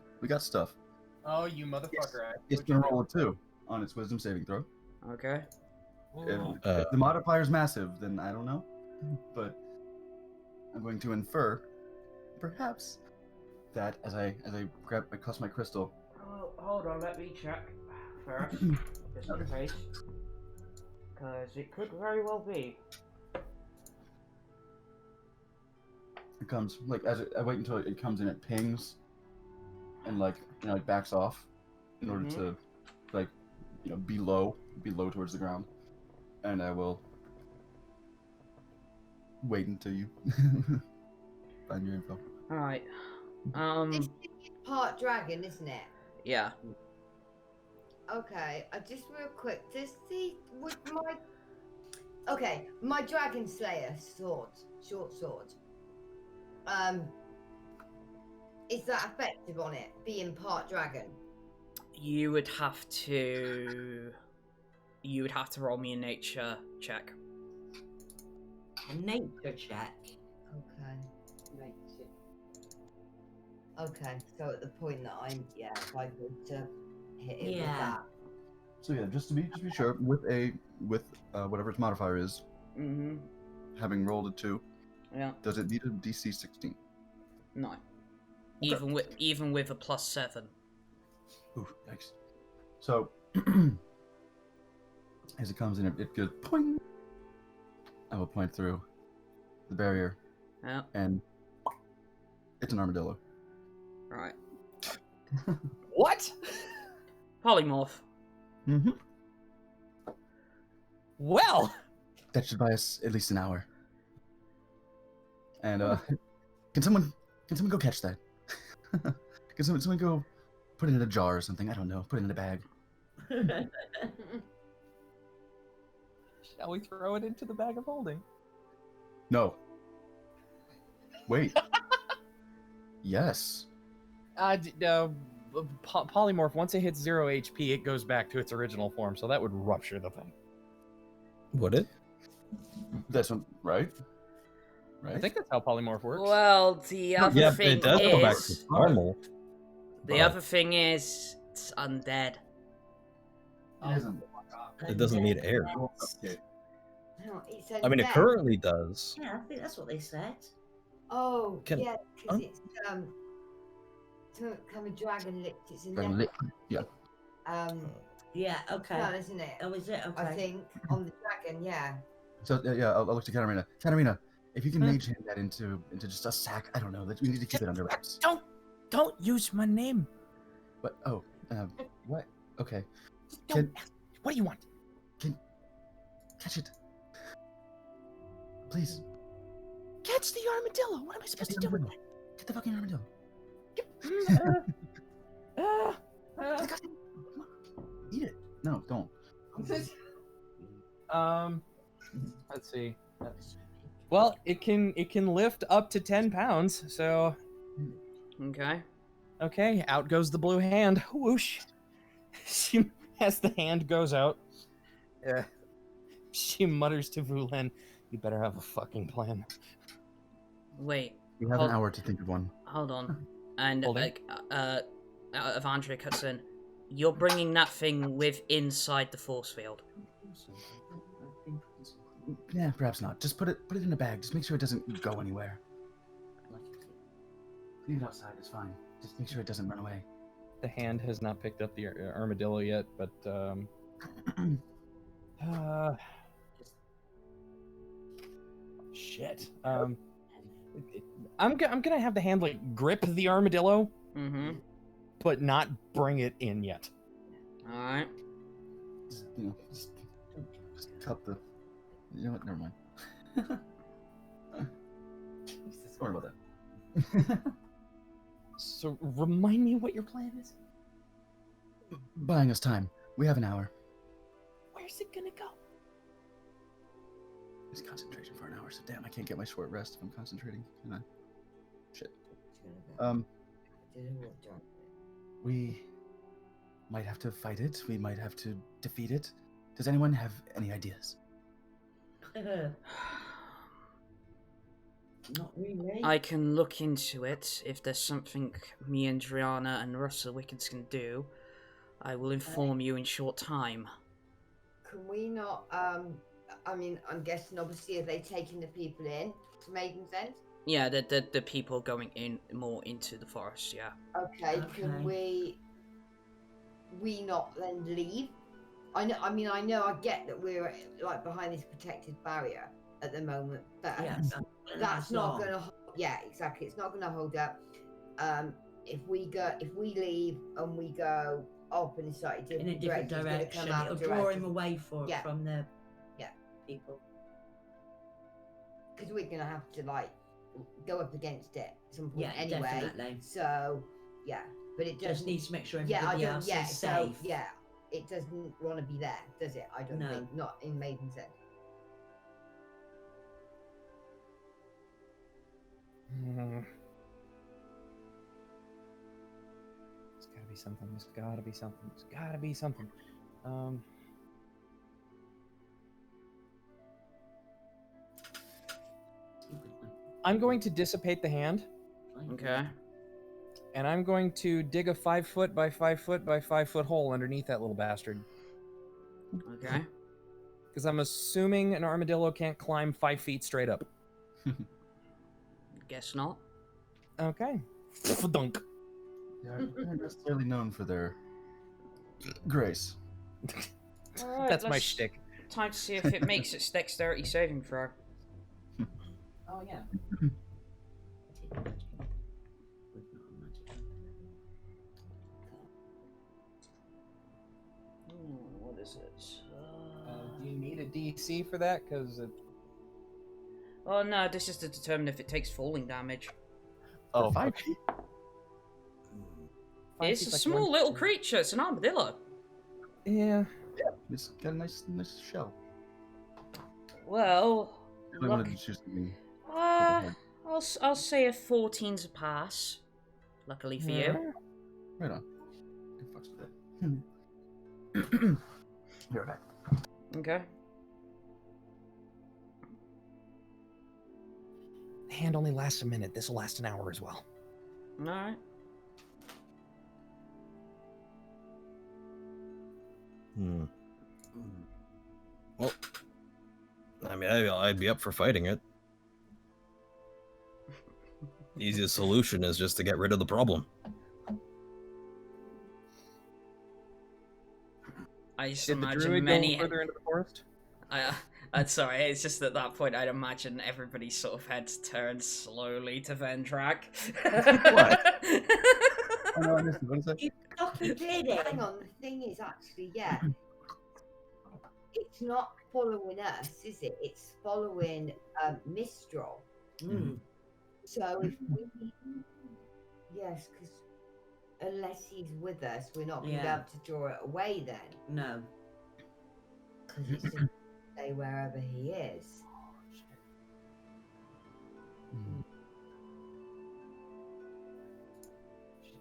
Oh, you motherfucker! It's gonna roll a 2 on its wisdom saving throw. Okay. If the modifier's massive, then I don't know. But I'm going to infer, perhaps, that as I clutch my crystal. Oh, hold on, let me check first, just in case, because it could very well be. It comes like I wait until it comes in, it pings, and like backs off, in order to be low towards the ground, and I will wait until you find your info. All right. This is part dragon, isn't it? Yeah. Okay, just real quick, my dragon slayer sword, short sword. Is that effective on it, being part dragon? You would have to roll me a nature check. A nature check. Okay, so at the point that if I would to hit it with Yeah. that. So yeah, just to be sure, with whatever its modifier is, Mm-hmm. having rolled a 2, Yeah. does it need a DC 16? No. Even with a +7. Ooh, yikes. So, as it comes in, it goes poing. I will point through the barrier, Yeah. and it's an armadillo. Right. What? Polymorph. Mm-hmm. Well, That should buy us at least an hour. And can someone go catch that? Can someone go put it in a jar or something? I don't know. Put it in a bag. shall we throw it into the bag of holding? No. Wait. Yes. Polymorph, once it hits 0 HP, it goes back to its original form, so that would rupture the thing. Would it? That's right. I think that's how polymorph works. Well, the other thing it does go back to is normal. the other thing is it's undead. It doesn't need air. Okay. No, it's I mean, it undead. currently does. Yeah, I think that's what they said. Oh, Can- yeah, because it's to become a dragon licked. It's a Dragon neck. Yeah. Yeah, okay. Well, isn't it? Oh, is it? Okay. I think on the dragon, yeah. So yeah, I'll look to Katterina. Katterina, if you can mage hand that into just a sack, I don't know. We need to keep it under wraps. Don't use my name. What? Oh, what? Okay. Don't ask. What do you want? Catch it. Please. Catch the armadillo. What am I supposed to do with that? Get the fucking armadillo. Eat it. No, don't. Let's see. Well, it can lift up to 10 pounds. So, Okay. out goes the blue hand. Whoosh. As the hand goes out, she mutters to Vulen, "You better have a fucking plan." Wait. We have Hold- an hour to think of one. Hold on. And Holding. like Evandria cuts in. You're bringing that thing with inside the force field. Yeah, perhaps not. Just put it in a bag. Just make sure it doesn't go anywhere. Leave it outside. It's fine. Just make sure it doesn't run away. The hand has not picked up the armadillo yet, but shit. I'm gonna have the hand like grip the armadillo, but not bring it in yet. All right. Just cut the. You know what? Never mind. Sorry about that. So remind me what your plan is. Buying us time. We have an hour. Where's it gonna go? It's concentration for an hour, so damn, I can't get my short rest if I'm concentrating. Can I? Shit. We might have to fight it. We might have to defeat it. Does anyone have any ideas? Not really. I can look into it. If there's something me and Driana and Russell Wickets can do, I will inform you in short time. Can we not? I mean, I'm guessing obviously are they taking the people in to Maiden's End? Yeah, the people going in more into the forest. Yeah. Okay. Can we not then leave? I know. I mean, I get that we're like behind this protected barrier at the moment, but that's not going to. Yeah, exactly. It's not going to hold up. If we leave and we go up in a slightly in a different direction, it'll draw him away from the people. Because we're going to have to like go up against it at some point anyway. Definitely. So but it just needs to make sure everybody else is safe. So, it doesn't want to be there, does it? I don't think. Not in Maiden's End. There's gotta be something. There's gotta be something. There's gotta be something. I'm going to dissipate the hand. Okay. And I'm going to dig a 5 foot by 5 foot by 5 foot hole underneath that little bastard. Okay. Because I'm assuming an armadillo can't climb 5 feet straight up. Guess not. Okay. Dunk. They're not necessarily known for their grace. Alright, That's my shtick. Time to see if it makes its dexterity saving throw. Oh yeah. What is it? Do you need a DC for that? Because Oh no, this is to determine if it takes falling damage. Oh, 5 feet? It's a small little creature. It's an armadillo. Yeah. Yeah, it's got a nice shell. Well, I really wanted to choose something. I'll say a 14 to pass. Luckily for you. Right on. Good fucks with it. You're back. Okay. The hand only lasts a minute. This will last an hour as well. Alright. Well, I mean, I'd be up for fighting it. The easiest solution is just to get rid of the problem. I just Did the imagine druid many. go further into the forest? I'm sorry, it's just at that point I'd imagine everybody's sort of heads turn slowly to Vendrak. What? Oh, no, I missed it. What is that? You fucking did it. Hang on, the thing is actually, it's not following us, is it? It's following Mistral. So if we, because unless he's with us, we're not going to be able to draw it away then. No. Because it's going to stay wherever he is.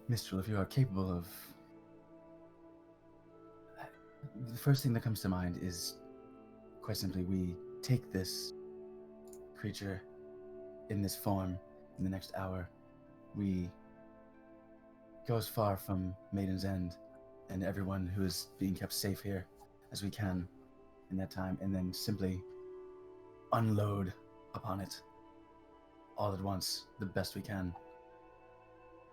Mistral, if you are capable of... The first thing that comes to mind is, quite simply, we take this creature in this form in the next hour. We go as far from Maiden's End and everyone who is being kept safe here as we can in that time, and then simply unload upon it all at once, the best we can.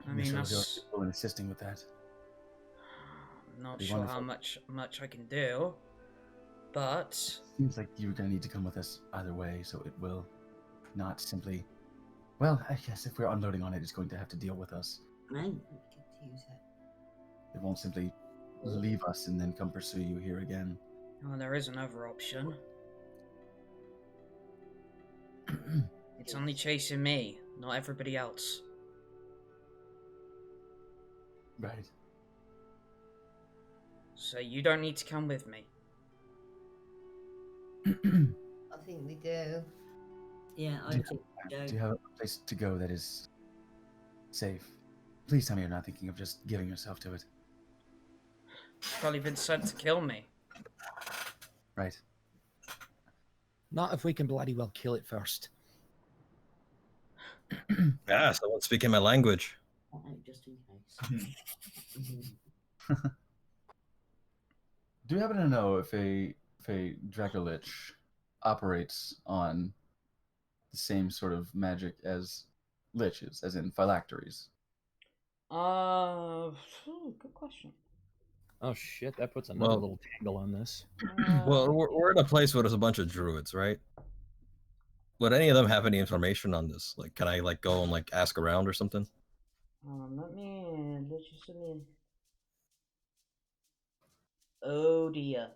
I mean, that's... in assisting with that. I'm not That'd be sure how wonderful. much I can do, but Seems like you're gonna need to come with us either way, so it will not simply. Well, I guess if we're unloading on it, it's going to have to deal with us. Right. It won't simply leave us and then come pursue you here again. well, there is another option. It's only chasing me, not everybody else. Right. So you don't need to come with me. I think we do. Yeah, I Do think Do you have a place to go that is safe? Please tell me you're not thinking of just giving yourself to it. Probably been sent to kill me. Right. Not if we can bloody well kill it first. Ah, someone's speaking my language. just in case. Do you happen to know if a Dracolich operates on the same sort of magic as liches, as in phylacteries? Good question. Oh shit, that puts another Well- little tangle on this. Well, we're in a place where there's a bunch of druids, right? Would any of them have any information on this? Like, can I like go and like ask around or something? Let's just send in. Oh dear.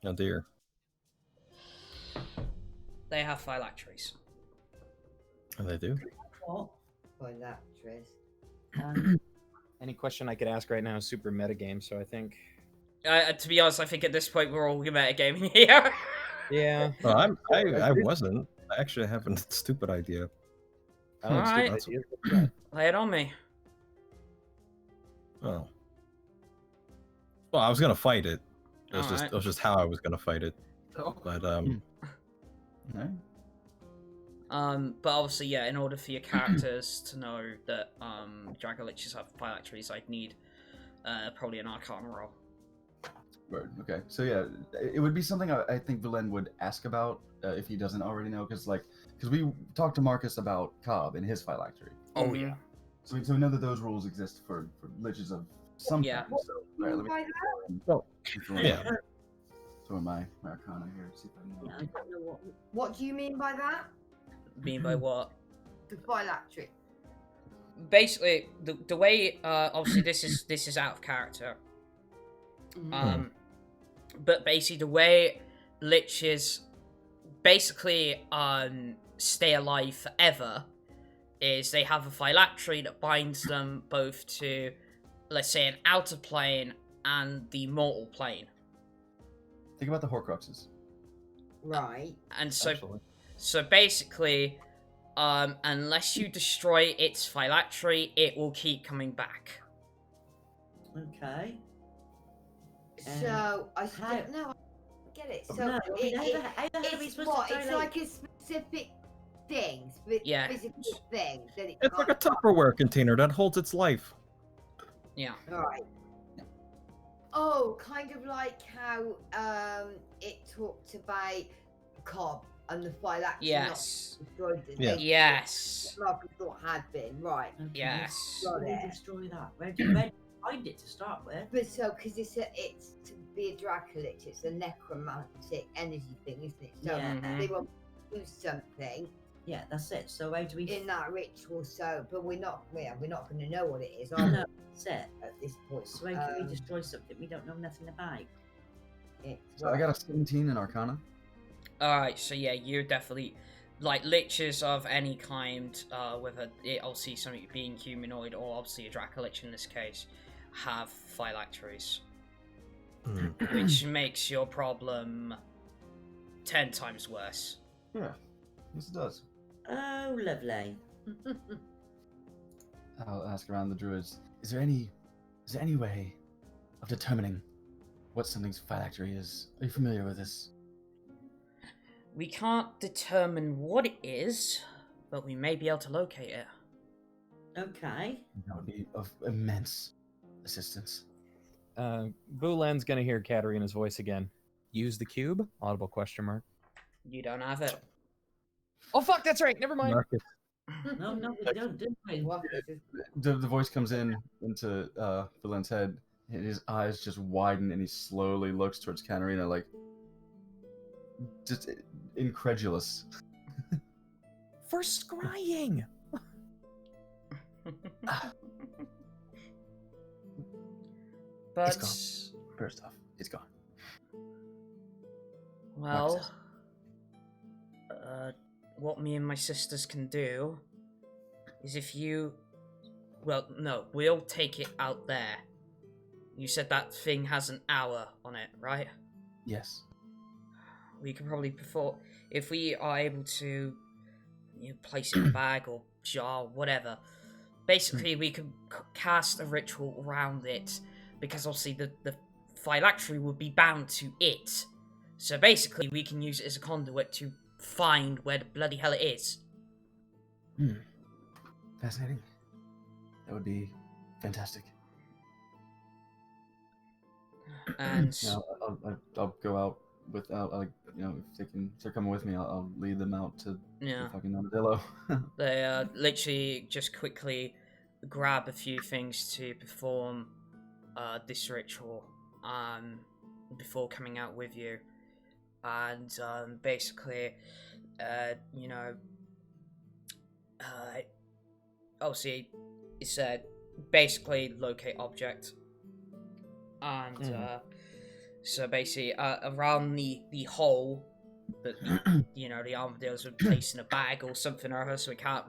Oh dear. They have phylacteries. And they do. What? Phylacteries. Any question I could ask right now is super metagame, so I think. To be honest, I think at this point we're all metagaming here. Yeah. Well, I wasn't. I actually have a stupid idea. I like Alright. stupid ideas. Lay it on me. Oh. Well, I was gonna fight it. It was Alright. just how I was gonna fight it. But No? But obviously, yeah, in order for your characters to know that Dragoliches have phylacteries, I'd need probably an Arcana roll. Right. Okay. So yeah, it would be something I think Vulen would ask about if he doesn't already know, because we talked to Marcus about Cobb and his phylactery. Oh yeah. So we know that those rules exist for liches of some Yeah. kind. So, all right, let me yeah. throw in my Arcana here. See if I Yeah, know. I don't know what. What do you mean by that? Mean by what? The phylactery. Basically, the way obviously this is out of character. But basically the way liches basically stay alive forever is they have a phylactery that binds them both to, let's say, an outer plane and the mortal plane. Think about the Horcruxes. Right. And so Absolutely. so basically, unless you destroy its phylactery, it will keep coming back. Okay. So I how- don't know. I get it. So No, it's what? It's like a specific thing. Yeah. Physical thing that it It's like a can't- Tupperware container that holds its life. Yeah. Right. Oh, kind of like how it talked about Cobb and the phylactery Yes. not destroyed it. Yeah. Yes. Marcus thought had been right. Okay, Yes. How do Got we it. destroy that? Where do you find it to start with? But so, because it's to be a Dracolich, it's a necromantic energy thing, isn't it? So Yeah. they will do something Yeah, that's it. So how do we? in that ritual. So, but we're not going to know what it is, No, are we, that's it. at this point? So how do we destroy something we don't know nothing about? So I got a 17 in Arcana. Alright, so yeah, you're definitely like liches of any kind, whether it obviously something being humanoid or obviously a Dracolich in this case, have phylacteries, which makes your problem 10 times worse. Yeah. Yes, it does. Oh, lovely. I'll ask around the druids. Is there any way of determining what something's phylactery is? Are you familiar with this? We can't determine what it is, but we may be able to locate it. Okay. That would be of immense assistance. Vulen's gonna hear Katterina's voice again. Use the cube? Audible question mark. You don't have it. Oh fuck, that's right. Never mind. Marcus. No, we don't, do we? What is this? The voice comes into Vulen's head, and his eyes just widen, and he slowly looks towards Katterina, like just incredulous. For scrying. But It's First off, it's gone. well, what me and my sisters can do is if you, well, no, we'll take it out there. You said that thing has an hour on it, right? Yes. We can probably if we are able to, place it in a bag or jar, whatever. Basically, we can cast a ritual around it, because obviously the phylactery would be bound to it. So basically, we can use it as a conduit to find where the bloody hell it is. Fascinating. That would be fantastic. And I'll go out without, if they're coming with me, I'll lead them out to yeah, the fucking armadillo. they literally just quickly grab a few things to perform this ritual before coming out with you, and basically, obviously, it's basically locate object, and so basically around the hole that the armadillos would place in a bag or something or other, so we can't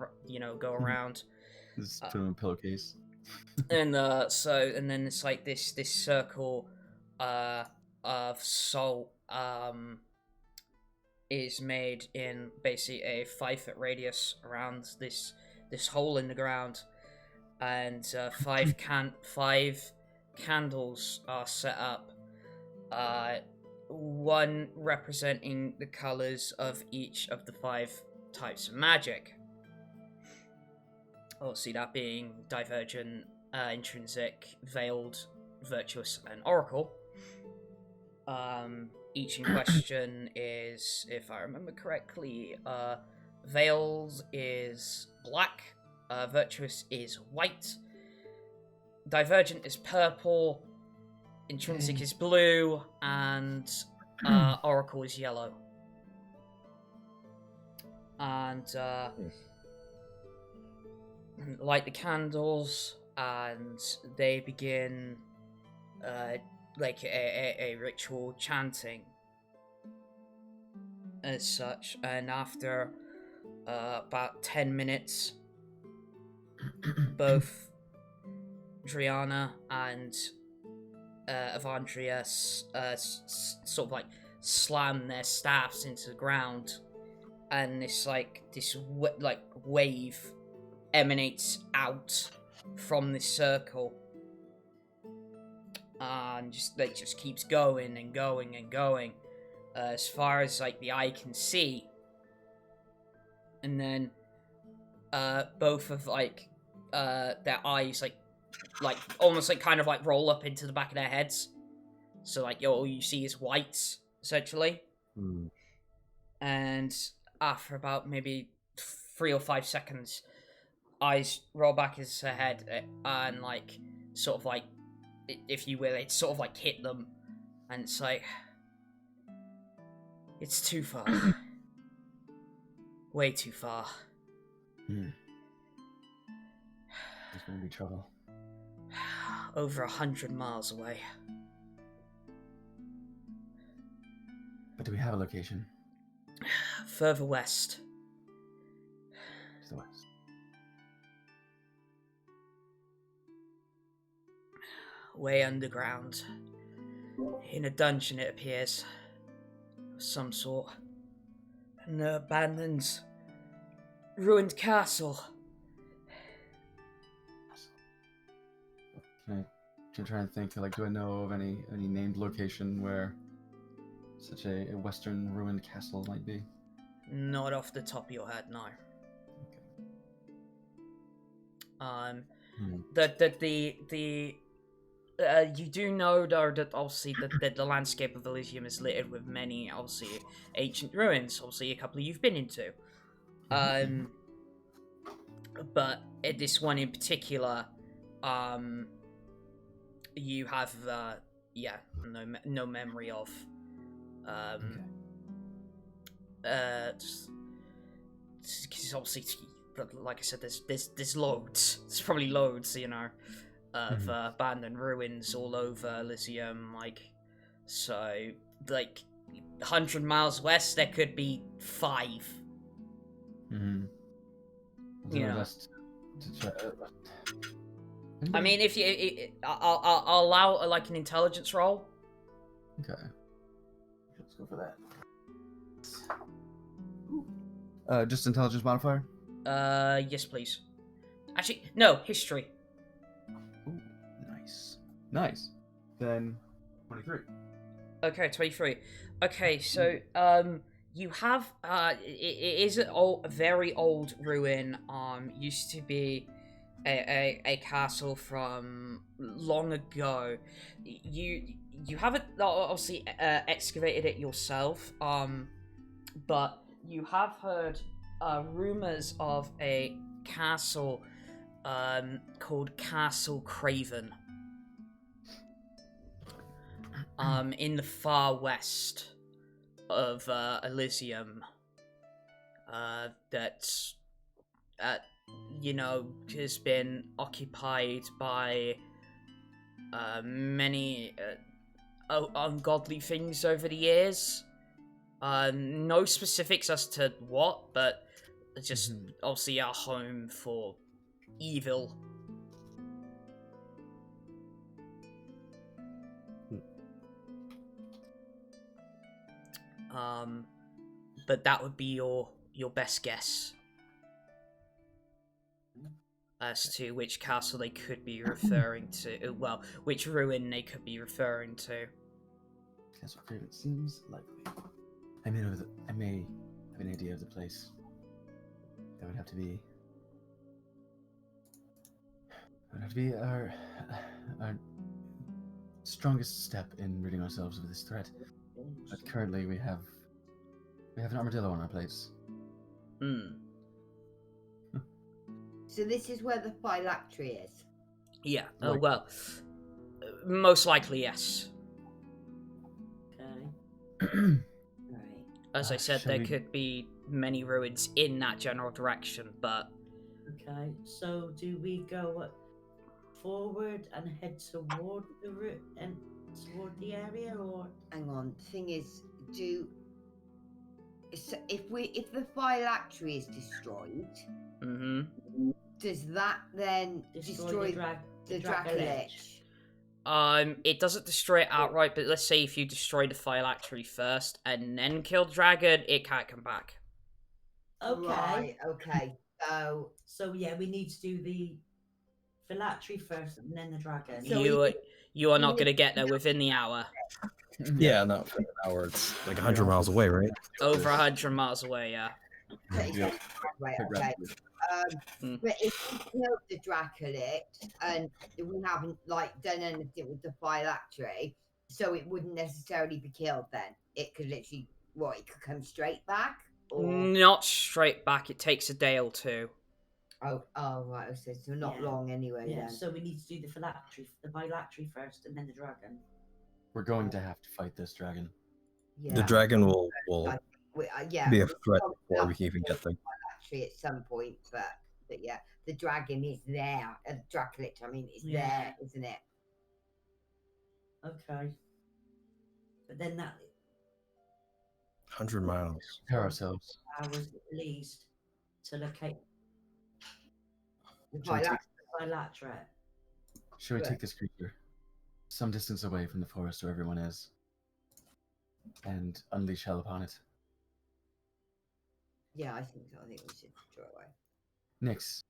go around. Just put them in a pillowcase. And and then it's like this circle of salt is made in basically a 5-foot radius around this hole in the ground, and 5 candles are set up, one representing the colors of each of the 5 types of magic. Obviously, that being divergent, intrinsic, veiled, virtuous, and oracle. Each in question is, if I remember correctly, veiled is black, virtuous is white, divergent is purple, intrinsic is blue, and oracle is yellow. And light the candles, and they begin like a ritual chanting as such. And after about 10 minutes, both Driana and Avandria sort of like slam their staffs into the ground, and this wave emanates out from this circle, and just keeps going and going and going as far as the eye can see, and then both of their eyes almost kind of roll up into the back of their heads, so all you see is white essentially. And after about maybe 3 or 5 seconds, eyes roll back into her head, and if you will, it sort of hit them, and it's it's too far. Way too far. There's gonna be trouble. Over 100 miles away. But do we have a location? Further west. To the west. Way underground. In a dungeon, it appears. Of some sort. An abandoned, ruined castle. Can I try and think, do I know of any named location where such a western ruined castle might be? Not off the top of your head, no. You do know though that obviously that the landscape of Elizium is littered with many obviously ancient ruins. Obviously, a couple you've been into. But at this one in particular, you have no memory of. Because obviously, like I said, there's loads. There's probably loads, of abandoned ruins all over Elizium. So 100 miles west, there could be 5. Yeah. I mean, if you, I'll allow an intelligence roll. Okay. Let's go for that. Just intelligence modifier? Yes, please. Actually, no, history. Ooh, nice. Then 23. Okay, 23. Okay, so you have it is a very old ruin. Used to be a castle from long ago. You haven't obviously excavated it yourself. But you have heard rumors of a castle called Castle Craven in the far west of Elizium that's has been occupied by many ungodly things over the years. No specifics as to what, but just obviously our home for evil. But that would be your best guess as to which castle they could be referring to. Well, which ruin they could be referring to. Castle Craven seems likely. I may have an idea of the place. That would have to be our strongest step in ridding ourselves of this threat. But currently we have an armadillo on our plates. So this is where the phylactery is? Yeah, most likely, yes. Okay. As I said, there could be many ruins in that general direction, but... Okay, so do we go forward and head toward the route and toward the area, or... Hang on, thing is, if the phylactery is destroyed, does that then destroy the Dracolich? It doesn't destroy it outright, but let's say if you destroy the phylactery first and then kill the dragon, it can't come back. Okay. Right, okay. So yeah, we need to do the phylactery first and then the dragon. So you are not going to get there within the hour. Yeah, not for an hour. It's like 100 miles away, right? Over 100 miles away, yeah. Okay. But if we killed the Dracolich and we haven't done anything with the phylactery, so it wouldn't necessarily be killed then. It could literally it could come straight back? Or... Not straight back, it takes a day or two. Oh right, so not long anyway then. So we need to do the phylactery first and then the dragon. We're going to have to fight this dragon. Yeah. The dragon will be a threat before we can even get there. At some point, but yeah, the dragon is there. Dracolich, I mean, it's there, isn't it? Okay. But then that 100 miles. Prepare ourselves. Hours at least to locate the phylactery. Shall we take this creature some distance away from the forest where everyone is and unleash hell upon it? Yeah, I think so. I think we should throw it away. Nix.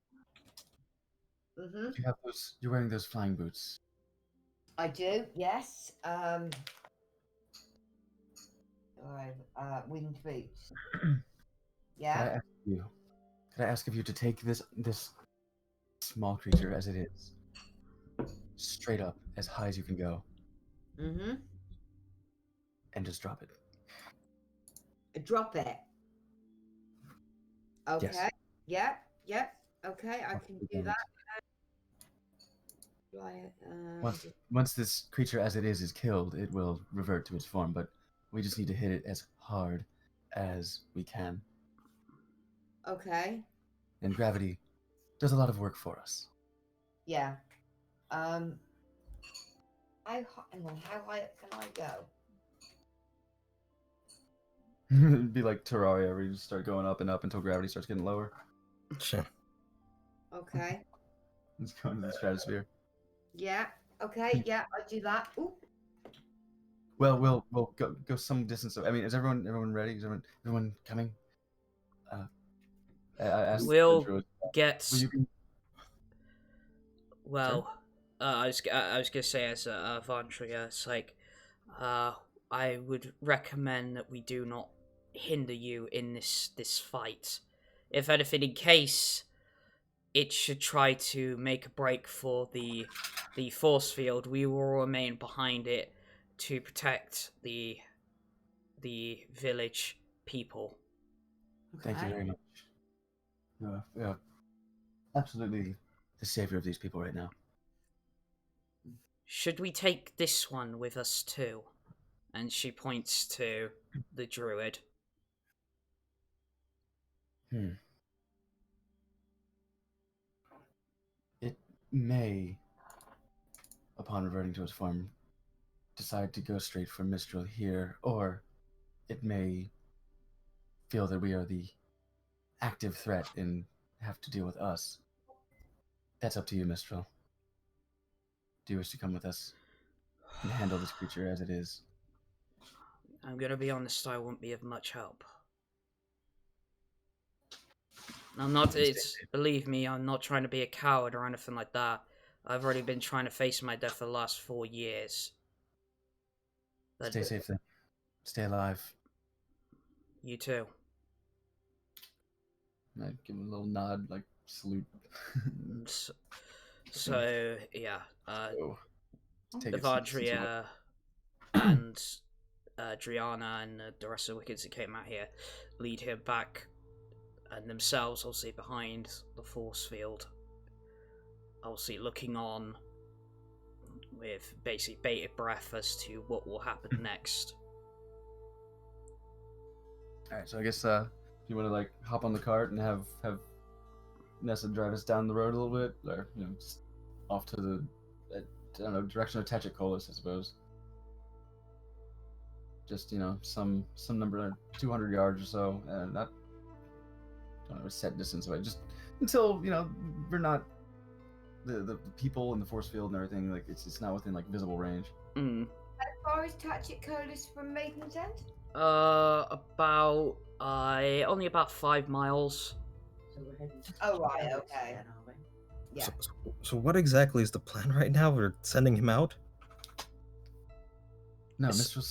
You have you're wearing those flying boots. I do, yes. Winged boots. Yeah. Could I ask of you to take this small creature as it is, straight up as high as you can go, Mm-hmm. and just drop it. Drop it. Okay. Yes. Yep. Yep. Okay, I can do that. Once this creature as it is killed, it will revert to its form, but we just need to hit it as hard as we can. Okay. And gravity does a lot of work for us. Yeah. How high up can I go? It'd be like Terraria, where you just start going up and up until gravity starts getting lower. Sure. Okay. It's going to the stratosphere. Yeah. Okay. Yeah, I'll do that. Ooh. Well, we'll go some distance. I mean, is everyone ready? Is everyone coming? I asked We'll the druid. get. Well, you can... Well, I was gonna say as Vandria, it's like, I would recommend that we do not hinder you in this fight. If anything, in case it should try to make a break for the force field, we will remain behind it to protect the village people. Thank you very much. Yeah, absolutely the savior of these people right now. Should we take this one with us too? And she points to the druid. It may, upon reverting to its form, decide to go straight for Mistral here, or it may feel that we are the active threat and have to deal with us. That's up to you, Mistral. Do you wish to come with us and handle this creature as it is? I'm gonna be honest, I won't be of much help. I'm not, believe me, I'm not trying to be a coward or anything like that. I've already been trying to face my death for the last 4 years. But Stay safe then. Stay alive. You too. I give him a little nod, like salute. So yeah, Take it Evadria and Driana and the rest of the Wickeds that came out here lead him back, and themselves obviously behind the force field, obviously looking on with basically bated breath as to what will happen next. Alright, so I guess you want to like hop on the cart and have Nessa drive us down the road a little bit, or just off to the I don't know, direction of Tetracolis, I suppose. Just some number, 200 yards or so, and not don't have a set distance away. Just until we're not the people in the force field and everything. Like it's not within like visible range. How far is Tetracolis from Maiden's End? Only about 5 miles. So we're heading to Oh, right, Tetracolis okay. then, are we? Yeah. So what exactly is the plan right now? We're sending him out? No, Mistral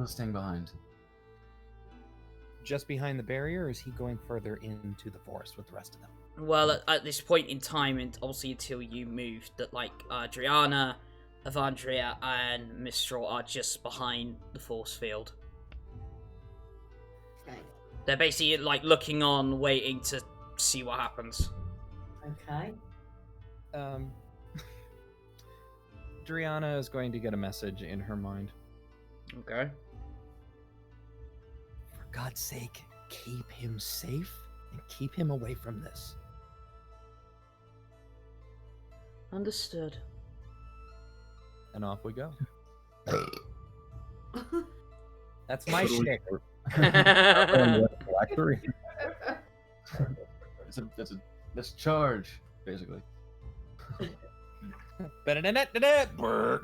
is staying behind. Just behind the barrier, or is he going further into the forest with the rest of them? Well, at this point in time, and obviously until you moved, that Driana, Evandria, and Mistral are just behind the force field. Okay. They're basically looking on, waiting to see what happens. Okay. Driana is going to get a message in her mind. Okay. For God's sake, keep him safe and keep him away from this. Understood. And off we go. That's my shtick. Let's charge, basically.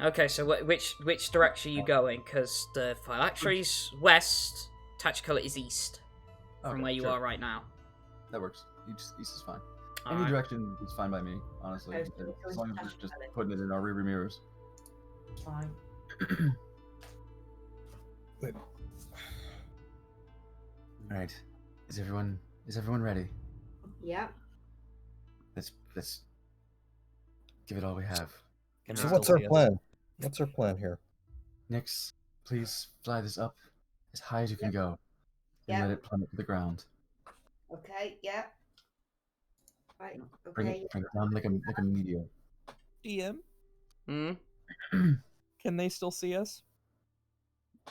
Okay, so which direction are you going? Because the phylactery's west, Tactical is east from where you are right now. That works. East is fine. All Any right. direction is fine by me, honestly. Okay, so As long as we're just Tactical. putting it in our rearview mirrors. Fine. All right. Is everyone ready? Yeah. Let's give it all we have. Can So we what's still our see us? plan? What's our plan here? Nix, please fly this up as high as you can go, and Yep. let it plummet to the ground. Okay, yeah. Right, Bring okay. it down like a meteor. DM, Hmm? can they still see us?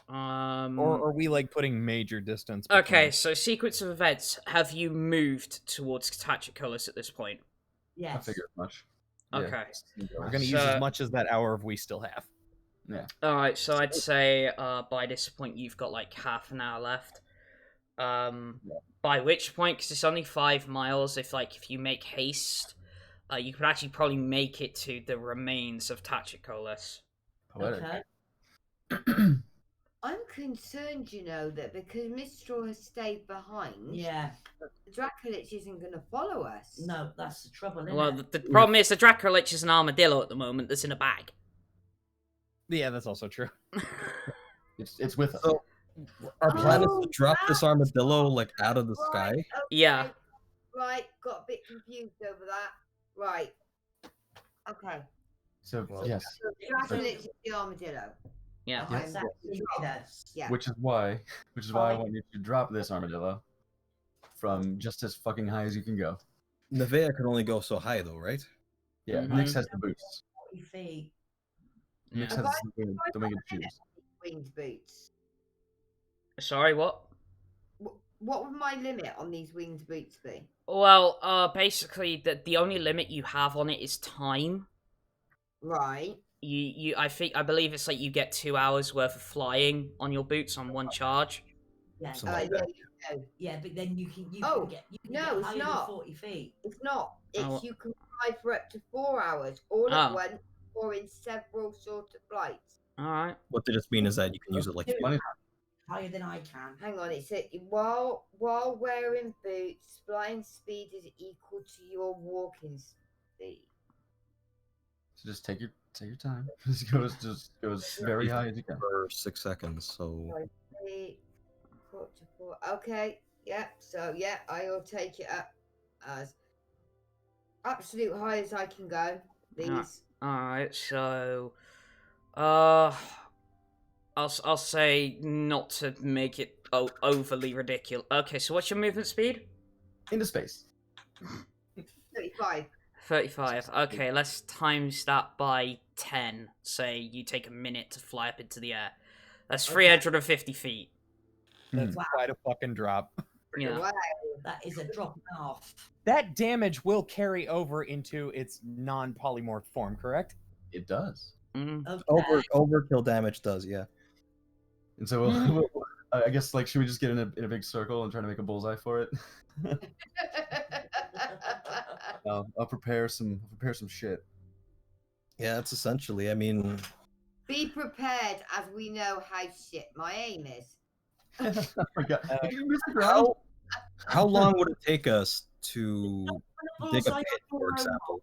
Or Um. are we like putting major distance? Between Okay, us? so sequence of events. Have you moved towards Tachikolis at this point? I Yes. figured as much. Okay. We're gonna use as So- much as that hour we still have. Yeah. Alright, so I'd say by this point you've got like half an hour left. By which point, because it's only 5 miles, if you make haste, you could actually probably make it to the remains of Tachikolis. Poetic. Okay. I'm concerned, that because Mistral has stayed behind, Yeah. the Dracolich isn't going to follow us. No, that's the trouble, isn't Well, it? the problem is the Dracolich is an armadillo at the moment that's in a bag. Yeah, that's also true. It's with us. So, our plan is Oh, to drop this armadillo like out of the sky. Okay, Yeah. Right, got a bit confused over that. Right. Okay. So Well, yes, So the Dracolich is the armadillo. Yeah. Okay. It's actually with us. Yeah. which is why I want you to drop this armadillo from just as fucking high as you can go. Nevaeh can only go so high, though, right? Yeah, Mhm. Nix has the boots. 40 feet. Nix Yeah. has the winged shoes. Winged boots. Sorry, what? What would my limit on these winged boots be? Well, basically, the only limit you have on it is time. Right. I believe it's like you get 2 hours worth of flying on your boots on one charge. Yeah. Something like that. Yeah, no, Yeah, but then you can Oh, get no, it's higher not. than 40 feet. it's not. It's Oh. you can fly for up to 4 hours, all at Oh. once, or in several sort of flights. Alright. What they just mean is that you can use it like Money. Higher than I can. Hang on, it said while wearing boots, flying speed is equal to your walking speed. So just take your time. Just goes very high as you can. for 6 seconds. So 3, 4 to 4. Okay, yeah. So yeah, I'll take it up as absolute high as I can go. Please. Alright, so I'll say not to make it overly ridiculous. Okay, so what's your movement speed? Into space. 35. 35. Okay, let's times that by 10. Say you take a minute to fly up into the air. That's 350 feet. That's Wow. quite a fucking drop. Yeah. Wow. That is a drop and a half. That damage will carry over into its non-polymorph form, correct? It does. Mm. Okay. overkill damage does, yeah. And so I guess should we just get in a big circle and try to make a bullseye for it? I'll prepare some shit. Yeah, it's essentially. I mean, Be prepared, as we know how shit my aim is. I forgot. Did you miss the ground? how long would it take us to dig a Bullseye pit, for example?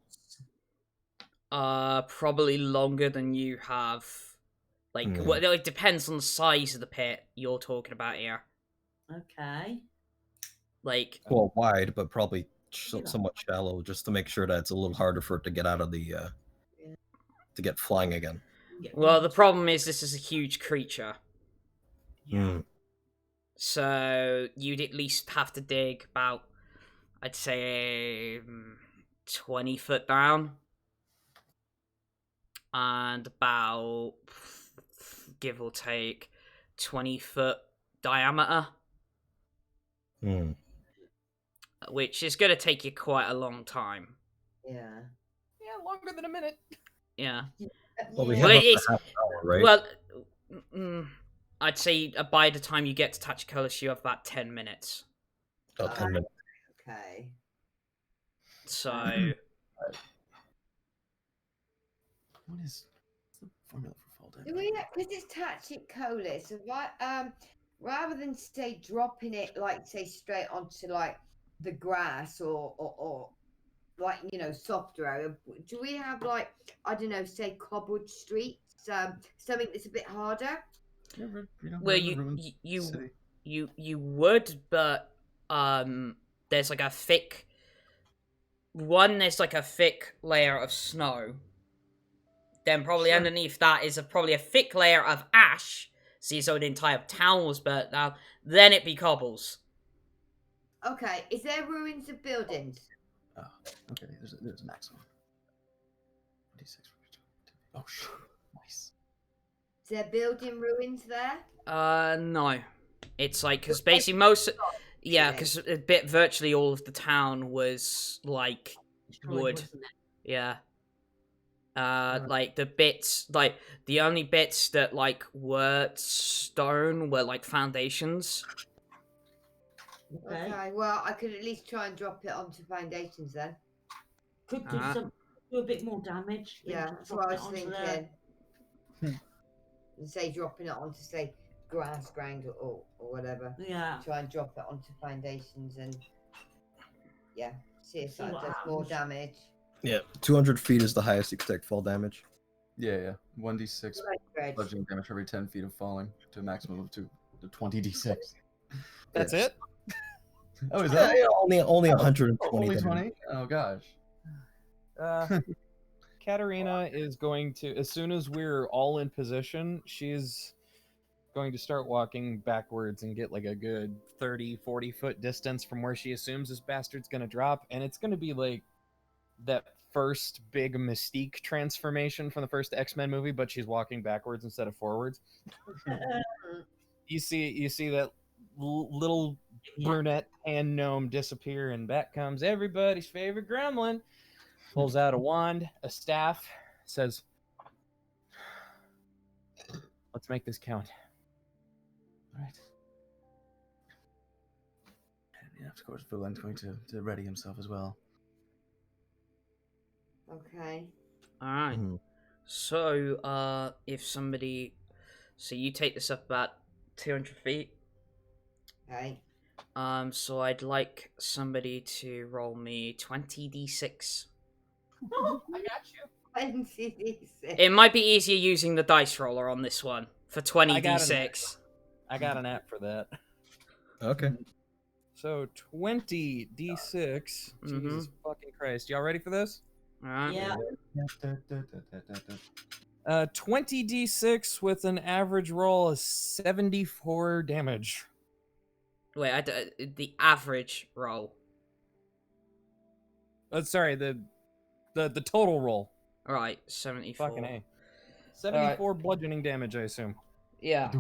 Probably longer than you have. Hmm. Well, it depends on the size of the pit you're talking about here. Okay. Well, wide, but probably somewhat shallow, just to make sure that it's a little harder for it to get out of the to get flying again. Well, the problem is this is a huge creature. Hmm. So you'd at least have to dig about, I'd say, 20 foot down. And about, give or take, 20-foot diameter. Hmm. Which is going to take you quite a long time. Yeah. Yeah, longer than a minute. Yeah. Well, we Yeah. have Well, up to it's- half an hour, right? Well, I'd say by the time you get to Tachikolis, you have about 10 minutes. About 10 minutes. Okay. So, What is the formula for fall damage? Do we? Because it's Tachikolis, so rather than say dropping it say straight onto the grass or softer area, do we have I don't know, say cobbled streets, something that's a bit harder? well, you would, but there's a thick one, there's like a thick layer of snow. Then probably underneath that is probably a thick layer of ash. See, so the entire town was burnt down. Then it be cobbles. Okay, is there ruins of buildings? Oh, okay. There's a maximum. 26. Oh, shit. Nice. Is there building ruins there? No. It's like, because basically most... Yeah, because virtually all of the town was, like, wood. Wasn't it? Yeah. Like, the bits... Like, the only bits that, like, were stone were, like, foundations. Okay, well, I could at least try and drop it onto foundations then. Could do do a bit more damage. than Yeah, just that's what I was dropping it onto thinking. there. And say dropping it onto, say, grass ground or whatever. Yeah. Try and drop it onto foundations and, yeah, see if See that what does more happens. damage. Yeah, 200 feet is the highest you can take fall damage. Yeah. 1d6 Right. bludgeoning damage for every 10 feet of falling to a maximum of 20d6. That's it? Oh, is that? Yeah, only 120 Only damage. 20? Oh, gosh. Katterina is going to, as soon as we're all in position, she's going to start walking backwards and get like a good 30-40 foot distance from where she assumes this bastard's going to drop. And it's going to be like that first big Mystique transformation from the first X-Men movie, but she's walking backwards instead of forwards. You see that little brunette hand gnome disappear, and back comes everybody's favorite gremlin. Pulls out a wand, a staff, says, "Let's make this count." All right. And yeah, of course, Vulen's going to ready himself as well. Okay. Alright. Mhm. So, if somebody... So you take this up about 200 feet. Okay. So I'd like somebody to roll me 20d6. I got you. 26. It might be easier using the dice roller on this one for 20d6. I got an app for that. Okay. So 20d6. Jesus fucking Christ. Y'all ready for this? Alright. Yeah. 20d6 with an average roll of 74 damage. Wait, the average roll. Sorry, the total roll. Alright, 74. Fucking A. 74 bludgeoning damage, I assume. Yeah.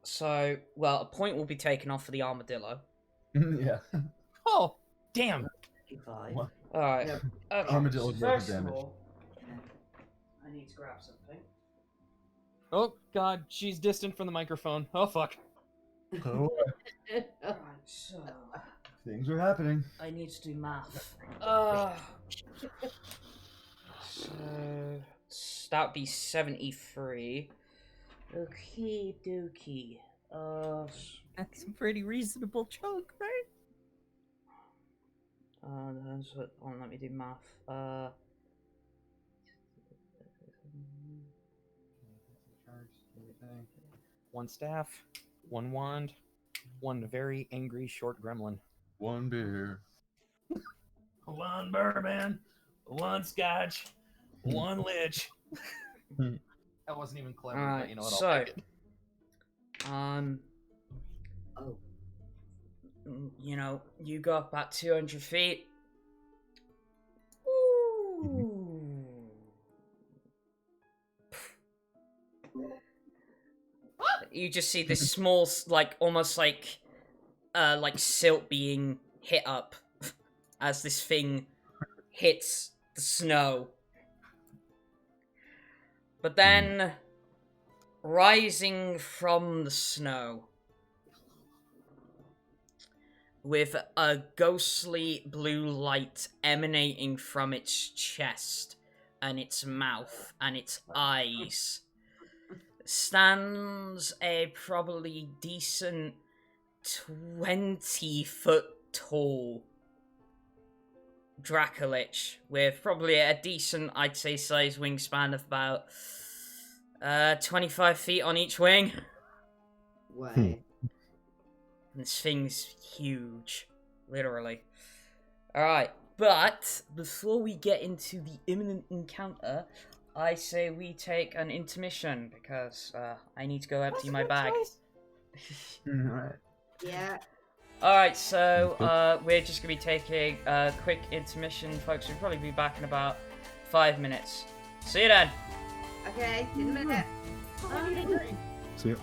So, well, a point will be taken off for the armadillo. Yeah. Oh, damn. 55. What? Alright. Yep. Okay. Armadillo's worth of First of damage. all, I need to grab something. Oh, God, she's distant from the microphone. Oh, fuck. Oh, Alright, so... things are happening. I need to do math. So that would be 73. Okie dokie. That's a pretty reasonable chunk, right? Let me do math. One staff, one wand, one very angry short gremlin. One beer. One bourbon, one scotch, one lich. That wasn't even clever, but Alright, you know what? so... I'll take it. Oh. You know, you go up about 200 feet. Ooh. You just see this small, like, almost like silt being hit up as this thing hits the snow. But then, rising from the snow, with a ghostly blue light emanating from its chest and its mouth and its eyes, stands a probably decent 20-foot tall Dracolich with probably a decent, I'd say, size wingspan of about 25 feet on each wing. Way. This thing's huge, literally. Alright, But before we get into the imminent encounter, I say we take an intermission because I need to go empty my bag. Alright. Yeah. Alright, so we're just going to be taking a quick intermission, folks. We'll probably be back in about 5 minutes. See you then. Okay, in a minute. See ya.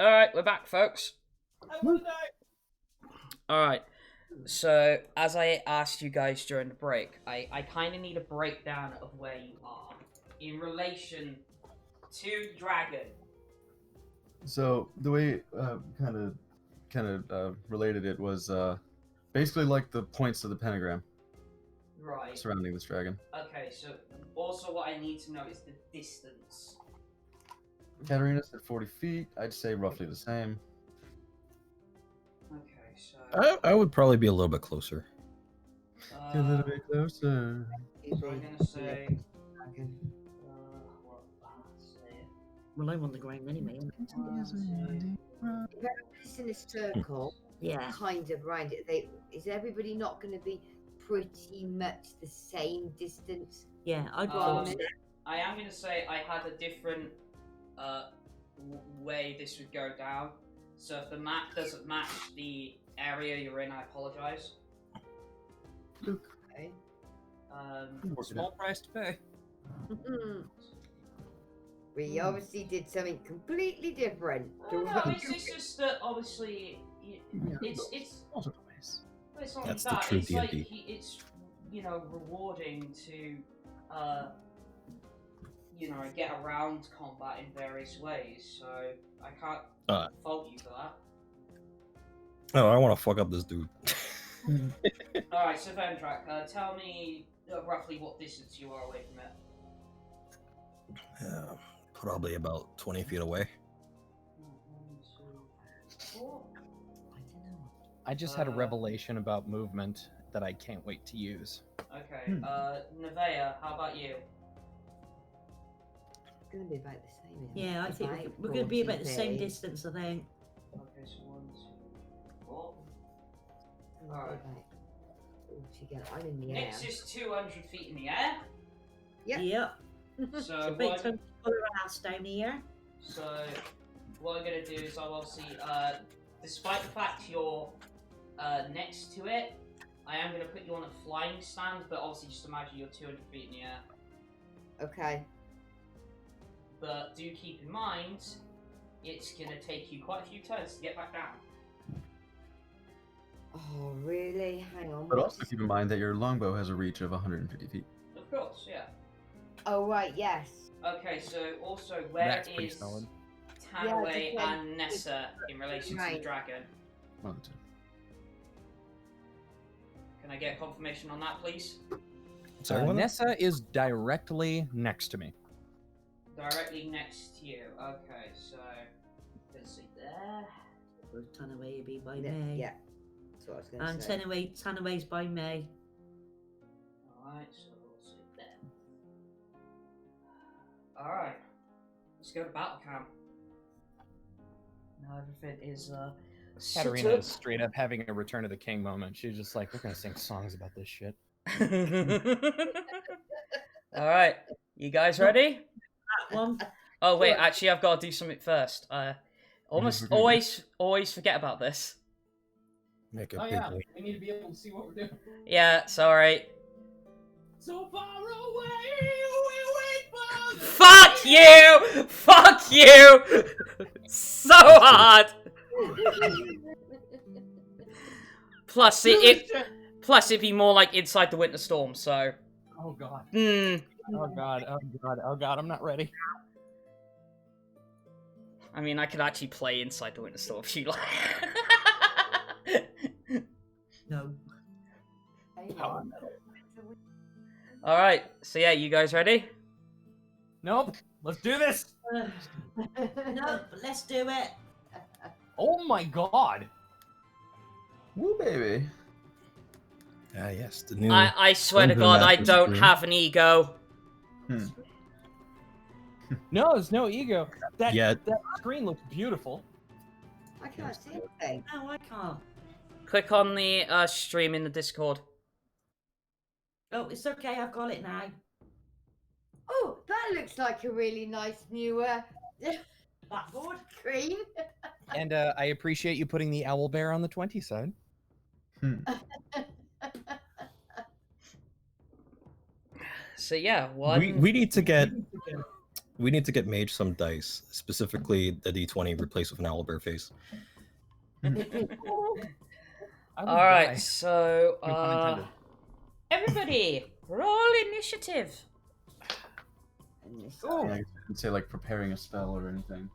Alright, we're back, folks. Alright, so as I asked you guys during the break, I kind of need a breakdown of where you are in relation to the dragon. So the way kind of related it was basically like the points of the pentagram Right. surrounding this dragon. Okay, so also what I need to know is the distance. Katterina said 40 feet. I'd say roughly the same. Okay, so... I would probably be a little bit closer. Get a little bit closer. So I'm gonna say... Well, I'm on the ground anyway. If everybody's in a circle, Yeah. kind of round it, is everybody not going to be pretty much the same distance? Yeah, I'd Um, go. I am gonna say I had a different way this would go down. So if the map doesn't match the area you're in, I apologize. Okay. Small price to pay. We obviously did something completely different. No, it's just that obviously it's Also twice. But it's not That's like the that. true It's like D&D. it's rewarding to get around combat in various ways. So I can't fault you for that. Oh, I want to fuck up this dude. All right, so Vendrak, tell me roughly what distance you are away from it. Probably about 20 feet away. 1, 2, 4. I just had a revelation about movement that I can't wait to use. Okay, Nevaeh, how about you? It's going to be about the same, isn't it? Yeah, I think About we're going to be about the 40 same feet. distance, I think. Okay, so 1, 2, 4. It's Alright. about 40 again. I'm in the air. Nix is 200 feet in the air. Yep. Yep. So It's a big time to pull her ass down here. So, what I'm going to do is I'll obviously, despite the fact you're next to it, I am going to put you on a flying stand, but obviously just imagine you're 200 feet in the air. Okay. But do keep in mind, it's going to take you quite a few turns to get back down. Oh, really? Hang on. But what's- also keep in mind that your longbow has a reach of 150 feet. Of course, yeah. Oh, right, yes. Okay, so also, where That's pretty is solid. Tanway Yeah, and Nessa in relation to the Right. dragon? One of the two. Can I get confirmation on that, please? So everyone- Nessa is directly next to me. Directly next to you. Okay, so let's see there. Well, Tanaway will be by Yeah, me. yeah. That's what I was going And to say. Tanaway's by me. Alright, so we'll see there. Alright. Let's go to battle camp. Now everything is Katterina is straight up having a Return of the King moment. She's just like, we're gonna sing songs about this shit. Alright. You guys ready? That one. Oh wait, actually I've got to do something first. Almost always forget about this. Make a Oh big yeah, one. we need to be able to see what we're doing. Yeah, sorry. So far away, we wait for. Fuck you! Fuck you! So hard! Plus it'd be more like Inside the Winter Storm, so Oh god. Oh god, I'm not ready. I mean I could actually play Inside the Winter Storm if you like. No. Alright, so yeah, you guys ready? Nope. Let's do this. No, but let's do it. Oh my god. Woo, baby. Ah, yes, the new. I swear to God, I don't have an ego. No, there's no ego. That Yeah. that screen looks beautiful. I can't see anything. No, I can't. Click on the stream in the Discord. Oh, it's okay. I've got it now. Oh, that looks like a really nice new Backboard. screen. And I appreciate you putting the owl bear on the 20 side. So yeah, one. We need to get We need to get Mage some dice, specifically the D20 replaced with an owlbear face. I would Alright, die. so, No pun intended. everybody, roll initiative. Yeah, I didn't say like preparing a spell or anything.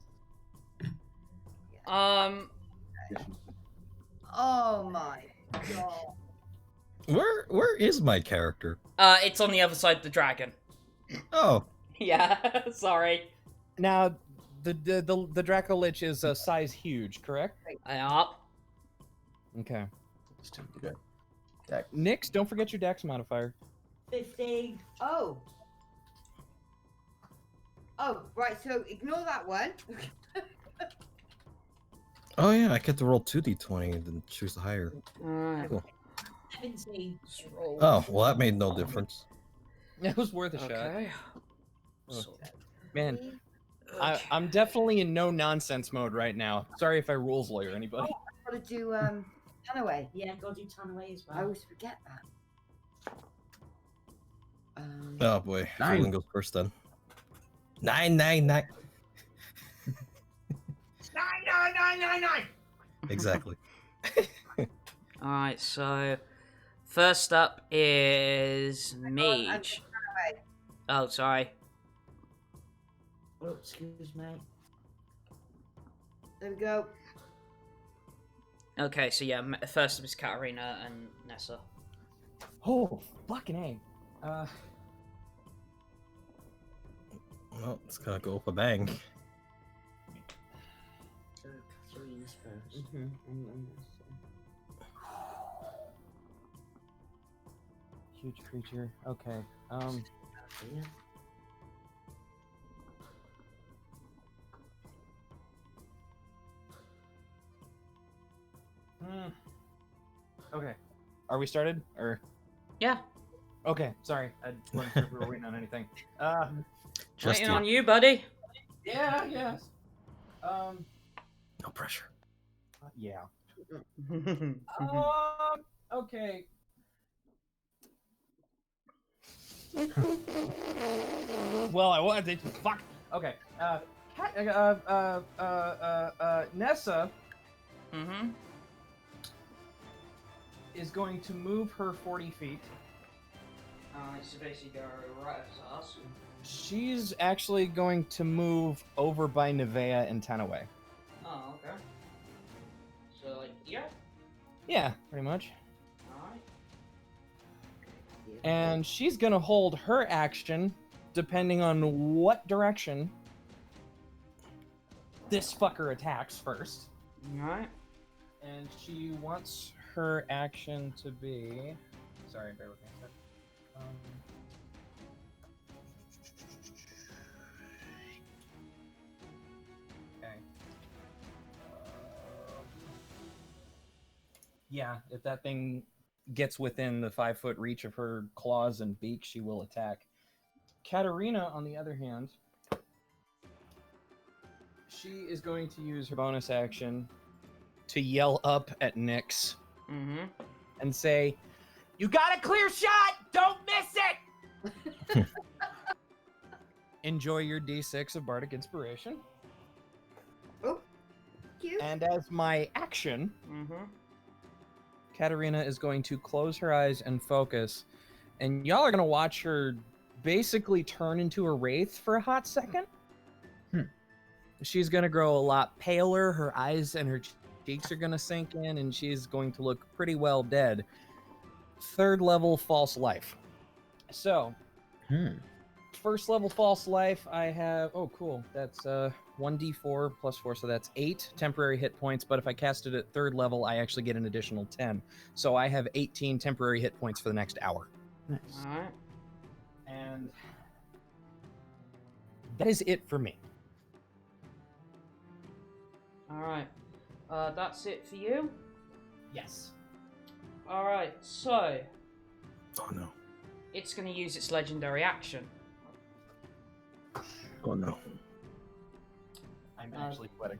Oh my god. Where is my character? It's on the other side of the dragon. Oh, Yeah, sorry. Now, the Draco Lich is a size huge, correct? Yup. Okay. Just to do that. Nix, don't forget your Dex modifier. 15. Oh. Oh, right, so ignore that one. oh yeah, I get to roll 2d20 and then choose the higher. Alright. Cool. 17. Oh, well that made no difference. It was worth a shot. Okay. Oh. So, Man, I'm definitely in no nonsense mode right now. Sorry if I rules lawyer anybody. I've got to do Runaway. Yeah, go do Tanaway as well. I always forget that. Oh boy, 9. Vulen goes first then. 9, 9, 9. 9. Exactly. Alright, so first up is Mage. Oh, sorry. Oh, excuse me. There we go. Okay, so yeah, first up is Katterina and Nessa. Oh, fucking A. Well, it's gonna go up a bang. So, Katerina's first. Huge creature. Okay. Yeah. Okay. Are we started? Or Yeah, okay, sorry. I wasn't sure if we were waiting on anything. Just waiting you. on you, buddy. Yeah, yes. No pressure. Yeah. Okay. Well, I wanted to fuck. Okay. Nessa Mm-hmm. is going to move her 40 feet. Alright, so basically go right up to us. She's actually going to move over by Nevaeh and Tanaway. Oh, okay. So, like, here? Yeah, pretty much. Alright. And she's gonna hold her action depending on what direction this fucker attacks first. Alright. And she wants her action to be. Sorry, bear with me a sec. Okay. Yeah, if that thing gets within the 5-foot reach of her claws and beak, she will attack. Katterina, on the other hand, she is going to use her bonus action to yell up at Nyx Mm-hmm. and say, "You got a clear shot! Don't miss it!" Enjoy your D6 of Bardic Inspiration. Oh, cute. And as my action, Mm-hmm. Katterina is going to close her eyes and focus. And y'all are going to watch her basically turn into a wraith for a hot second. She's going to grow a lot paler. Her eyes and her cheeks are going to sink in, and she's going to look pretty well dead. 3rd level false life. So, first level false life, I have... Oh, cool. That's 1d4 plus 4, so that's 8 temporary hit points. But if I cast it at 3rd level, I actually get an additional 10. So I have 18 temporary hit points for the next hour. Nice. Alright. And that is it for me. Alright. That's it for you? Yes. Alright, so Oh no. it's going to use its legendary action. Oh no. I'm actually sweating.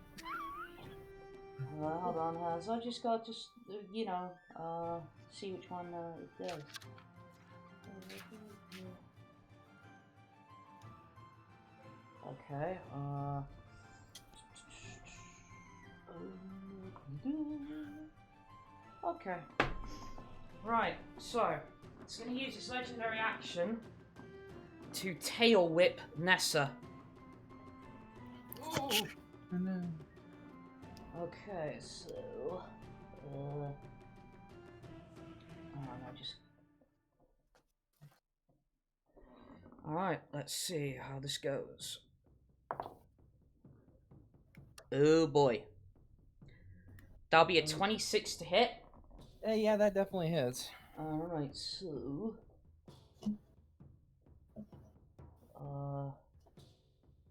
Hold on, Haz. I've just got to see which one it does. Okay, okay. Right, so it's going to use its legendary action to tail whip Nessa. Okay, so no, just. Alright, let's see how this goes. Oh boy. That'll be a 26 to hit. Yeah, that definitely hits. Alright, so.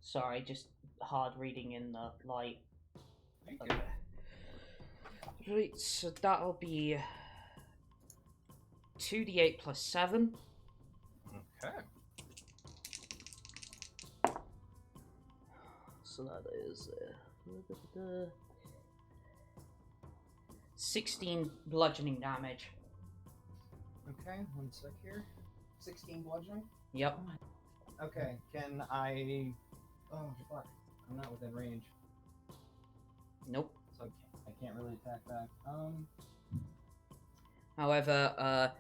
Sorry, just hard reading in the light. Okay. Right, so that'll be 2d8 plus 7. Okay. So that is 16 bludgeoning damage. Okay, 1 sec here. 16 bludgeoning? Yep. Okay, can I... Oh, fuck. I'm not within range. Nope. So I can't really attack back. However,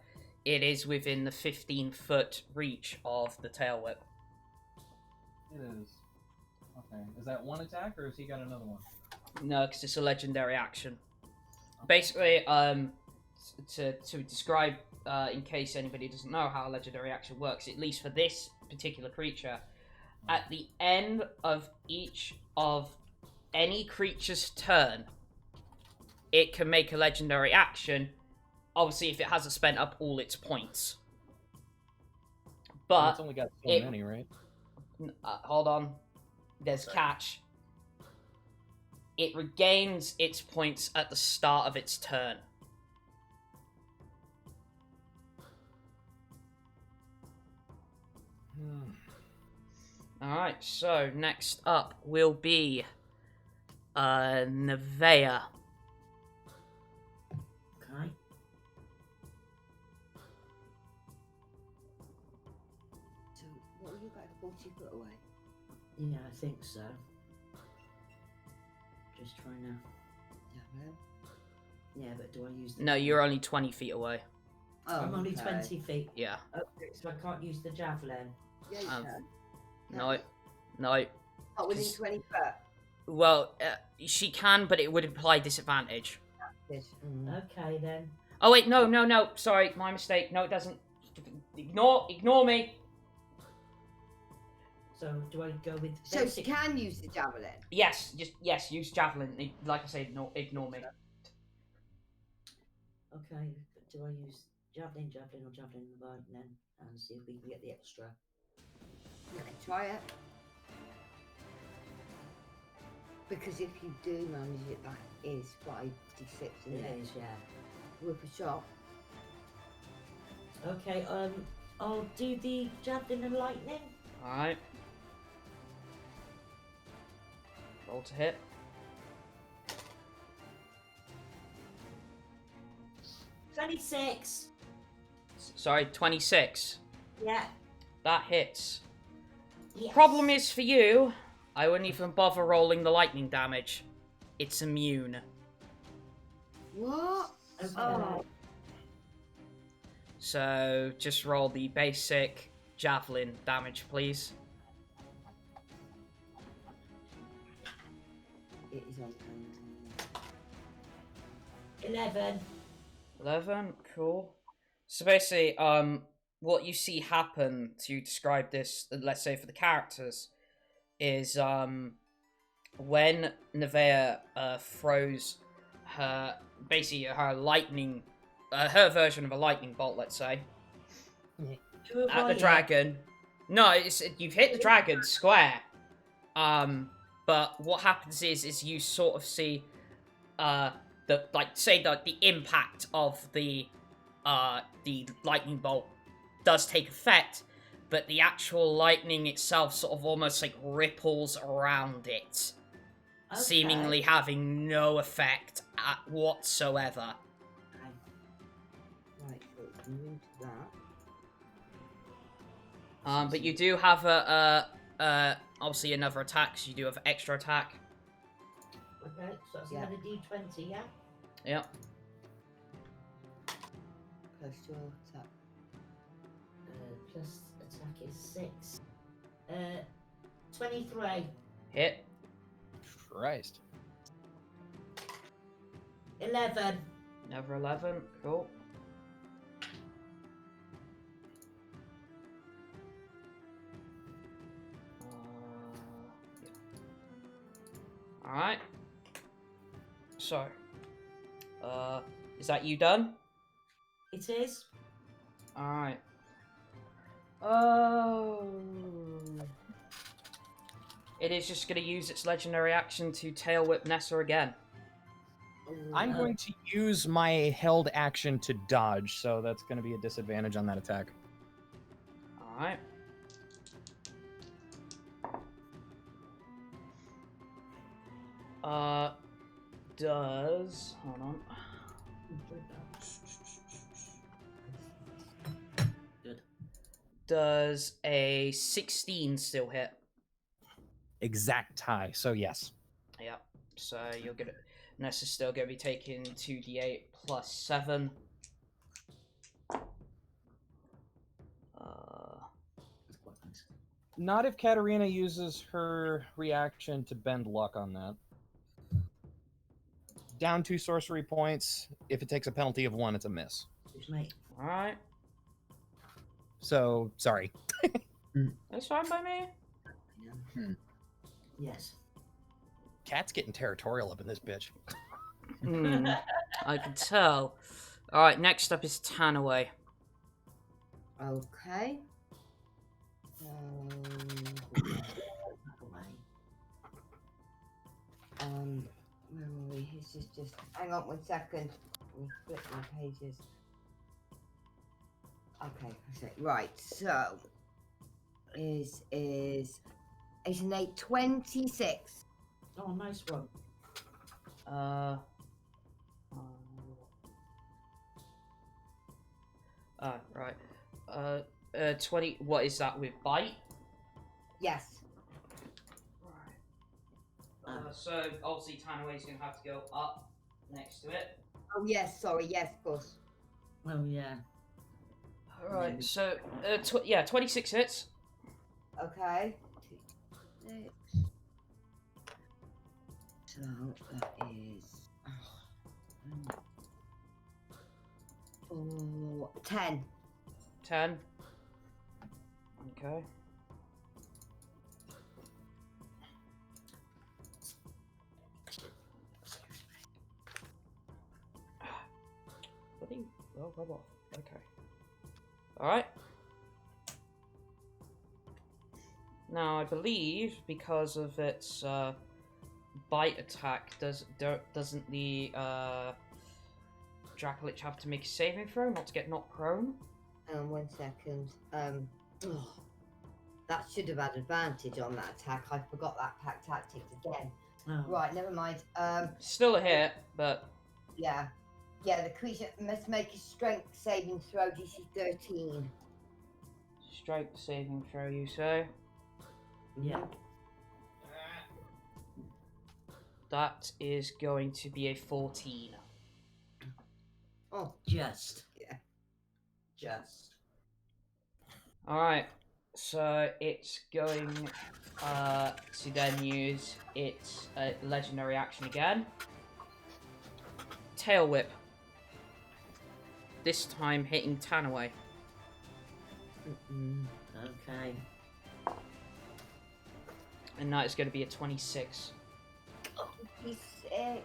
it is within the 15-foot reach of the tail whip. It is. Okay, is that one attack, or has he got another one? No, because it's a legendary action. Basically, to describe, in case anybody doesn't know how a legendary action works, at least for this particular creature, at the end of each of any creature's turn, it can make a legendary action, obviously if it hasn't spent up all its points. But it's only got so many, right? Hold on. There's a catch. It regains its points at the start of its turn. Alright, so next up will be Nevaeh. Okay. So, what are you about 40 foot away? Yeah, I think so. Just trying to. Yeah, but do I use the... No, you're only 20 feet away. Oh, I'm only okay. 20 feet. Yeah. Okay, so I can't use the javelin. Yeah, you can. No. Not within 20 foot. Well, she can, but it would imply disadvantage. Okay, then. Oh, wait, no. Sorry, my mistake. No, it doesn't. Ignore me. So, do I go with So basic? you can use the javelin? Yes, use javelin. Like I said, ignore me. Okay, but do I use javelin, or javelin then, and see if we can get the extra? You can try it. Because if you do manage it, that is 5d6, isn't it? It is, yeah. Worth a shot. Okay, I'll do the javelin and lightning. Alright. Roll to hit. $26. Sorry, 26. Yeah. That hits. Yes. Problem is for you, I wouldn't even bother rolling the lightning damage. It's immune. What? Okay. Oh. So just roll the basic javelin damage, please. It is on 11. 11, cool. So basically, what you see happen to describe this, let's say for the characters, is when Nevaeh throws her, basically her lightning, her version of a lightning bolt, let's say, at the dragon. No, you've hit the dragon square. But what happens is you sort of see the impact of the lightning bolt does take effect, but the actual lightning itself sort of almost like ripples around it, seemingly having no effect whatsoever. Right, so move to that. But you do have a obviously another attack, so you do have extra attack. Okay, so that's Yeah. another D20, yeah? Yep. Plus your attack. Plus attack is 6. 23. Hit. Christ. 11. Another 11. Cool. Yeah. Alright. So. Is that you done? It is. Alright. Oh. It is just going to use its legendary action to tail whip Nessa again. I'm going to use my held action to dodge, so that's going to be a disadvantage on that attack. Alright. Does... Hold on. Good. Does a 16 still hit? Exact tie, so yes. Yep. So you're gonna... Nessa's still gonna be taking 2d8 plus 7. It's quite nice. Not if Katterina uses her reaction to bend luck on that. Down 2 sorcery points. If it takes a penalty of 1, it's a miss. Excuse me. Alright. So, sorry. That's fine by me. Yes. Cat's getting territorial up in this bitch. I can tell. Alright, next up is Tanaway. Okay. Where are we? This is just. Hang on 1 second. We'll flip my pages. Okay, I see. Right. So it's an 8, 26. Oh, nice one. Right. 20. What is that with bite? Yes. So obviously Tanaway's gonna have to go up next to it. Oh yes. Sorry. Yes, of course. Well, yeah. Alright, so 26 hits. Okay. 6. So that is 10. 10. Okay. Rub off. Okay. Alright. Now, I believe because of its bite attack, doesn't the Dracolich have to make a saving throw not to get knocked prone? 1 second. That should have had advantage on that attack. I forgot that pack tactics again. Oh. Right, never mind. Still a hit, but Yeah. Yeah, the creature must make a strength saving throw DC 13. strength saving throw, you say? Yeah. That is going to be a 14. Oh, Just. yeah. Just. Alright, so it's going to then use its legendary action again. Tail Whip. This time hitting Tanaway. Okay. And that is going to be a 26. He's sick.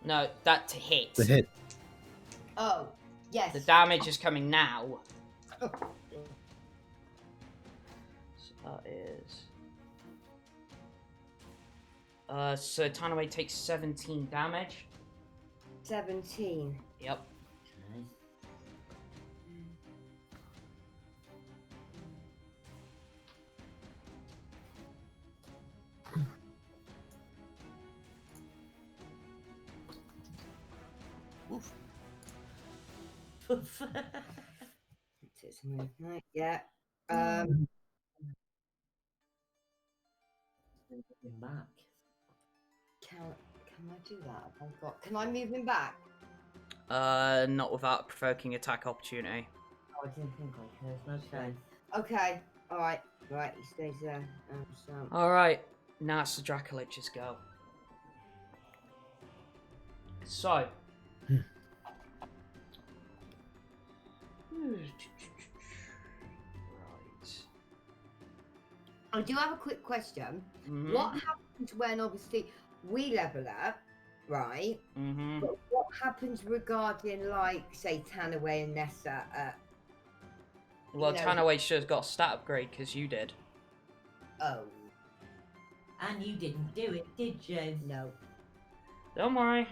No, that to hit. The hit. Oh, yes. The damage is coming now. Oh. So that is... so Tanaway takes 17 damage. 17. Yep. Okay. Right, yeah. Moving back. Can I do that? Can I move him back? Not without provoking attack opportunity. Oh, I didn't think I could. There's no strength. Okay. All right. Right. He stays there. So. Alright, now it's the Dracolich's go. So. Right. I do have a quick question. Mhm. What happens when obviously we level up, right? Mhm. But what happens regarding like say Tanaway and Nessa? Well, you know- Tanaway should have got a stat upgrade because you did. Oh And you didn't do it, did you? no, Don't worry.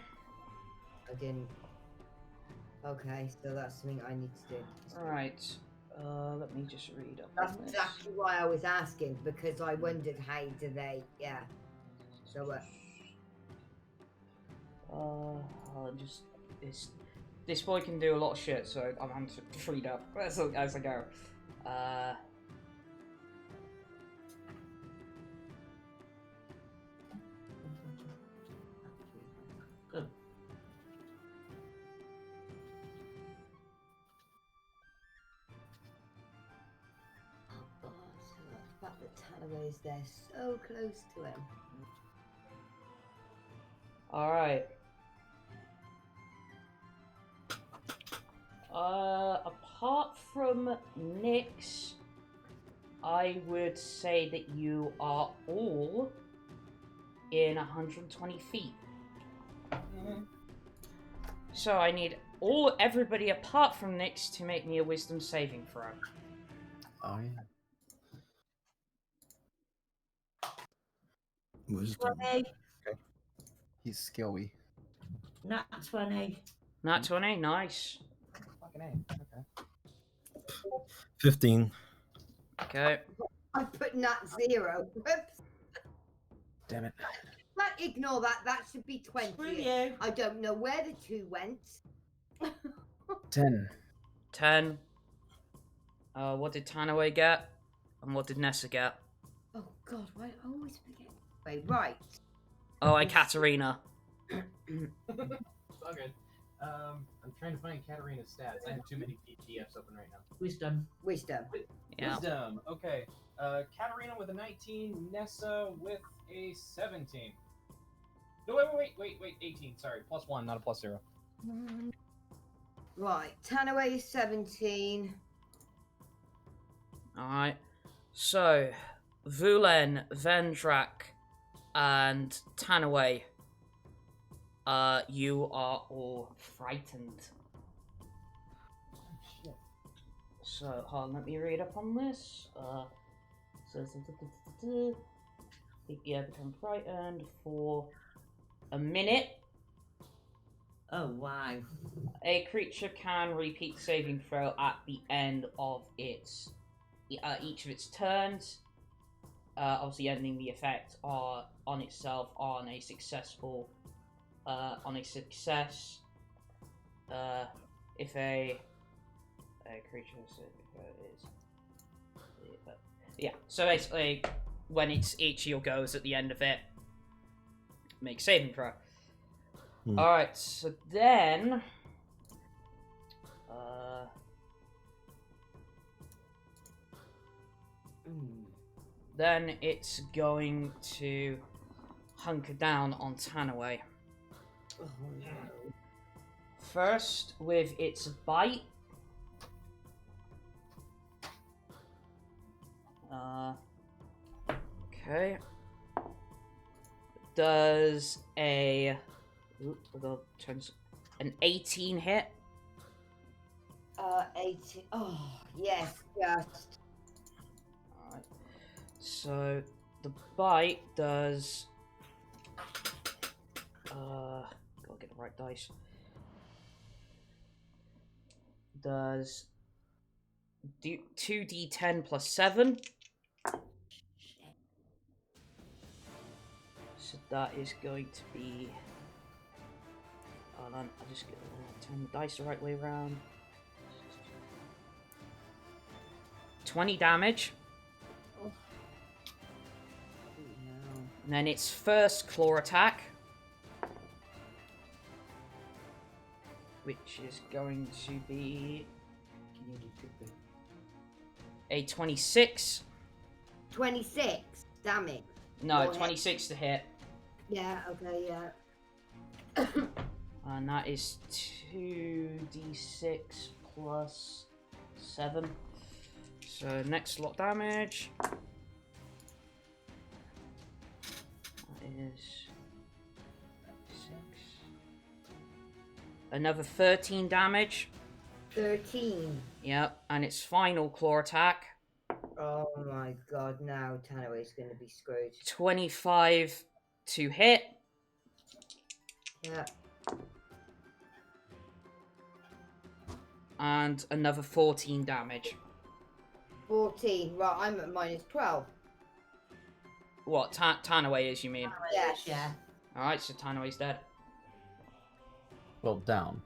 I didn't. Okay, so that's something I need to do. Alright. Let me just read up That's on this. exactly why I was asking because I wondered how do they? Yeah. So Just this boy can do a lot of shit, so I'm having to read up as I go. Good. Oh God, so the fact that Tanaway is there so close to him. Alright. Apart from Nyx, I would say that you are all in 120 feet. So I need everybody apart from Nyx to make me a wisdom saving throw. Oh yeah. Wisdom. 20. He's skilly. Nat 20. Nat 20, nice. Fucking A. Okay. 15. Okay. I put nat 0. Whoops. Damn it. But ignore that. That should be 20. Screw you. I don't know where the 2 went. 10. 10. What did Tanaway get? And what did Nessa get? Oh God, why I always forget? Wait, right. Oh, and Katterina. It's all good. I'm trying to find Katterina's stats. I have too many PDFs open right now. Wisdom. Wisdom. Yeah. Wisdom. Okay. Katterina with a 19. Nessa with a 17. No, wait. 18. Sorry. +1, not a +0. Right. Tanaway is 17. Alright. So, Vulen, Vendrak, and Tanaway. You are all frightened. Shit. So, hold on, let me read up on this. Yeah, become frightened for a minute. Oh, wow. A creature can repeat the saving throw at the end of each of its turns. Obviously, ending the effect on itself on a successful. On a success, if a creature is. Yeah, so basically, when each of your goes at the end of it, make saving throw. Alright, so then. Then it's going to hunker down on Tanaway. Oh no. First, with its bite. Okay. Does an 18 hit? 18. Oh, yes, just. Alright. So, the bite does... gotta get the right dice. Does 2d10 plus 7. So that is going to be... Hold on, I'll just turn the dice the right way around. 20 damage. And then its first claw attack, which is going to be a 26. 26 damage. No, Go 26 to hit. Yeah, okay, yeah. And that is 2d6 plus 7. So next slot damage. That is 6. Another 13 damage. 13. Yep, and its final claw attack. Oh my god, now Tanaway's gonna be screwed. 25 to hit. Yeah. And another 14 damage. 14. Right, I'm at minus 12. What, Tanaway is, you mean? Yes. Yeah. Alright, so Tanaway's dead. Well, down.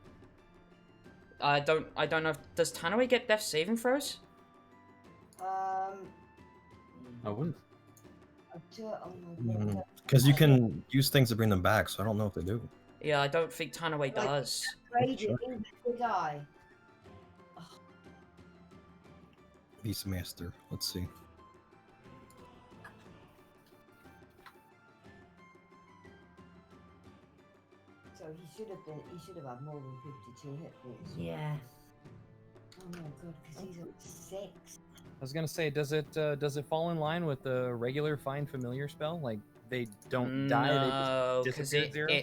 I don't know if, does Tanaway get death saving throws? I wouldn't. Because you can use things to bring them back, so I don't know if they do. Yeah, I don't think Tanaway does. Did I? Beast Master. Let's see. So he should have had more than 52 hit points. Yeah. Oh my god, because he's at 6. I was gonna say, does it fall in line with the regular Find Familiar spell? Like they don't die, No, they just because disappear at zero?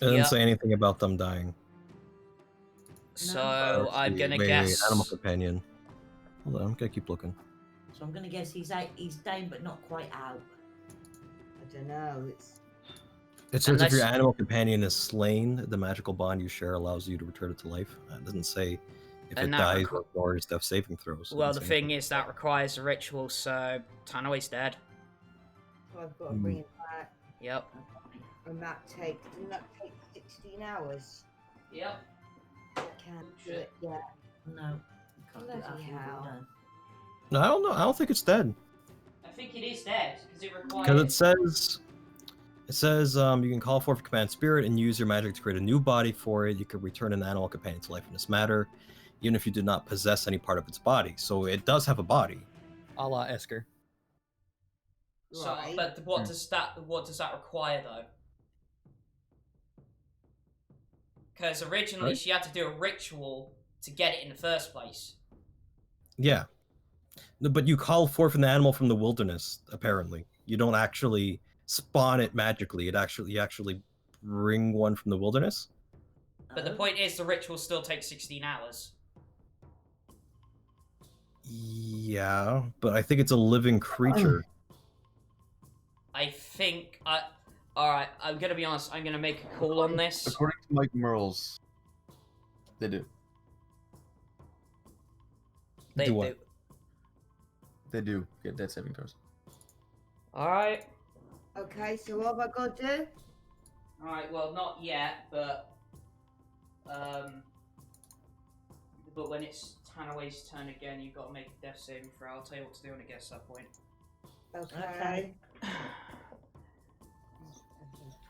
It didn't say anything about them dying. So Let's I'm see, gonna wait, guess. Animal companion. Hold on, I'm gonna keep looking. So I'm gonna guess he's out. He's down, but not quite out. I don't know, it's... It says if your Unless- animal companion is slain, the magical bond you share allows you to return it to life. It doesn't say if And it that dies requ- or ignores death saving throws. It Well, the doesn't say thing is that requires a ritual, so Tanaway's dead. So I've got to bring it back. Yep. And that takes... Didn't that take 16 hours? Yep. I can't do it yet. No. You can't do it Bloody after you've hell. all done. No, I don't know. I don't think it's dead. I think it is dead, because it requires... Because it says you can call forth a command spirit and use your magic to create a new body for it. You can return an animal companion to life in this matter, even if you did not possess any part of its body. So it does have a body. A la Esker. So, Right. but what does that require, though? Because originally Right. she had to do a ritual to get it in the first place. Yeah. No, but you call forth an animal from the wilderness, apparently. You don't actually spawn it magically. You actually bring one from the wilderness. But the point is, the ritual still takes 16 hours. Yeah, but I think it's a living creature. I think... Alright, I'm gonna be honest, I'm gonna make a call on this. According to Mike Merles, they do. They Do do. what? They do get death saving throws. Alright. Okay, so what have I got to do? Alright, well, not yet, but when it's Tanaway's turn again, you've got to make a death saving throw. I'll tell you what to do when it gets to that point. Okay.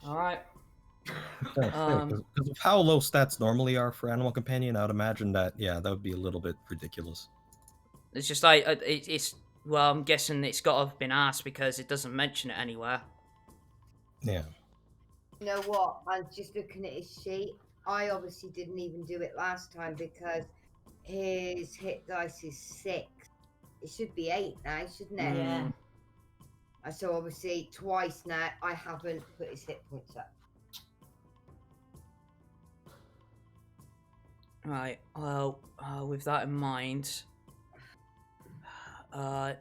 Alright. Because of how low stats normally are for animal companion, I would imagine that, yeah, that would be a little bit ridiculous. It's just well, I'm guessing it's got to have been asked because it doesn't mention it anywhere. Yeah. You know what? I'm just looking at his sheet. I obviously didn't even do it last time because his hit dice is 6. It should be 8 now, shouldn't it? Yeah. So obviously twice now I haven't put his hit points up. Right, well, with that in mind,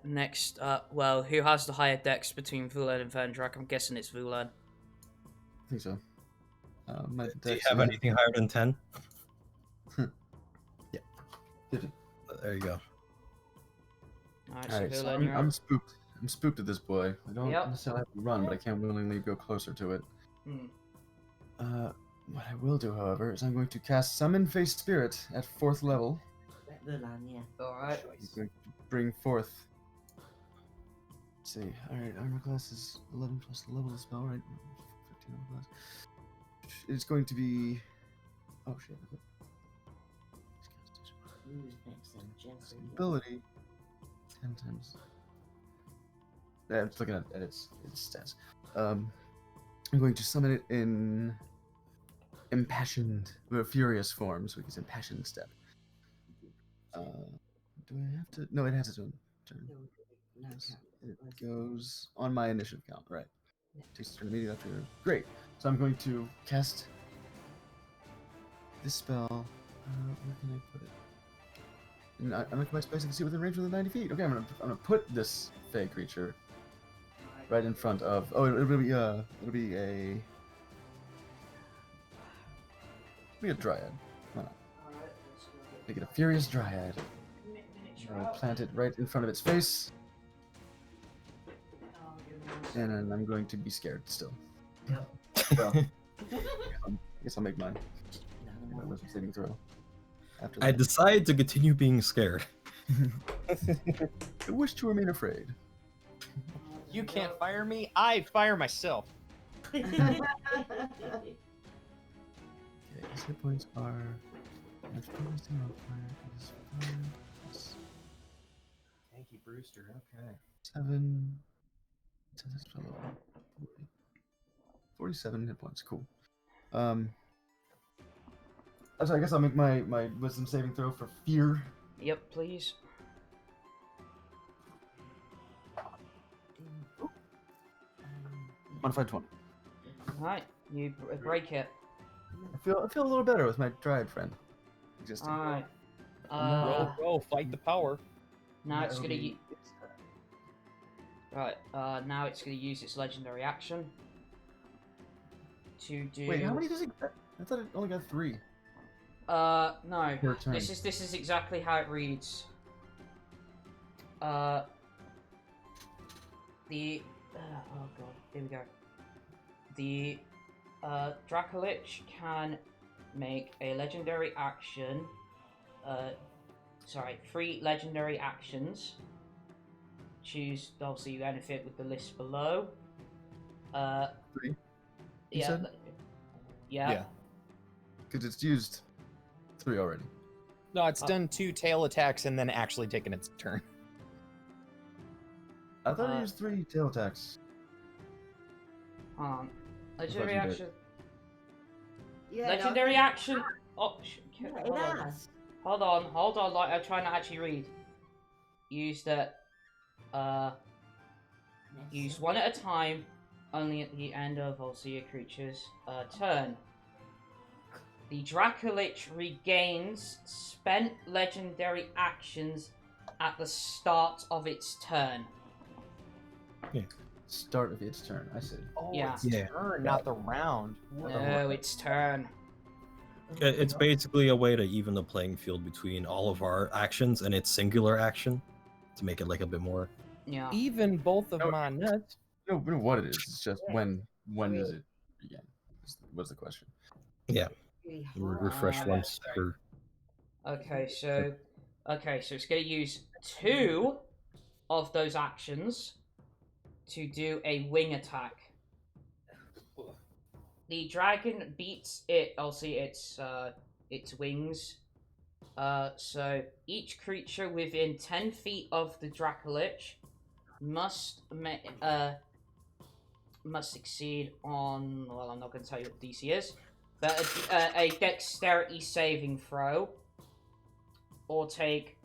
next, well, who has the higher dex between Vulen and Vendrak? I'm guessing it's Vulen. I think so. My Do you have anything higher than 10? Yeah. 50. There you go. Alright, so Alright, so Vulen, you're I'm up. spooked. I'm spooked at this boy. I don't Yep. necessarily have to run, but I can't willingly go closer to it. Hmm. What I will do, however, is I'm going to cast Summon Face Spirit at 4th level. The land, yeah. Alright. I'm going to bring forth Let's see. Alright, armor class is 11 plus the level of the spell, right? 15 armor class. It's going to be. Oh shit. Okay. Who's next then? Jesse. Ability. 10 times. Yeah, I'm just looking at its stats. I'm going to summon it in impassioned, or furious form, so it gets impassioned step. Do I have to? No, it has its own turn. No, Yes, it goes on my initiative count, right? Takes a turn immediately after. Great. So I'm going to cast this spell. Where can I put it? And I'm looking at my space. I can see within range within 90 feet. Okay, I'm gonna put this fey creature right in front of. Oh, it'll be a dryad. Why not? Make it a furious dryad. I'll plant it right in front of its face. And then I'm going to be scared still. Well, I guess I'll make my wisdom saving throw. After I that. decide to continue being scared. I wish to remain afraid. You can't fire me. I fire myself. Okay, his hit points are. That's bonus to modifier is 5 plus Thank you, Brewster. Okay. 7. So this fellow 47 hit points. Cool. So I guess I'll make my wisdom saving throw for fear. Yep, please. Modified 20. Alright, you break it. I feel a little better with my dryad friend existing. Alright. Go, fight the power. Now it's gonna be. Right, now it's gonna use its legendary action to do. Wait, how many does it get? I thought it only got 3. No. Per turn. This is exactly how it reads. Oh god, here we go. The Dracolich can make a legendary action. 3 legendary actions. Choose, obviously, you benefit with the list below. 3? You Yeah. said? Yeah. Because it's used 3 already. No, it's done 2 tail attacks and then actually taken its turn. I thought it used 3 tail attacks. Legendary Legendary. action. Yeah, Legendary action. Oh, Yeah, it hold on. has. Hold on. Like I'm trying to actually read. Use that. Use one at a time. Only at the end of obviously a creature's turn. The Dracolich regains spent legendary actions at the start of its turn. Start of its turn, I see. Oh, Yeah. it's turn, not the round. No, its turn. It's basically a way to even the playing field between all of our actions and its singular action to make it like a bit more. Yeah. Even both of my nuts. No, what it is. It's just when does it begin? Was the question. Yeah. Really Refresh hard. once per. Okay, so it's going to use 2 of those actions to do a wing attack. The dragon beats it. I'll see its wings. So each creature within 10 feet of the Dracolich must succeed on. Well, I'm not going to tell you what the DC is, but a dexterity saving throw, or take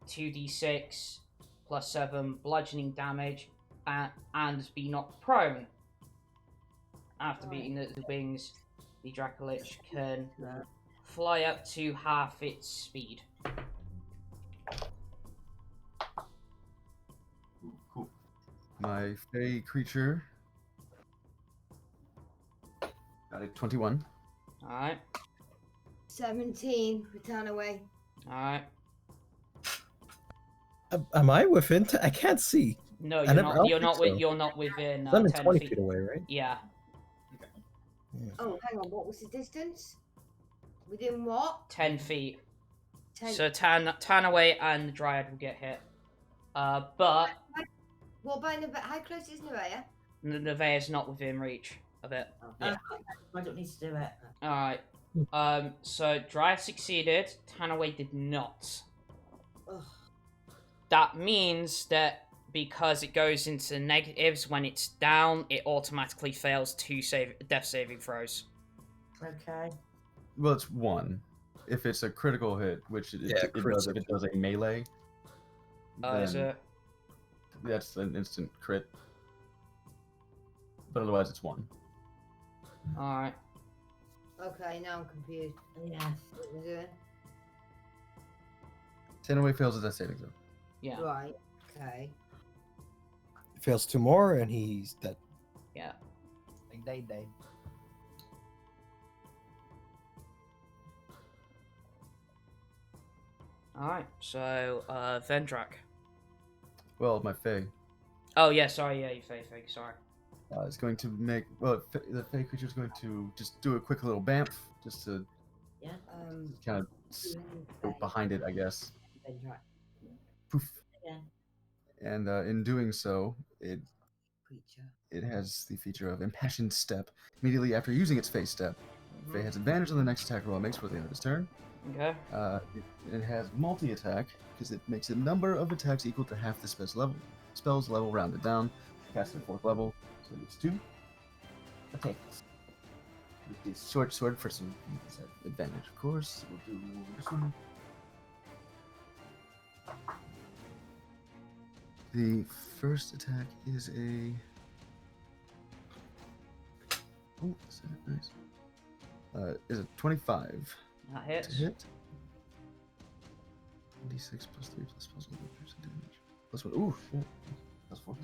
2d6 plus 7 bludgeoning damage, and be knocked prone. After beating the wings, the Dracolich can fly up to half its speed. Cool. My fey creature got a 21. Alright, 17. Return away. alright. Am I within? I can't see. No, I don't you're think so. not within I'm in 10 20 feet. feet away, right? Yeah. Oh, hang on. What was the distance? Within what? 10 feet. 10. So Tan away and the Dryad will get hit. But What about Nevaeh? How close is Nevaeh? Nevaeh is not within reach of it. Yeah. I don't need to do it. Alright. So Dryad succeeded, Tanaway did not. Ugh. That means that because it goes into negatives when it's down, it automatically fails 2 death saving throws. Okay. Well, it's 1. If it's a critical hit, which it does if it does a melee, Is then it? that's an instant crit. But otherwise, it's 1. Alright. Okay, now I'm confused. Yeah. What we're doing? Tanaway fails a death saving throw. Yeah. Right. Okay. Fails 2 more, and he's dead. Yeah. They. Alright, so, Vendrak. Well, my Fae Oh, yeah, sorry, yeah, you Fae, sorry. is going to make. Well, the Fae creature is going to just do a quick little bamf, just to Yeah. kind of go behind it, I guess. Vendrak Poof. Again. And in doing so, creature. it has the feature of Impassioned Step. Immediately after using its Fae Step, Fae has advantage on the next attack roll it makes for the end of its turn. Okay. It has multi-attack, because it makes a number of attacks equal to half the spell's level rounded down. Cast at 4th level, so it's 2 attacks. With the short sword for some advantage, of course. We'll do this one. The first attack is a. Oh, is that nice? Is a 25 That to hits. hit. D6 plus 3 plus puzzle damage. Plus 1. Ooh, shit. Plus 4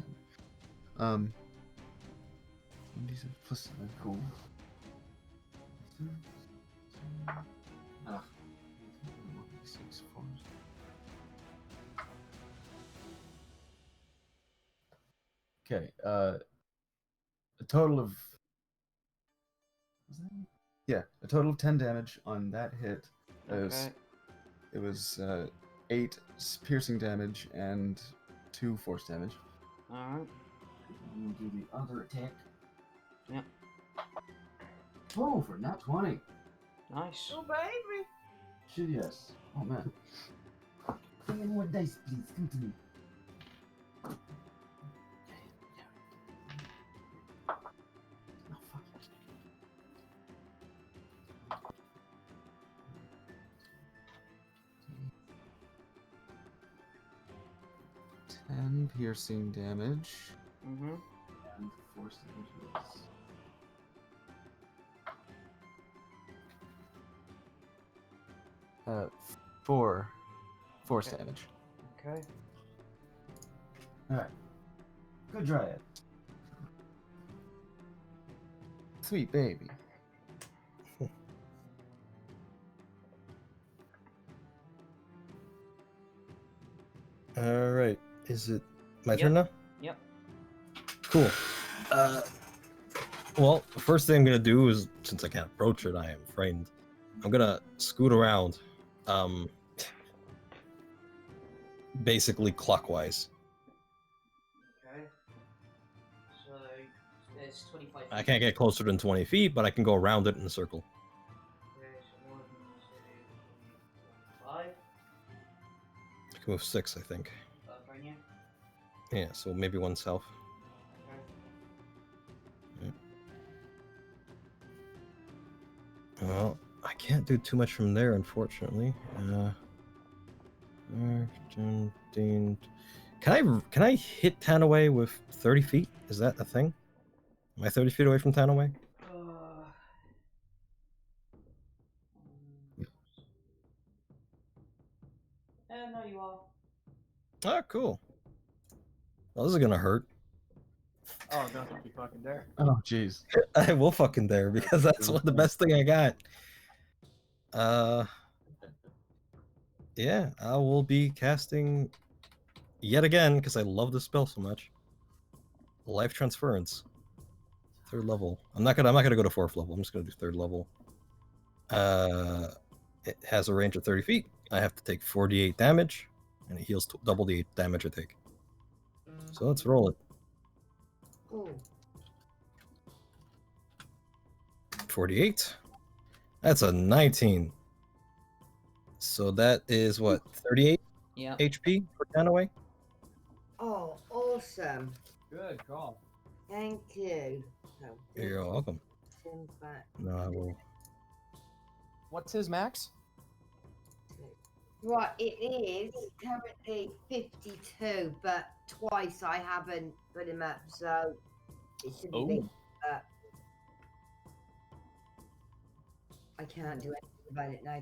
damage. 1d6 plus 7. Cool. Ah. 1d6 4. Okay, a total of. Was that? Yeah, a total of 10 damage on that hit. Okay. It was 8 piercing damage and 2 force damage. Alright. We'll do the other attack. Yep. Oh, for nat 20. Nice. Oh, baby. Shit, yes. Oh, man. Give me more dice, please. Come to me. Oh, fuck. 10 piercing damage. Mm-hmm. And force damage is... 4 force Okay. damage. Okay. Alright. Good Dryad. Sweet baby. All right. Is it my Yep. turn now? Yep. Cool. Well, the first thing I'm gonna do is, since I can't approach it, I am frightened. I'm gonna scoot around, basically clockwise. Okay. So there's 25 I can't get closer than 20 feet, but I can go around it in a circle. Okay, so 1, 2, 5. I can move 6, I think. Right here. Yeah, so maybe 1 south. Okay. Well, I can't do too much from there, unfortunately. Can I hit Tanaway with 30 feet? Is that a thing? Am I 30 feet away from Tanaway? No, you are. Oh, cool. Well, this is gonna hurt. Oh, don't you fucking dare. Oh, jeez. I will fucking dare because that's the best thing I got. Yeah, I will be casting yet again because I love this spell so much. Life Transference, 3rd level. I'm not gonna go to 4th level. I'm just gonna do 3rd level. It has a range of 30 feet. I have to take 48 damage, and it heals double the damage I take. So let's roll it. Oh, 48. That's a 19. So that is what, 38 Yeah. HP for Danaway? oh, awesome. Good call. Thank you. So, You're welcome. send back. No, I will. What's his max? Right, it is currently 52, but twice I haven't put him up, so it should be. I can't do anything about it now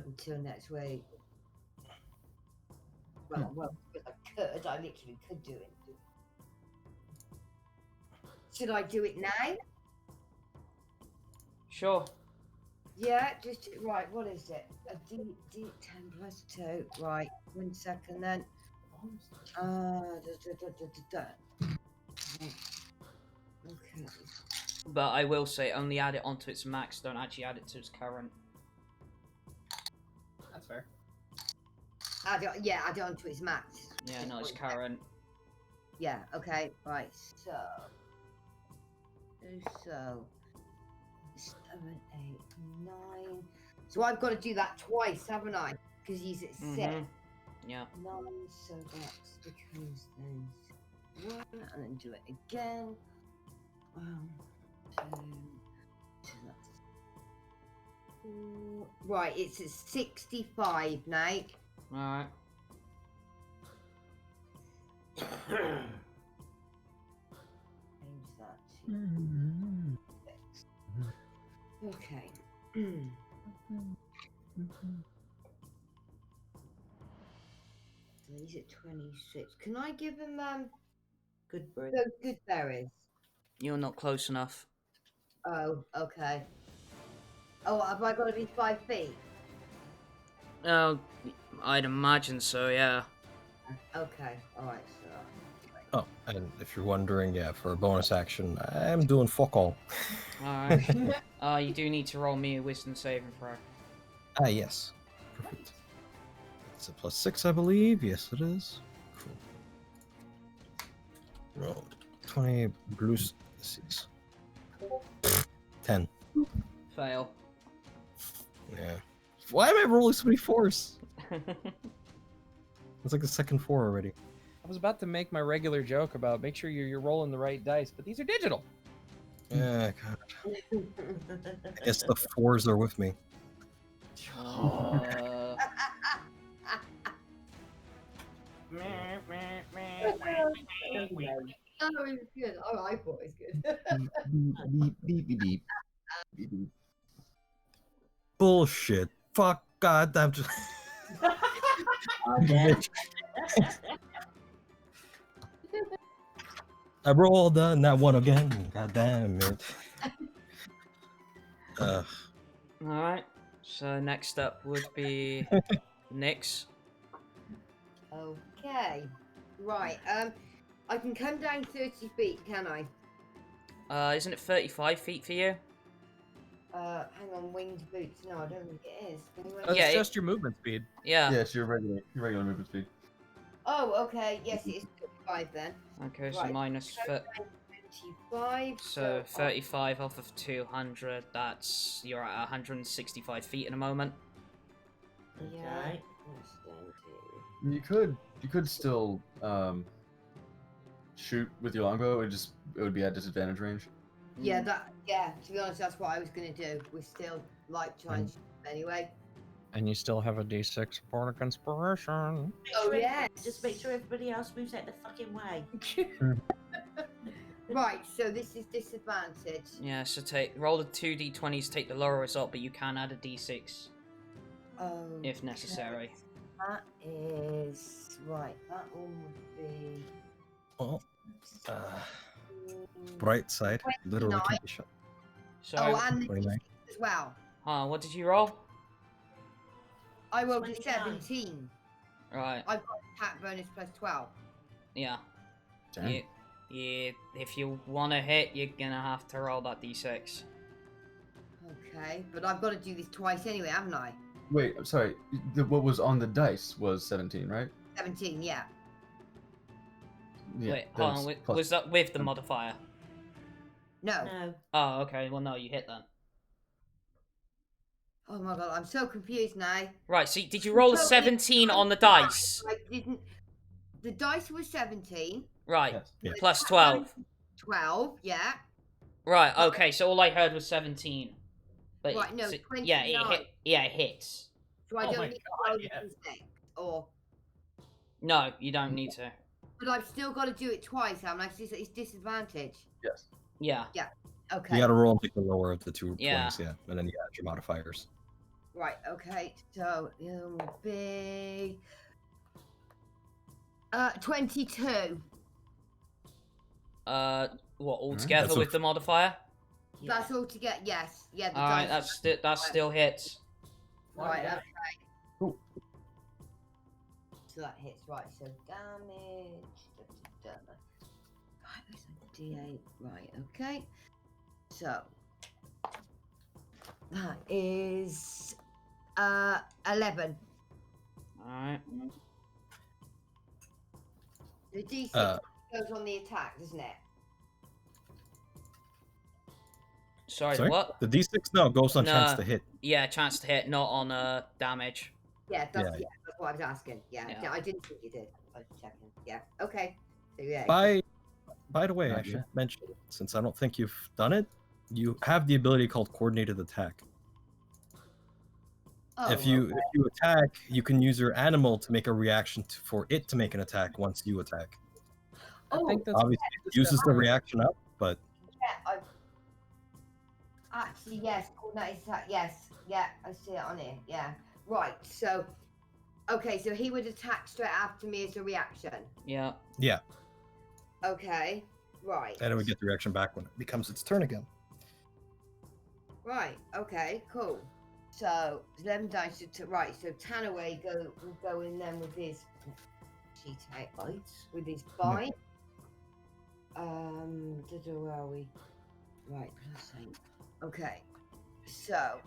until next week. Well, if I literally could do it. Should I do it now? Sure. Yeah, just right. What is it? A D10 plus 2. Right, 1 second then. Okay. But I will say, only add it onto its max. Don't actually add it to its current. That's fair. Add it onto its max. Yeah, not its current. Yeah. Okay. Right. So. 7, 8, 9. So I've got to do that twice, haven't I? Because he's at 6. Yeah. 9, so that becomes then 1, and then do it again. 2, so that's 4. Right, it's at 65 now. Alright. Change that to 6. Okay. So he's at 26. Can I give him Good break. those good berries? You're not close enough. Oh, okay. Oh, have I got to be 5 feet? Oh, I'd imagine so, yeah. Okay, alright, so. Oh, and if you're wondering, yeah, for a bonus action, I'm doing fuck all. Alright. You do need to roll me a wisdom saving throw. Ah, yes. Perfect. It's a +6, I believe. Yes, it is. Cool. Roll 20 blue 6. 10. Fail. Yeah. Why am I rolling so many 4s? It's like the second 4 already. I was about to make my regular joke about make sure you're rolling the right dice, but these are digital. Yeah, God. I guess the 4s are with me. Oh, it was good. Oh, I thought it was good. Beep, beep, beep, beep, beep, beep. Bullshit. Fuck. God, I'm just. I rolled on that one again. God damn it. Alright. So next up would be Nyx. Okay. Right. I can come down 30 feet, can I? Isn't it 35 feet for you? Hang on, winged boots. No, I don't think it is. That's Yeah, just your movement speed. Yeah. Yeah, it's your regular movement speed. Oh, okay. Yes, it is 35 then. Okay, so Right. minus 25. so 35 off of 200, that's you're at 165 feet in a moment. Yeah. Okay. That's down to- You could still shoot with your longbow. It would be at disadvantage range. Yeah, to be honest, that's what I was gonna do. We're still like trying to shoot anyway. And you still have a D6 Bardic Inspiration. Oh, yes. Just make sure everybody else moves out the fucking way. Right, so this is disadvantage. Yeah, so roll the 2d20s, take the lower result, but you can add a d6 if necessary. That is right. That one would be. Well, bright side. Literally 29. can't be shot. Sorry, Oh, and the 29. D6 as well. what did you roll? I rolled a 29. 17. Right, I've got attack bonus plus 12. yeah. Damn. Yeah, if you want to hit, you're gonna have to roll that d6. Okay, but I've got to do this twice anyway, haven't I? Wait, I'm sorry. What was on the dice was 17, right? 17, yeah. Yeah, Wait, hold on. plus- Was that with the modifier? No. No. Oh, okay. Well, no, you hit then. Oh my god, I'm so confused now. Right. So did you roll a So 17 it's on the 25. dice? I didn't. The dice was 17. Right. Yes. Yeah. Plus 12. 12, yeah. Right. Okay. So all I heard was 17. But Right, no, so, 29. yeah, it hit. Yeah, it hits. So I Oh don't my need to God, roll the yes. D6, or. No, you don't need to. But I've still got to do it twice, haven't I? It's disadvantage. Yes. Yeah. Okay. You gotta roll and pick the lower of the 2 Yeah. points, yeah. And then you add your modifiers. Right, okay. So it will be 22. What altogether That's with the modifier? That's all to get, yes. Yeah, the All right. dice. That's still hits. Right, Yeah. okay. Cool. So that hits, right. So damage. Right, so D8. Right, okay. So that is 11. All right. The D6 goes on the attack, doesn't it? Sorry. Sorry? What? The D6 no goes on chance No. to hit. Yeah, chance to hit, not on damage. Yeah, that's, Yeah. that's what I was asking. Yeah, Yeah. I didn't think you did. I was checking. Yeah, okay. So yeah. By the way, I Not should yet. mention, since I don't think you've done it, you have the ability called coordinated attack. Oh, If you attack, you can use your animal to make a reaction for it to make an attack once you attack. I Oh, think that's Obviously, it uses the reaction up, but yeah, actually, yes, coordinated attack, yes. Yeah, I see it on here. Yeah. Right, so okay, so he would attack straight after me as a reaction. Yeah. yeah, Okay. Right. and it would get the reaction back when it becomes its turn again. Right, okay, cool. So 11 dice to right, so Tanaway will go in then with his cheat out with his bite. Where are we? Right, plus 8. Okay. So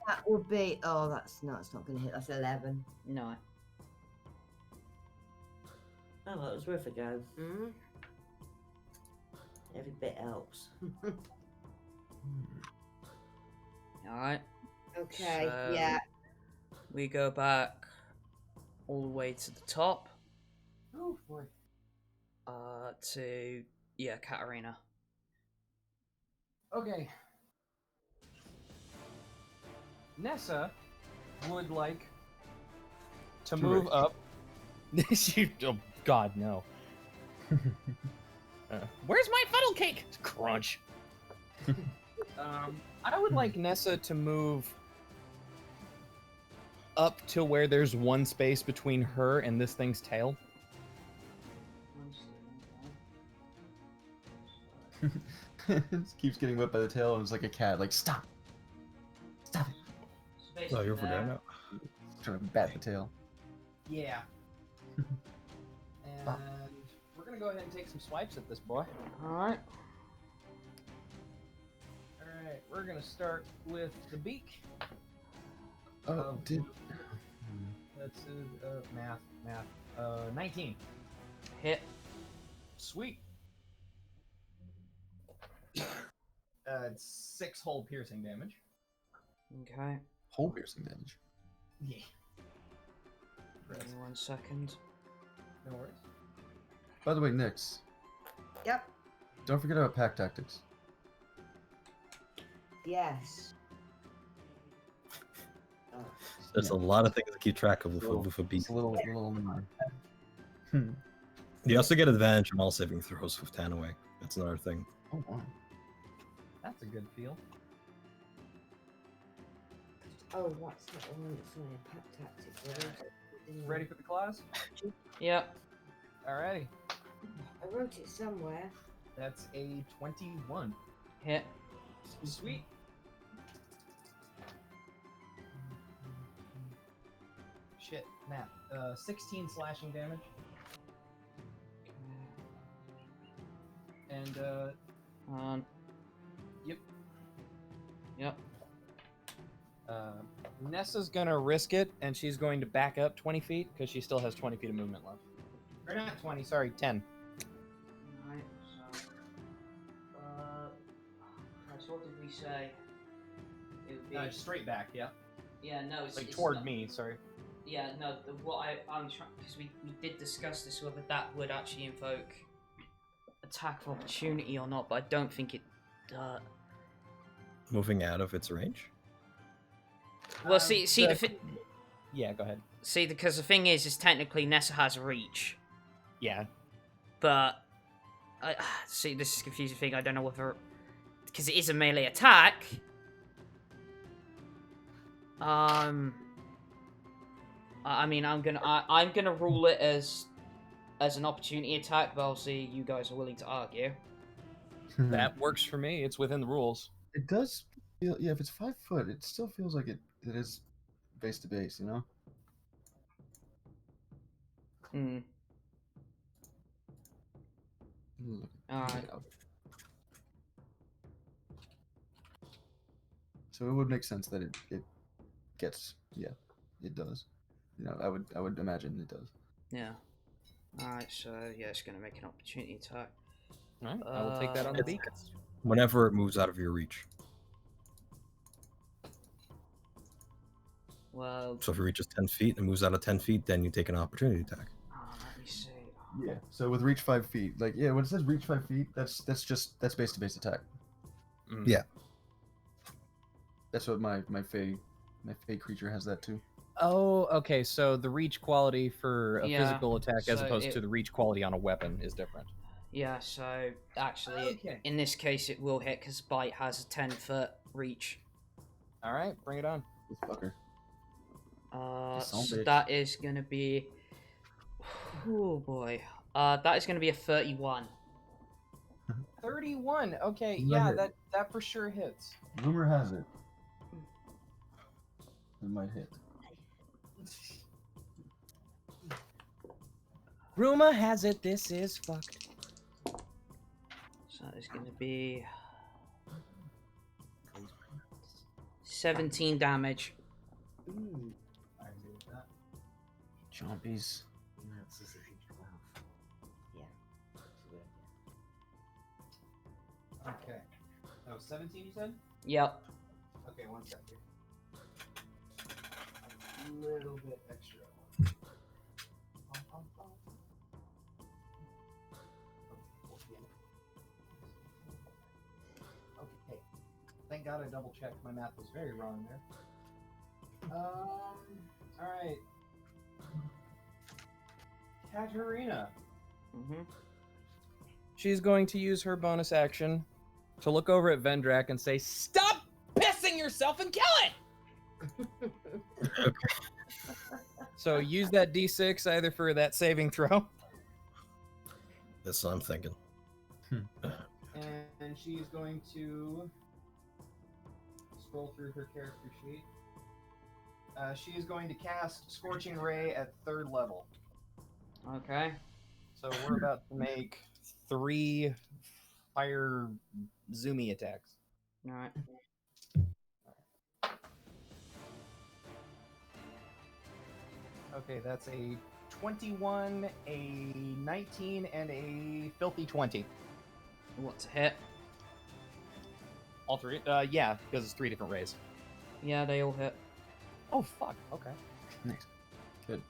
that would be it's not gonna hit, that's 11. No. Oh, that was worth a go. Hmm? Every bit helps. All right. Okay, So- yeah. We go back all the way to the top. Oh boy. To Katterina. Okay. Nessa would like to move up. Oh God, no. Where's my funnel cake? Crunch. I would like Nessa to move up to where there's one space between her and this thing's tail. It keeps getting whipped by the tail, and it's like a cat. Like, stop! Stop it! Oh, you're over there now. Trying to bat the tail. Yeah. And we're gonna go ahead and take some swipes at this boy. All right. Alright, we're gonna start with the beak. Oh, did That's math. 19. Hit. Sweet. It's 6 hole piercing damage. Okay. hole piercing damage? Yeah. Give me 1 second. No worries. By the way, Nyx, Yep. don't forget about pack tactics. Yes. There's a lot of things to keep track of with a beat. It's a little. You also get advantage on all saving throws with Tanaway. That's another thing. Oh wow. That's a good feel. Oh, that's not the one that's only a pack tactic. Ready for the claws? Yep. Alrighty. I wrote it somewhere. That's a 21. Hit. Sweet. Shit, math. 16 slashing damage. And, Yep. Yep. Nessa's gonna risk it, and she's going to back up 20 feet, because she still has 20 feet of movement left. Or not 20, sorry, 10. Alright, so what did we say? It would be Straight back, yeah. yeah, no, it's toward not, me, sorry. Yeah, no, what I'm trying, because we did discuss this, whether that would actually invoke attack of opportunity or not, but I don't think it does. Moving out of its range? Well, see, Yeah, go ahead. see, because the thing is technically Nessa has reach, Yeah. but see, this is a confusing thing. I don't know whether, because it is a melee attack. I mean, I'm gonna rule it as an opportunity attack, but obviously you guys are willing to argue. That works for me. It's within the rules. It does feel, yeah, if it's 5 foot, it still feels like it is base to base, you know? Hmm. Alright. So it would make sense that it gets, yeah, it does. You know, I would imagine it does. Yeah. Alright, so yeah, it's gonna make an opportunity attack. Alright, I will take that on the beacon. Whenever it moves out of your reach. Well, So if it reaches 10 feet and moves out of 10 feet, then you take an opportunity attack. let me see. Yeah. So with reach 5 feet, like, yeah, when it says reach 5 feet, that's base to base attack. Mm. Yeah. That's what my fey creature has that too. Oh, okay. So the reach quality for a Yeah, physical attack as so opposed to the reach quality on a weapon is different. Yeah, so actually, Okay. in this case, it will hit because Bite has a 10-foot reach. All right, bring it on. This fucker. So bitch. that is gonna be. Oh boy. That is gonna be a 31. 31. Okay, That yeah, hit. that for sure hits. Rumor has it. It might hit. Rumor has it this is fucked. So that is gonna be 17 damage. Ooh. I agree with that. Chompies. And that's just a huge mouth. Yeah. Okay. That was 17, you said? Yep. Okay, 1 second. A little bit extra. Okay. Thank God I double checked. My math was very wrong there. Alright. Katterina. Mm-hmm. She's going to use her bonus action to look over at Vendrak and say, "Stop pissing yourself and kill it!" So use that D6 either for that saving throw. That's what I'm thinking. And she's going to scroll through her character sheet. She is going to cast Scorching Ray at 3rd level. Okay. So we're about to make 3 fire zoomy attacks. Alright. Okay, that's a 21, a 19, and a filthy 20. What's a hit? All 3? Yeah, because it's 3 different rays. Yeah, they all hit. Oh, fuck. Okay. Nice. Good.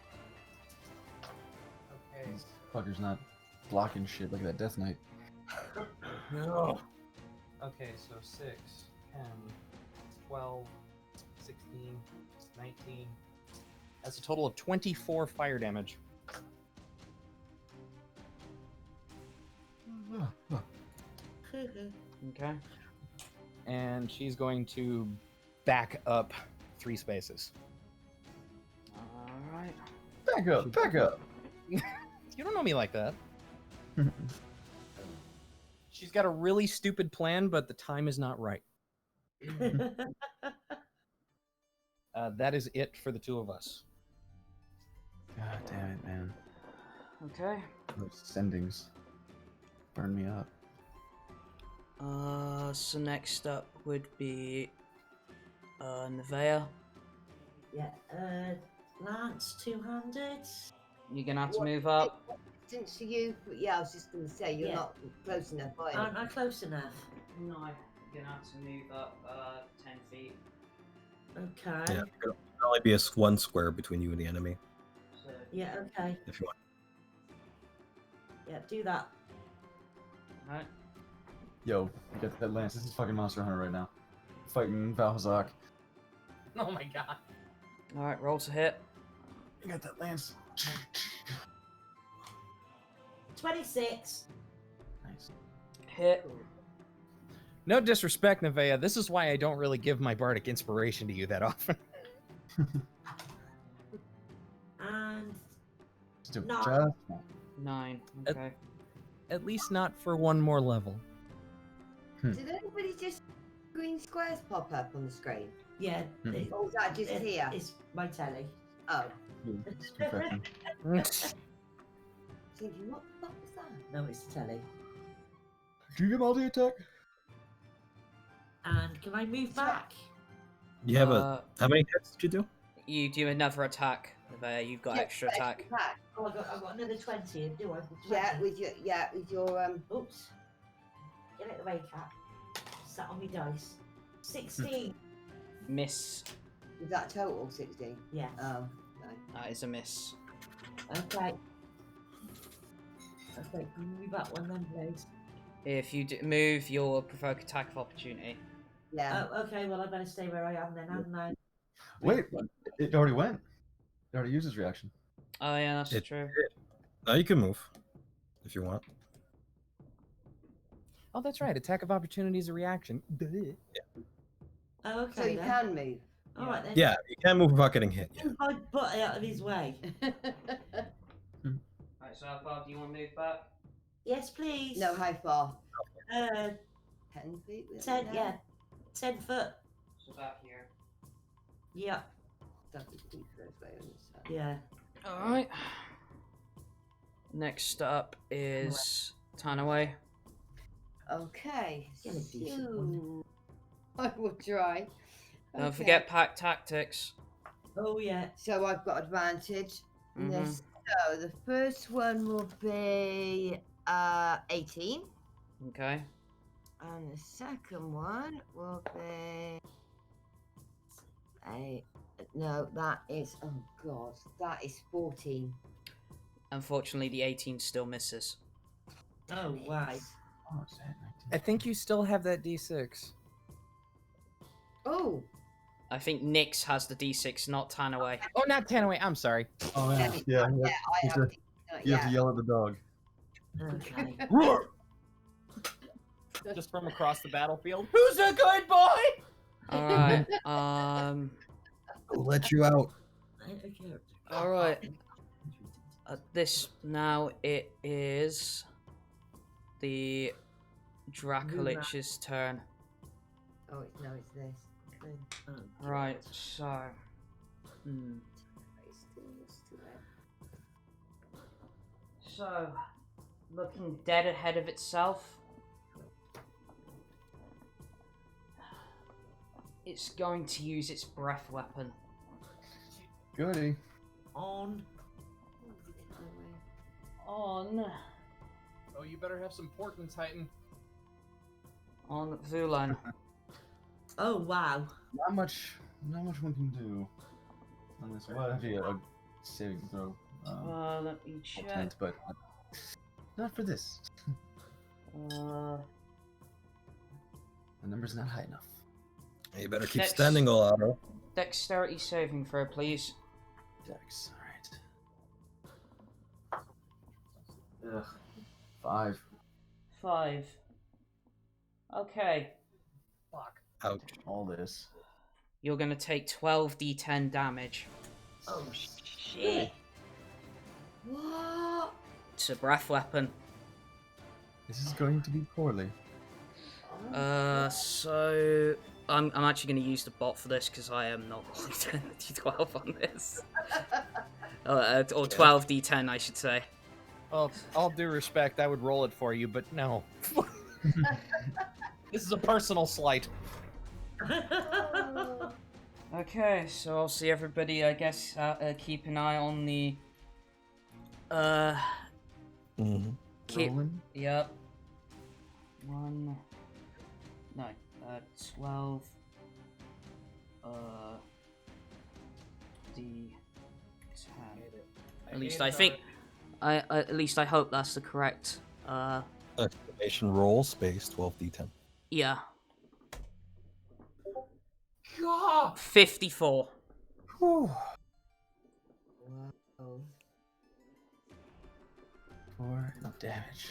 Okay. This fucker's not blocking shit like that Death Knight. Okay, so 6, 10, 12, 16, 19. That's a total of 24 fire damage. Okay. And she's going to back up 3 spaces. Alright. Back up, back up. You don't know me like that. She's got a really stupid plan, but the time is not right. That is it for the 2 of us. God damn it, man. Okay. Those sendings burn me up. So next up would be Nevaeh. Yeah, Lance, two-handed. You're gonna have to move up. distance to you? Yeah, I was just going to say, you're Yeah. not close enough, are you? Aren't I close enough? No, you're gonna have to move up 10 feet. Okay. Yeah, there can only be one square between you and the enemy So, Yeah, okay. if you want. Yeah, do that. right. Yo, you got that lance. This is fucking Monster Hunter right now. Fighting Valhazak. Oh my god. Alright, roll to hit. You got that lance. 26. Nice. Hit. No disrespect, Nevaeh. This is why I don't really give my bardic inspiration to you that often. And Just No. just 9. Okay. At least not for one more level. Did anybody just green squares pop up on the screen? yeah, it- Or was that just it- here? it's my telly. Oh, It's confession. thinking, what the fuck was that? No, it's the telly. Do you get multi-attack? And can I move back? You have a how many hits did you do? You do another attack. There, you've got Yeah, extra attack. Oh, I've got another 20. Do I? Yeah, with your Oops. Get it away, cat. Sat on me dice. 16. Miss. is that total 16? Yeah. Oh, no. That is a miss. Okay. Okay, can you move that one then, please? If you move, you'll provoke attack of opportunity. Yeah. Oh, okay, well, I better stay where I am then, hadn't I? Wait, it already went. It already used its reaction. Oh yeah, that's It- true. No, you can move if you want. Oh, that's right. Attack of opportunity is a reaction. Duh. Oh, okay. So you then. can move. All right then. Yeah, you can move without getting hit. Yeah. Move my butt out of his way. Right, so how far do you want to move back? Yes, please. No, how far? 10, 10 feet? yeah. 10 foot. So back here. Yeah, That would be first way on this side. yeah. Alright. Next up is Tanaway. Okay. Get a decent one. So I will try. Don't Okay. forget pack tactics. Oh, yeah. So I've got advantage. in Mhm. This. So the first one will be 18. Okay. And the second one will be no, that is that is 14. Unfortunately, the 18 still misses. Oh, why? Oh, it's at 19. I think you still have that D6. Oh, I think Nyx has the d6, not Tanaway. Oh, not Tanaway. I'm sorry. Oh yeah, yeah. I You have. have to Yeah. yell at the dog. Okay. Roar! Just from across the battlefield. Who's a good boy? Alright. Who let you out? Okay. Alright. This now it is the Dracolich's turn. Oh, it's this. Oh, Right, so. So, looking dead ahead of itself, it's going to use its breath weapon. Goody. On. On Oh, you better have some portent, Titan. Vulen. Oh, wow. Not much one can do on this one. Well, actually, a saving throw. Let me check. Attempt, but not for this. Uh, The number's not high enough. You better keep Next. standing, Olaro. dexterity saving throw, please. Dex, alright. Ugh. 5. 5. Okay, Ouch. All this. you're gonna take 12d10 damage. Oh, shit. What? It's a breath weapon. This is going to be poorly. So I'm actually going to use the bot for this because I am not rolling 10d12 on this. Or 12d10, I should say. Well, all due respect, I would roll it for you, but no. This is a personal slight. Okay, so I'll see everybody, I guess, keep an eye on the Mhm. Rolling. Yep. 12. D10. At least I think. At least I hope that's the correct. Exclamation roll space 12d10. Yeah. God. 54. Whew. Wow. 4 enough damage.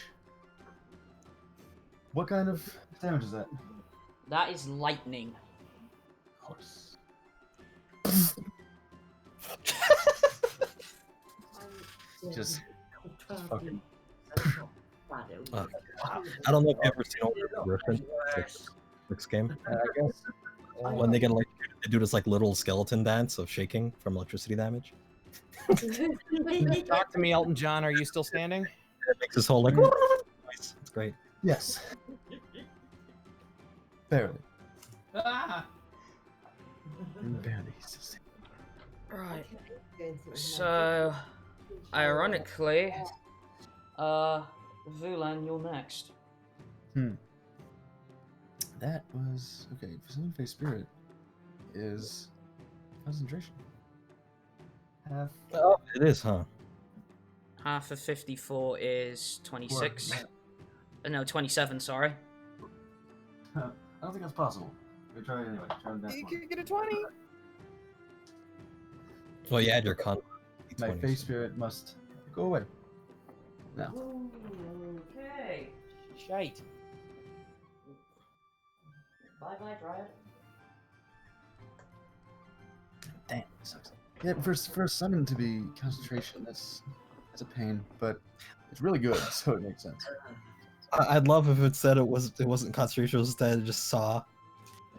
What kind of damage is that? That is lightning. Of course. Just fucking. I don't know if you've ever seen Older Griffin, this game. I guess. When they get electrocuted, they do this like little skeleton dance of shaking from electricity damage. Talk to me, Elton John. Are you still standing? It makes this whole like noise. It's great. Yes. Barely. Ah! Barely. Right. So, ironically, Vulen, you're next. That was okay. For Summon Face Spirit is concentration. Half. Oh, it is, huh? Half of 54 is 26. No, 27, sorry. I don't think that's possible. We try it anyway. Try that You one. can get a 20. Well, you add your con. My D20s. Face Spirit must go away. Now. Okay. Shite. Bye-bye, Dryad. Damn, sucks. Yeah, for a summon to be concentration, that's a pain, but it's really good, so it makes sense. I'd love if it said it wasn't concentration, it was that it just saw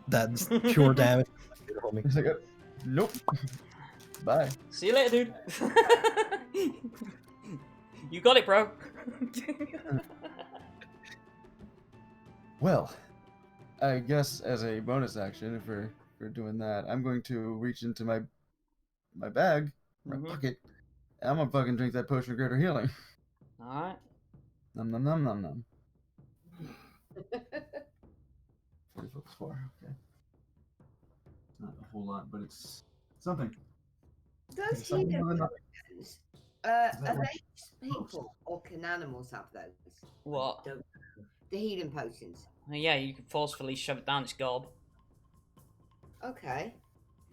that pure damage. It's like, nope. Bye. See you later, dude. You got it, bro. Well, I guess as a bonus action, if we're doing that, I'm going to reach into my bag, my pocket, and I'm gonna fucking drink that potion of greater healing. Alright. Nom nom nom nom nom. 44 plus 4, okay. It's not a whole lot, but it's something. Does It's something healing more than potions, are they just people or can animals have those? What? The healing potions. Yeah, you can forcefully shove it down its gob. Okay,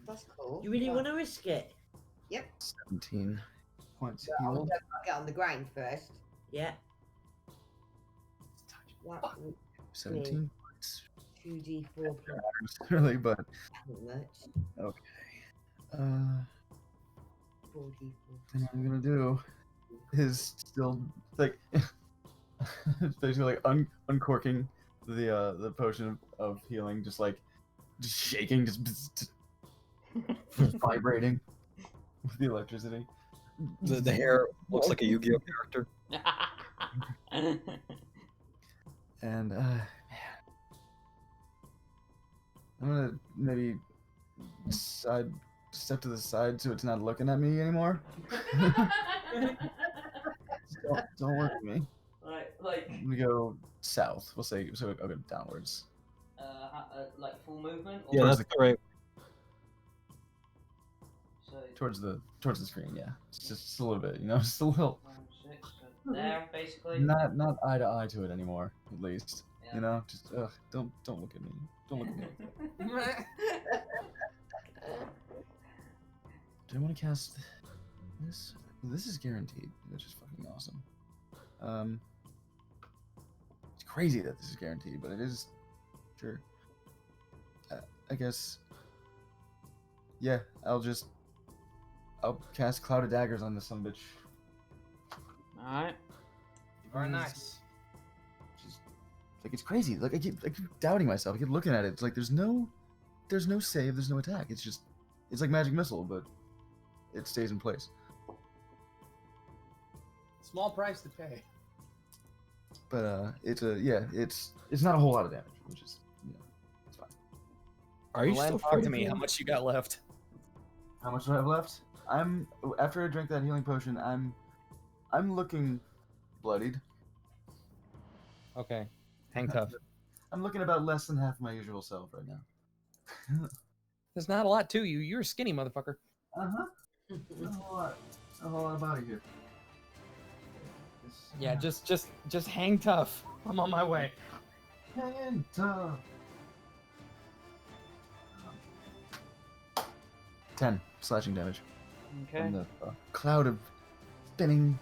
that's cool. You really want to risk it? Yep. 17 points I'll healed. get on the ground first. Yeah. That would 17 points. 2d4 plus Really, but how much? okay. 4d4. Then what I'm gonna do is still like it's basically like uncorking the potion of healing, just shaking, just vibrating with the electricity. The hair looks like a Yu-Gi-Oh character. And man, I'm gonna maybe step to the side so it's not looking at me anymore. Don't work with me. Like, We go south. We'll say so. I'll go downwards. like full movement? Or Yeah, that's right. So, Towards the screen. Yeah, it's just a little bit. Just a little. 5, 6, so there, basically. Not eye to eye to it anymore. At least. Yeah. Just don't look at me. Don't look at me. Do I want to cast this? This is guaranteed, which is fucking awesome. It's crazy that this is guaranteed, but it is. Sure. I guess. Yeah, I'll cast Cloud of Daggers on this son of a bitch. Alright. Very nice. Like, it's crazy. Like, I keep doubting myself. I keep looking at it. It's like there's no save, there's no attack. It's like Magic Missile, but it stays in place. Small price to pay. But it's not a whole lot of damage, which is it's fine. Are you Len, still talk to fighting? me. How much you got left? How much do I have left? After I drink that healing potion, I'm looking bloodied. Okay. Hang tough. I'm looking about less than half my usual self right now. There's not a lot to you. You're a skinny motherfucker. Uh-huh. Not a whole lot of body here. Yeah, just hang tough. I'm on my way. Hang tough. 10 slashing damage. Okay. From the cloud of spinning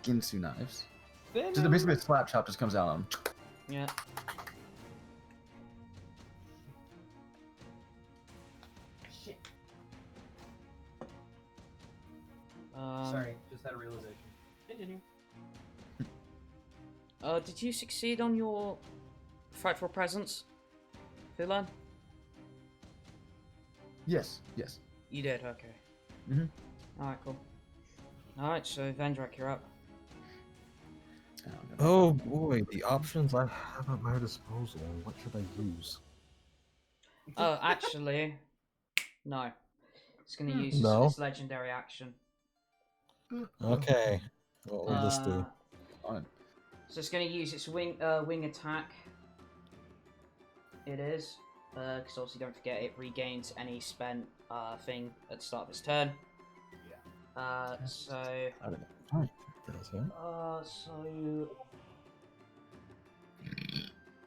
Ginsu knives. Just basically a slap chop just comes out on him. Yeah. Shit. Sorry, just had a realization. Continue. Did you succeed on your frightful presence, Vulen? Yes. You did. Okay. Mhm. All right. Cool. All right. So Vendrak, you're up. Oh boy, the options I have at my disposal. What should I use? Oh, actually, no. It's gonna use No? its legendary action. Okay. What will this do? So it's gonna use its wing attack. It is, because obviously don't forget it regains any spent thing at the start of its turn. So. So.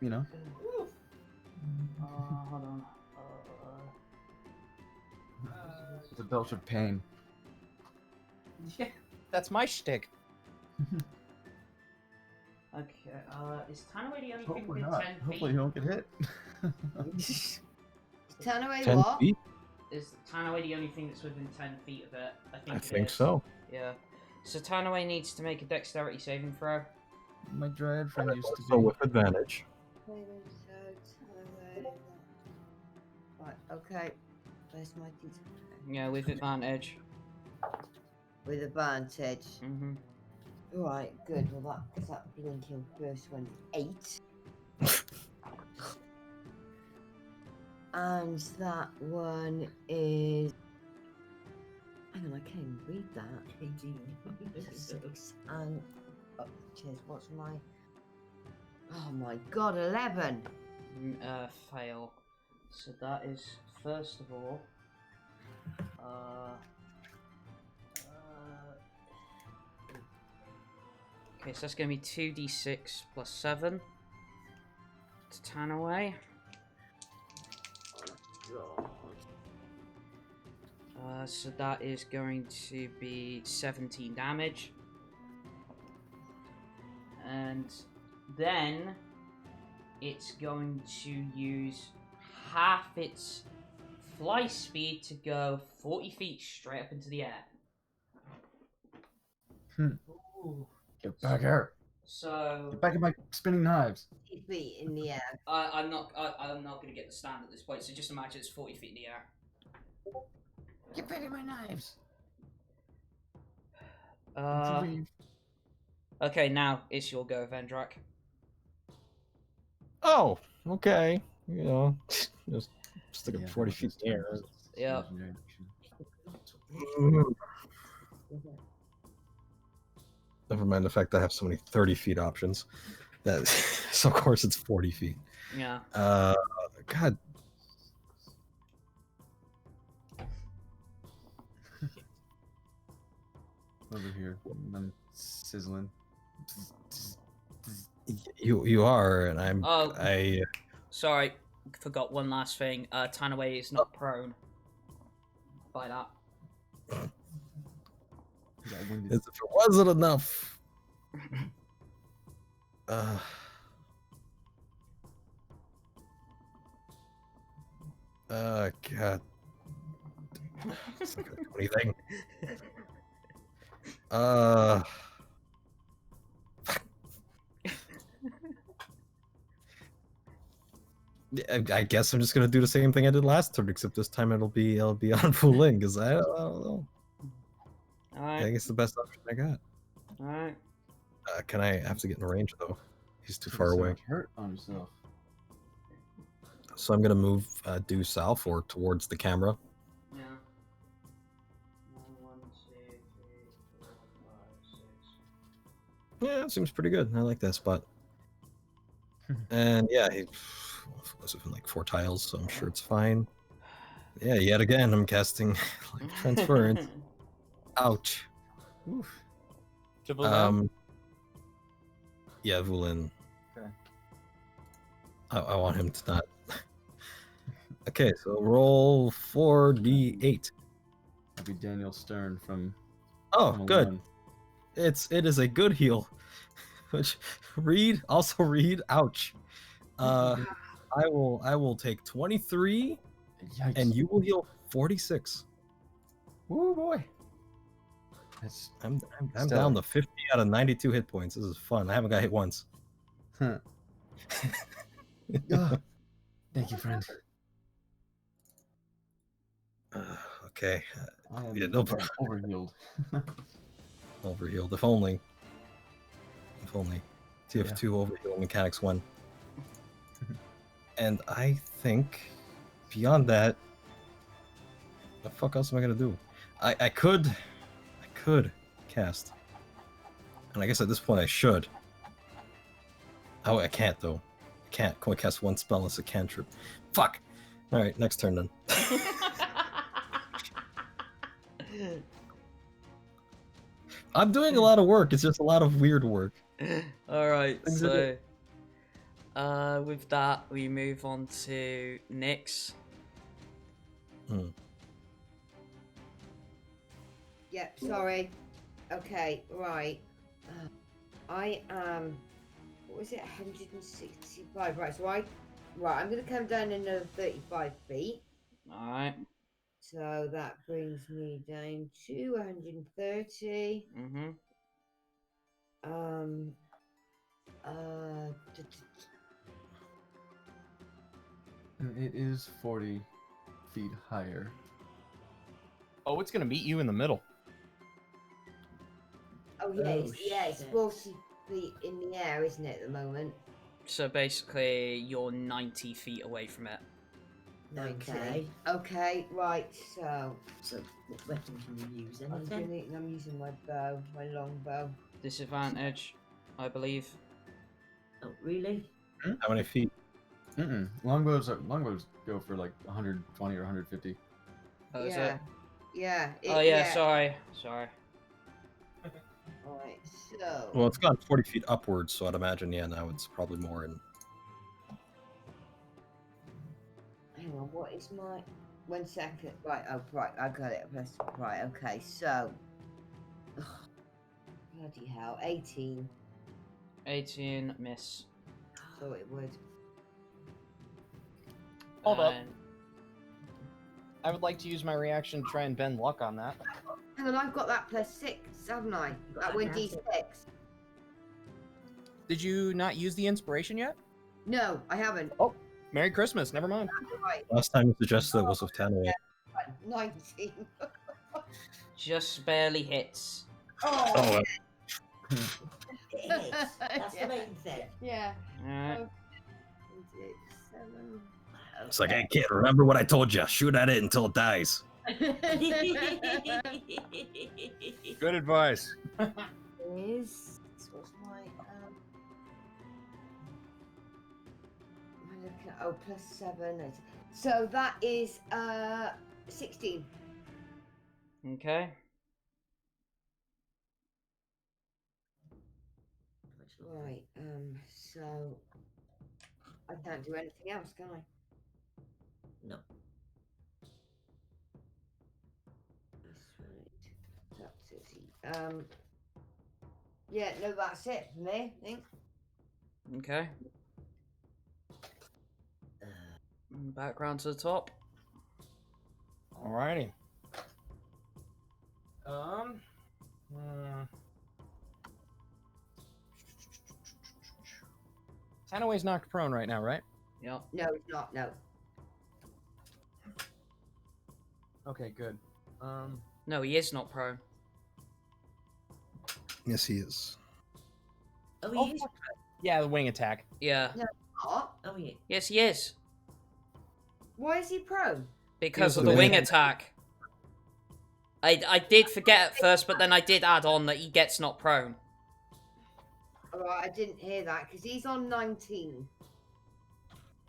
You know. Hold on. It's a belch of pain. Yeah, that's my shtick. Okay. Is Tanaway the only thing Hopefully within not. 10 feet? Hopefully you don't get hit. Turn away 10 what? feet? Is Tanaway the only thing that's within 10 feet of it? I it think is. so. Yeah. So Tanaway needs to make a dexterity saving throw. My dryad friend used to So be. with advantage. Right, okay. Where's my detail? Yeah, with advantage. With advantage. Mm-hmm. Right, good. Well, that blinking first one's 8. And that one is. Hang on, I can't even read that. 18. 6 and. Oh, cheers. What's my. Oh my god, 11. Fail. So that is, first of all. Okay, so that's going to be 2d6 plus 7 to Tanaway. So that is going to be 17 damage. And then it's going to use half its fly speed to go 40 feet straight up into the air. Get back here. So Get back at my spinning knives. 50 feet in the air. I'm not going to get the stand at this point. So just imagine it's 40 feet in the air. Get back at my knives. Okay, now it's your go, Vendrak. Oh, okay. You know, just stick Yeah, up 40 feet in the air. Yeah. Never mind the fact that I have so many 30 feet options. That so of course it's 40 feet. Yeah. God. Over here, I'm sizzling. You are, and I'm. Oh. I. Sorry, forgot one last thing. Tanaway is not prone. By that. As if it wasn't enough. God. It's not gonna do anything. I guess I'm just gonna do the same thing I did last turn, except this time it'll be on Vulen, because I don't know. Alright. I think it's the best option I got. Alright. Can I have to get in range though? He's too far away. Hurt on yourself. So I'm gonna move due south or towards the camera. Yeah. 1, 2, 3, 4, 5, 6. Yeah, it seems pretty good. I like that spot. And yeah, he was within like 4 tiles, so I'm sure it's fine. Yeah, yet again, I'm casting like transference. Ouch. Oof. To Vulen? Yeah, Vulen. Okay. I want him to not. Okay, so roll 4d8. It'll be Daniel Stern from. Oh, Home good. Alone. It is a good heal. Which read. Ouch. I will take 23, Yikes. and you will heal 46. Woo boy. That's I'm stellar. down to 50 out of 92 hit points. This is fun. I haven't got hit once. Huh. Oh, thank you, friend. Okay. I am Yeah, no problem. overhealed. Overhealed. If only. If only. TF2 overheal mechanics 1. And I think beyond that, the fuck else am I gonna do? I could cast. And I guess at this point I should. Oh, I can't though. I can't. Can only cast 1 spell unless a cantrip. Fuck! Alright, next turn then. I'm doing a lot of work, it's just a lot of weird work. Alright, Things to so with that we move on to Nyx. Yep, sorry. Okay, right. I am. What was it? 165. Right, so I'm going to come down another 35 feet. Alright. So that brings me down to 130. Mm-hmm. And it is 40 feet higher. Oh, it's gonna meet you in the middle. Oh, yeah, it's 40 feet in the air, isn't it, at the moment? So basically you're 90 feet away from it. Okay. Okay, right, so So, what weapon can you use? I'm Anything? I'm using my bow, my long bow. Disadvantage, I believe. Oh, really? How many feet? Longbows go for like 120 or 150. Oh, is Yeah. it? Yeah. Oh yeah, sorry. Alright, so. Well, it's gone 40 feet upwards, so I'd imagine, yeah, now it's probably more in. Hang on, what is my. 1 second. Right, oh, right, I got it. Right, okay, so. Bloody hell, 18. 18, miss. So it would. Hold up. And- I would like to use my reaction to try and bend luck on that. Hang on, I've got that +6, haven't I? That went D6. Did you not use the inspiration yet? No, I haven't. Oh, Merry Christmas. Never mind. Right, Last time you suggested it was with Tanaway. 19. Just barely hits. Oh, It is. That's the main thing. yeah. Alright. 7. It's like, I can't remember what I told you. Shoot at it until it dies. Good advice. This was my am I looking at, oh, +7. So that is 16. Okay. Right, so I can't do anything else, can I? No. That's right. That's it. Yeah, no, that's it for me, I think. Okay. Back round to the top. Alrighty. Tanaway's knocked prone right now, right? Yep. No, it's not, no. Okay, good. No, he is not prone. Yes, he is. Oh, Oh, he is. fuck. Yeah, the wing attack. Yeah. What? Oh, yeah. Yes, he is. Why is he prone? Because He of was the a wing wing. attack. I did forget at first, but then I did add on that he gets not prone. Alright, I didn't hear that because he's on 19.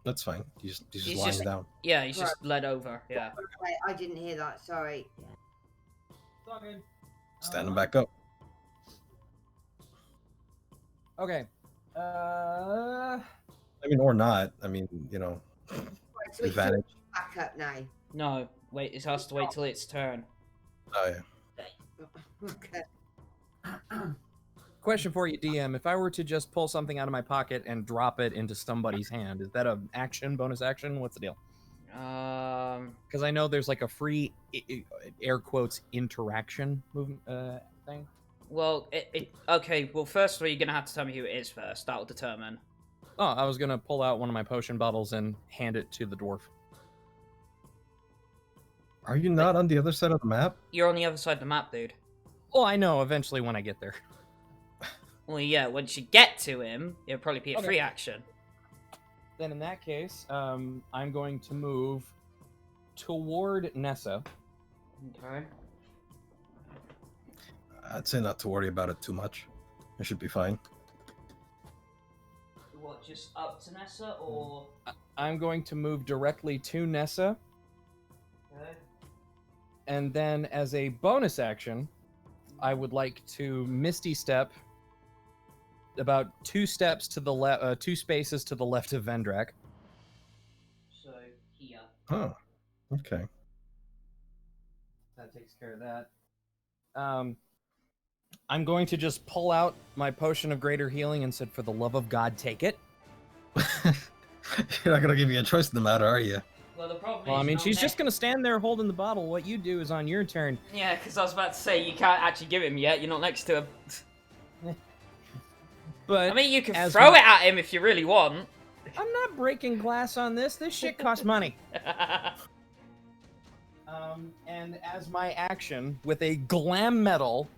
That's fine. He's just He's lying just- down. Yeah, he's just led over. Yeah. Okay, I didn't hear that. Sorry. It's all good. Standing back up. Okay. I mean, or not. I mean, you know, Right, so it's advantage. back up now. No, wait. It has to wait till its turn. Oh yeah. Okay. Question for you, DM. If I were to just pull something out of my pocket and drop it into somebody's hand, is that an action, bonus action? What's the deal? Because I know there's like a free, air quotes, interaction movement thing. Well, okay. Well, first of all, you're gonna have to tell me who it is first. That'll determine. Oh, I was gonna pull out one of my potion bottles and hand it to the dwarf. Are you not on the other side of the map? You're on the other side of the map, dude. Well, I know eventually when I get there. Well, yeah. Once you get to him, it'll probably be a Okay. free action. Then in that case, I'm going to move toward Nessa. Okay. I'd say not to worry about it too much. It should be fine. What? Just up to Nessa, or? I'm going to move directly to Nessa, Okay. and then as a bonus action, I would like to Misty Step about 2 steps to the left, 2 spaces to the left of Vendrak. So here. Oh, okay. That takes care of that. I'm going to just pull out my potion of greater healing and said, "For the love of God, take it." You're not gonna give me a choice in the matter, are you? Well, the problem Well, I is. mean, you're she's not just gonna stand there holding the bottle. What you do is on your turn. Yeah, because I was about to say you can't actually give him yet. You're not next to him. But I mean, you can as throw my- it at him if you really want. I'm not breaking glass on this. This shit costs money. And as my action, with a glam metal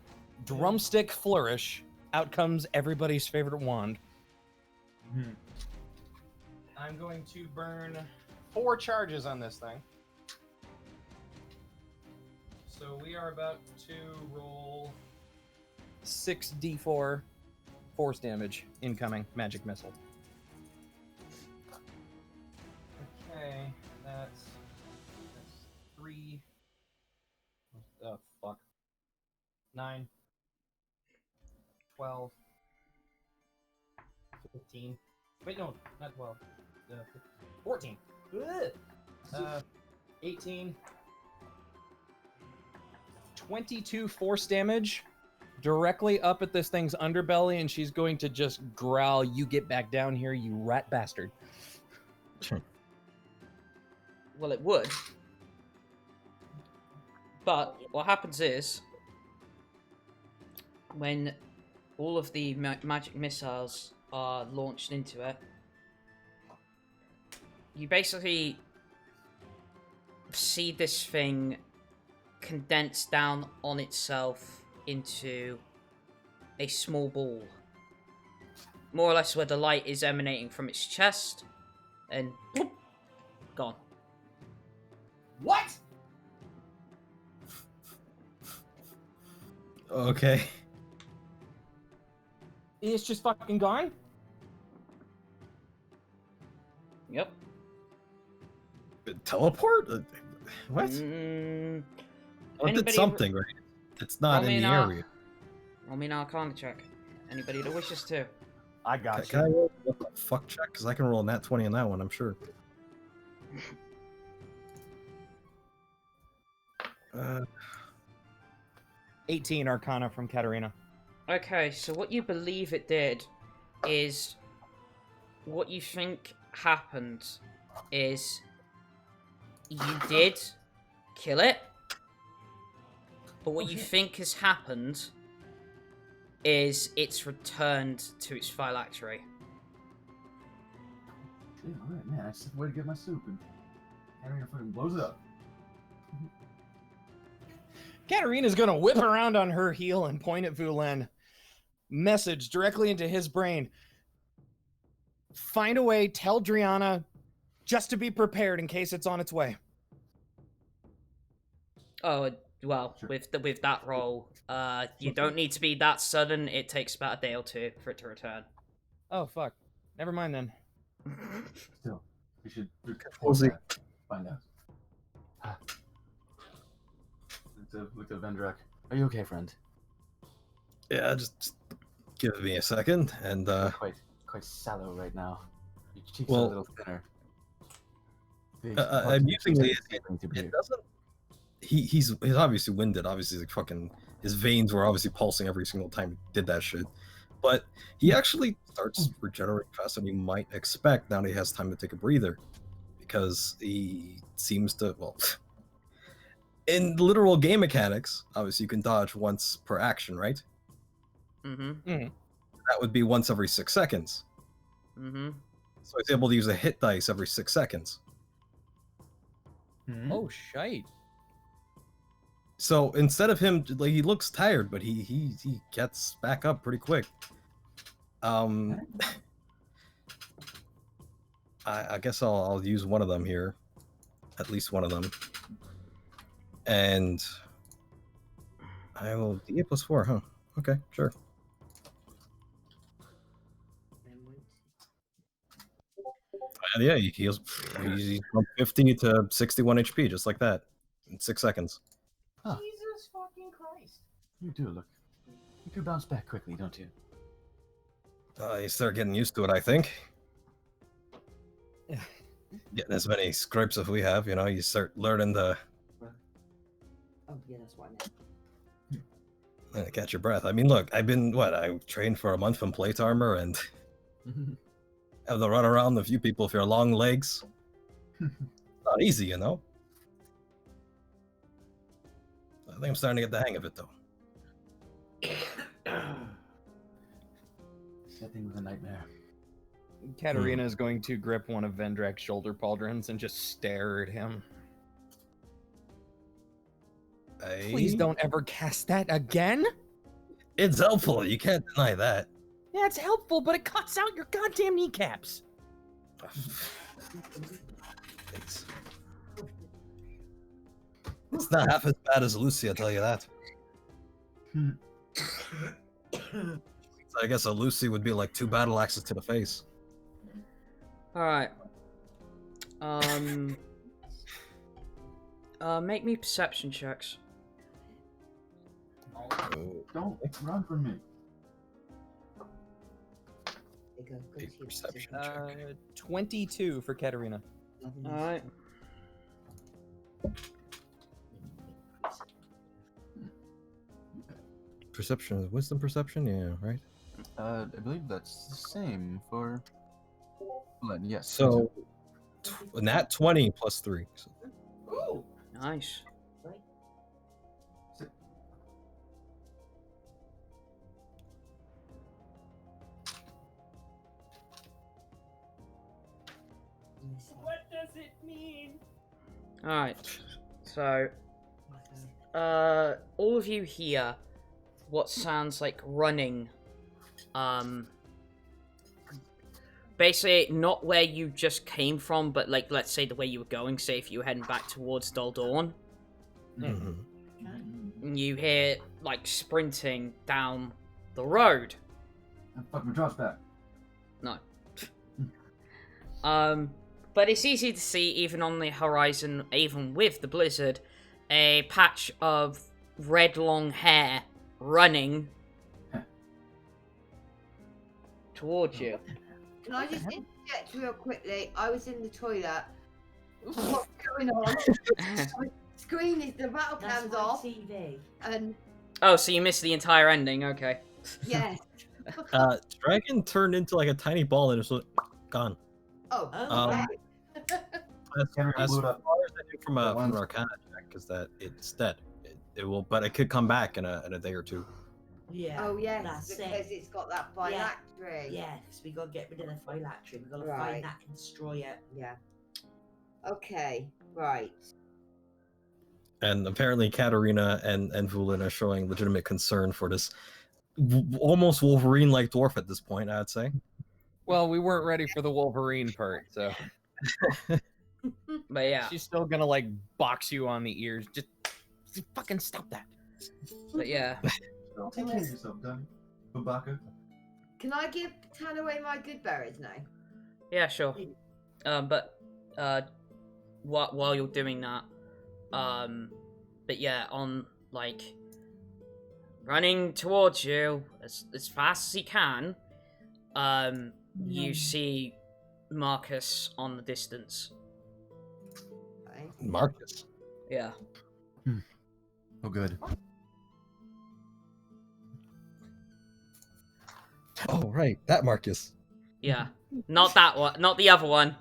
drumstick flourish, out comes everybody's favorite wand. I'm going to burn 4 charges on this thing. So we are about to roll 6d4 force damage incoming magic missile. Okay, that's 3. Oh, fuck. 9, 12, 15. Wait, no, not 12. 14. Ugh. 18. 22 force damage directly up at this thing's underbelly, and she's going to just growl, "You get back down here, you rat bastard." Well, it would. But what happens is, when all of the magic missiles are launched into it, you basically see this thing condense down on itself into a small ball. More or less where the light is emanating from its chest, and whoop, gone. What? Okay. It's just fucking gone? Yep. Teleport? What? Mm, Well, it did anybody- something, right? It's not Roll me in the an area. Roll me an Arcana check. Anybody that wishes to. I got Can I roll a what the fuck check? Because I can roll a nat 20 on that one, I'm sure. 18 Arcana from Katterina. Okay, so what you believe it did is what you think happened is you did kill it, but what you think has happened is it's returned to its phylactery. Yeah, alright, man. I just have to wait to get my soup and Katterina fucking blows it up. Katterina's gonna whip around on her heel and point at Vulen. Message directly into his brain. Find a way, tell Driana just to be prepared in case it's on its way. Oh, Well, Sure. with that roll, you don't need to be that sudden. It takes about a day or two for it to return. Oh fuck. Never mind then. Still, we should We'll see. find out. Look at Vendrak. Are you okay, friend? Yeah, just give me a second, and You're quite sallow right now. Your cheeks are Well, a little thinner. amusingly, Starting to it bleed. doesn't. He's obviously winded. Obviously, like fucking his veins were obviously pulsing every single time he did that shit. But he actually starts regenerating faster than you might expect now that he has time to take a breather, because he seems to in literal game mechanics, obviously you can dodge once per action, right? Mm-hmm. That would be once every 6 seconds. Mm-hmm. So he's able to use a hit dice every 6 seconds. Oh shite. So instead of him, like, he looks tired, but he gets back up pretty quick. I guess I'll use one of them here, at least one of them, and I will D8 plus 4, huh? Okay, sure. And yeah, he heals. He's from 50 to 61 HP, just like that, in 6 seconds. Huh. Jesus fucking Christ. You do bounce back quickly, don't you? You start getting used to it, I think. Getting as many scrapes as we have, you start learning to Oh, yeah, that's what I meant. catch your breath. I mean, look, I trained for a month in plate armor and have to run around with you people with your long legs. Not easy, I think I'm starting to get the hang of it, though. Setting was a nightmare. Katterina is going to grip one of Vendrak's shoulder pauldrons and just stare at him. Please don't ever cast that again. It's helpful. You can't deny that. Yeah, it's helpful, but it cuts out your goddamn kneecaps. It's not half as bad as Lucy, I'll tell you that. So I guess a Lucy would be like 2 battle axes to the face. Alright. Make me perception checks. Don't run from me. There you go. Go A to your perception position. check. 22 for Katterina. Alright. Perception is wisdom perception? Yeah, right? I believe that's the same for Vulen. Yes. So, nat 20 plus 3. So, Ooh. Nice. What does it mean? Alright. So, all of you hear what sounds like running. Basically, not where you just came from, but like, let's say the way you were going. Say if you were heading back towards Dull Dawn. You hear, like, sprinting down the road. Fuck my drops back. No. But it's easy to see, even on the horizon, even with the blizzard, a patch of red long hair running towards you. Can I just interject real quickly? I was in the toilet. What's going on? My screen is the battle That's cam's my off, TV. and Oh, so you missed the entire ending, okay. yes. Dragon turned into like a tiny ball and it's gone. Oh, Oh, okay. As blew far it up. as I knew from an Arcana check, is that it's dead. It will, but it could come back in a day or two. yeah. Oh yes, that's because it. it's got that phylactery. Yeah, because we gotta get rid of the phylactery. We gotta Right. find that and destroy it. Yeah. Okay. Right. And apparently, Katterina and Vulen are showing legitimate concern for this almost Wolverine-like dwarf at this point. I'd say. Well, we weren't ready for the Wolverine part, so But yeah. she's still gonna like box you on the ears. Just fucking stop that. But yeah. Take care of yourself, darling. Babaka. Can I give Tan away my good berries now? Yeah, sure. But while you're doing that, but yeah, on like running towards you as fast as he can, you see Marcus on the distance. Okay. Marcus. Yeah. Oh, good. Oh, right, that Marcus. Yeah. Not that one. Not the other one.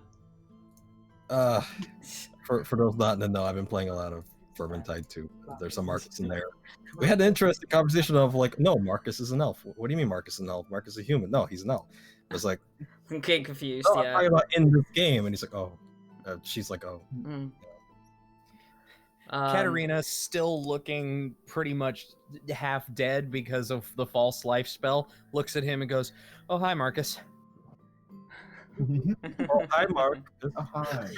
For those not in the know, I've been playing a lot of Vermintide too. There's some Marcus in there. We had an interesting conversation of like, no, Marcus is an elf. What do you mean Marcus is an elf? Marcus is a human. No, he's an elf. It was like, I'm getting confused. oh, I'm Yeah. talking about in this game, and he's like, oh, she's like, oh. Mm. Katterina still looking pretty much half dead because of the false life spell, looks at him and goes, "Oh, hi, Marcus." Oh, hi, Mark. Oh, hi.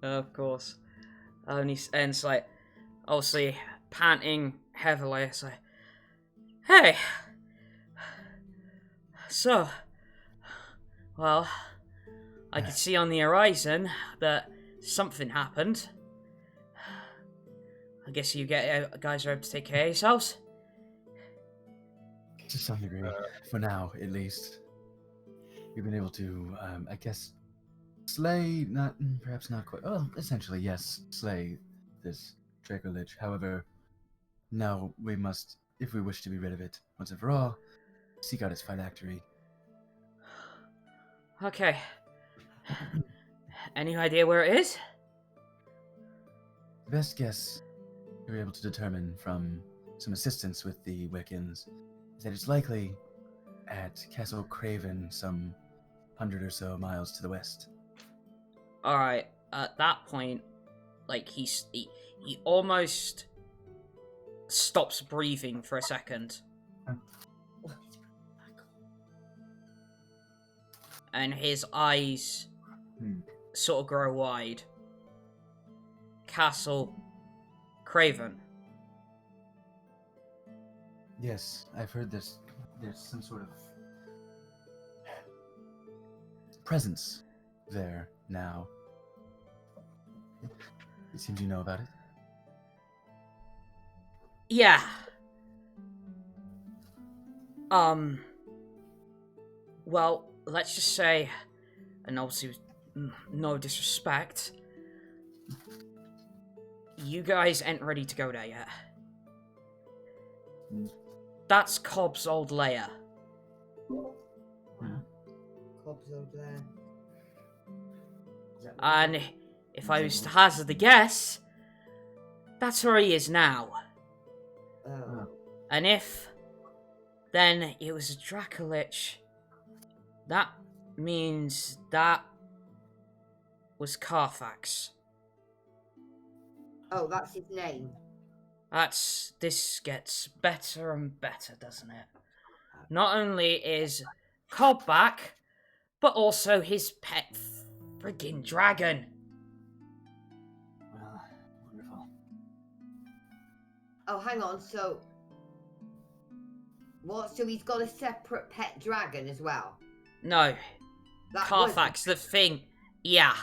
Of course. And it's like, obviously, panting heavily. It's like, hey! So, well, I could see on the horizon that something happened. I guess you guys are able to take care of yourselves? To some degree. For now, at least. We've been able to, I guess, slay, perhaps not quite, well, essentially, yes, slay this Draco Lich. However, now we must, if we wish to be rid of it once and for all, seek out its phylactery. Okay. Any idea where it is? Best guess we were able to determine from some assistance with the Wiccans is that it's likely at Castle Craven, some 100 or so miles to the west. Alright, at that point, like, he almost stops breathing for a second. And his eyes sort of grow wide. Castle Craven. Yes, I've heard there's some sort of presence there now. It seems you know about it. Yeah. Well, let's just say, and obviously with no disrespect, you guys ain't ready to go there yet. That's Cobb's old lair. Cobb's old lair. And if I was to hazard a guess, that's where he is now. Oh. And if then it was a Dracolich, that means that was Carfax. Oh, that's his name. This gets better and better, doesn't it? Not only is Cobb back, but also his pet friggin' dragon. Well, wonderful. Oh, hang on. So, what? So he's got a separate pet dragon as well. No, That Carfax, the thing. Yeah.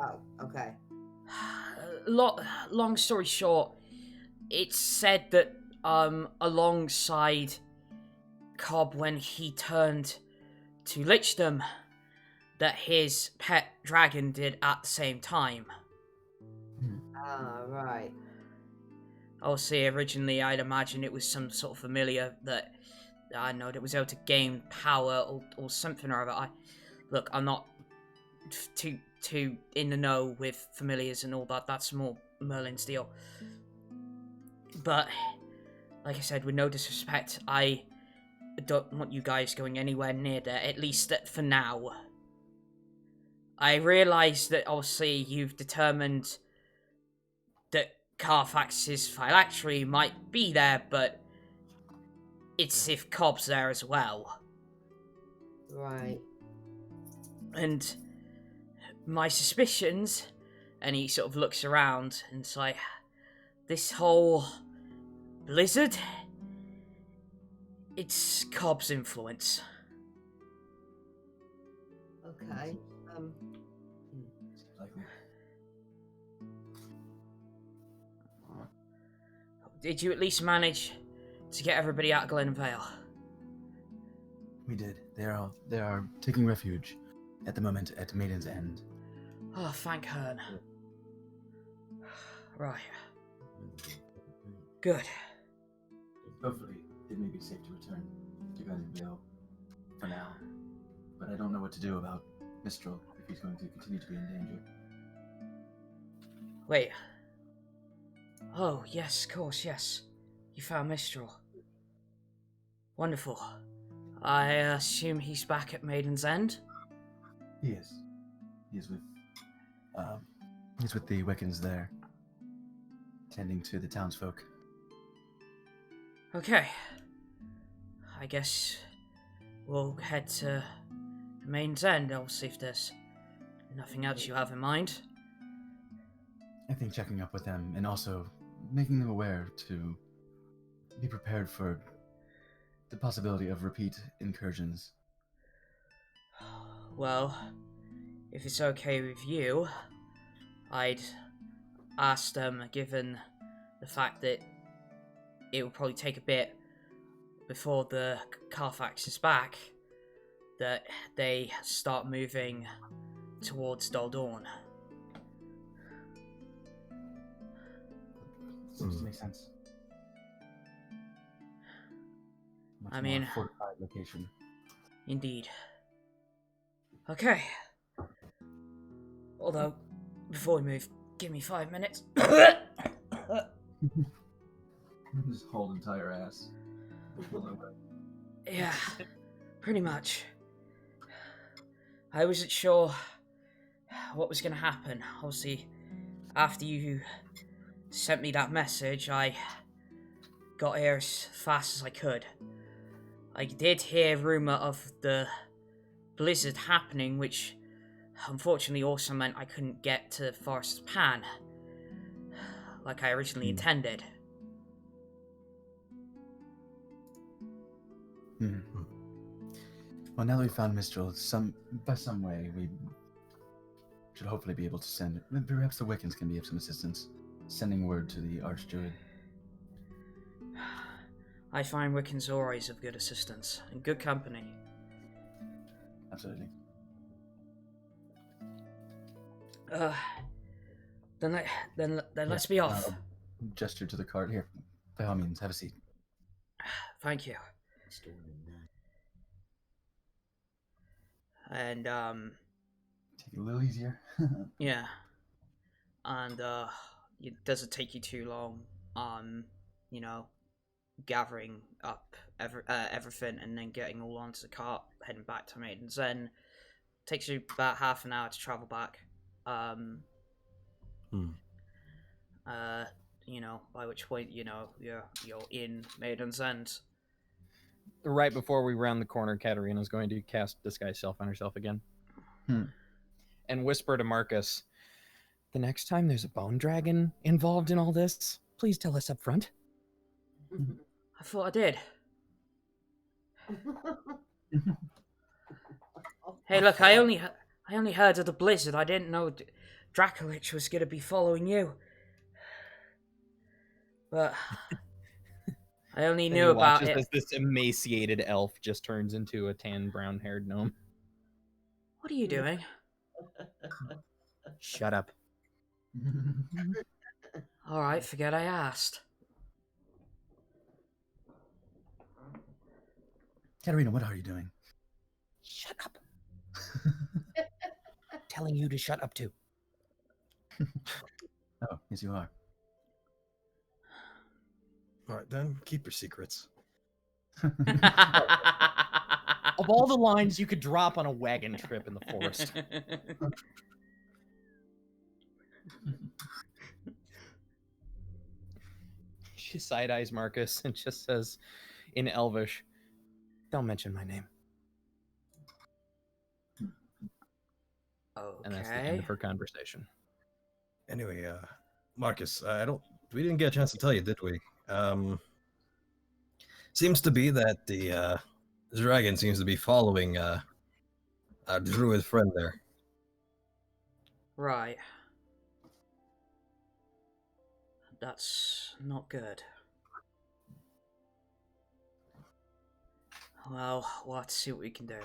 Oh, okay. Long story short, it's said that alongside Cobb when he turned to Lichdom, that his pet dragon did at the same time. Ah, right. Obviously, originally I'd imagine it was some sort of familiar that I know that was able to gain power or something or other. Look, I'm not too in the know with familiars and all that. That's more Merlin's deal. But like I said, with no disrespect, I don't want you guys going anywhere near there. At least for now. I realise that obviously you've determined that Carfax's phylactery might be there, but it's if Cobb's there as well. Right. And my suspicions, and he sort of looks around and it's like, this whole blizzard, it's Cobb's influence. Okay. Did you at least manage to get everybody out of Glenvale? We did. They are taking refuge at the moment at Maiden's End. Oh, thank Herne. Right. Good. Hopefully, it may be safe to return to Glenvale for now. But I don't know what to do about Mistral if he's going to continue to be in danger. Wait. Oh, yes, of course, yes. You found Mistral. Wonderful. I assume he's back at Maiden's End? He is. He's with the Wiccans there, tending to the townsfolk. Okay. I guess we'll head to Maiden's End. I'll see if there's nothing else you have in mind. I think checking up with them and also making them aware to be prepared for the possibility of repeat incursions. Well, if it's okay with you, I'd ask them, given the fact that it will probably take a bit before the Carfax is back, that they start moving towards Daldorn. Seems to make sense. Much I mean, more fortified location. Indeed. Okay. Although, before we move, give me 5 minutes. Just hold entire ass. Yeah, pretty much. I wasn't sure what was going to happen. Obviously, after you sent me that message, I got here as fast as I could. I did hear rumour of the blizzard happening, which unfortunately also meant I couldn't get to Forest Pan like I originally intended. Well, now that we found Mistral, by some way, we should hopefully be able to send. Perhaps the Wiccans can be of some assistance, sending word to the Archdruid. I find Wiccans always of good assistance and good company. Absolutely. Then let's be off. Gesture to the cart here. By all means, have a seat. Thank you. And take it a little easier. Yeah. And it doesn't take you too long. You know, gathering up everything and then getting all onto the cart, heading back to Maiden's End. Takes you about half an hour to travel back. You know, by which point, you know, you're in Maiden's End. Right before we round the corner, Katterina's going to cast Disguise Self on herself again. And whisper to Marcus, the next time there's a bone dragon involved in all this, please tell us up front. I thought I did. Hey, look, I only heard of the blizzard. I didn't know Dracolich was going to be following you. But I only knew about it. As this emaciated elf just turns into a tan, brown-haired gnome. What are you doing? Shut up. All right, forget I asked. Katterina, what are you doing? Shut up. Telling you to shut up too. Oh, yes you are. All right, then keep your secrets. Of all the lines you could drop on a wagon trip in the forest. She side-eyes Marcus and just says in Elvish, don't mention my name. Okay. And that's the end of her conversation. Anyway, Marcus, I don't We didn't get a chance to tell you, did we? Seems to be that the dragon seems to be following our druid friend there. Right. That's not good. Well, we'll have to see what we can do.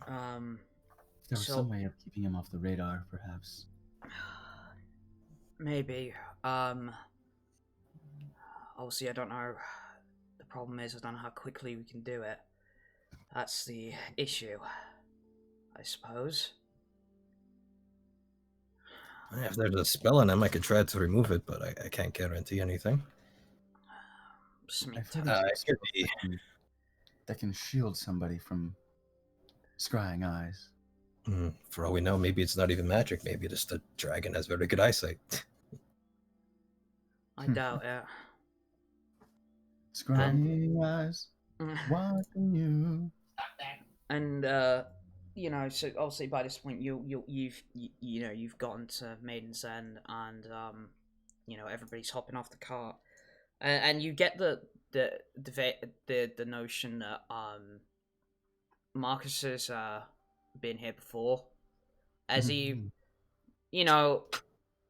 There was some way of keeping him off the radar, perhaps. Maybe. Obviously, I don't know. The problem is, I don't know how quickly we can do it. That's the issue, I suppose. If there's a spell on him, I could try to remove it, but I can't guarantee anything. I've heard of that can shield somebody from scrying eyes. For all we know, maybe it's not even magic. Maybe just the dragon has very good eyesight. I doubt it. Scrying eyes, watching you. And you know, so obviously by this point you've gotten to Maiden's End, and you know, everybody's hopping off the cart, and you get the notion that Marcus has been here before, as he, you know,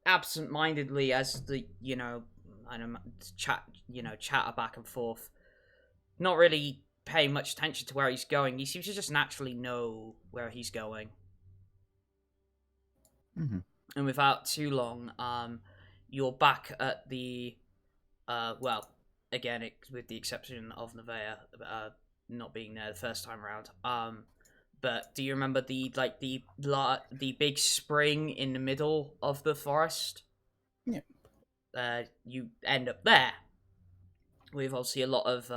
absent-mindedly, as the, you know, I don't know, chatter back and forth, not really paying much attention to where he's going. He seems to just naturally know where he's going. And without too long, you're back at the, well, again, with the exception of Nevaeh not being there the first time around. But do you remember the big spring in the middle of the forest? Yeah. You end up there with obviously a lot of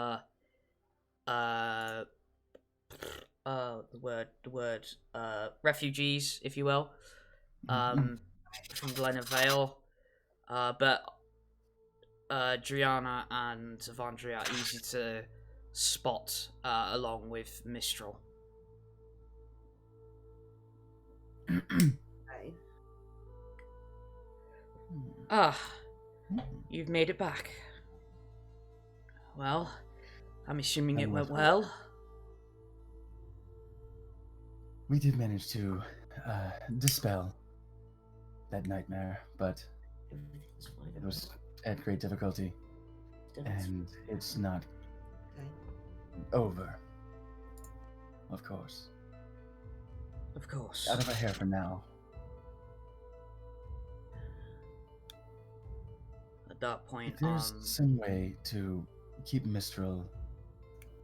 refugees, if you will, from Glen Vale. But Driana and Vandria are easy to spot, along with Mistral. You've made it back. Well, I'm assuming it went well. We did manage to dispel that nightmare, but it was at great difficulty, and it's not over. Of course. Of course. Out of our hair for now. At that point, if there's some way to keep Mistral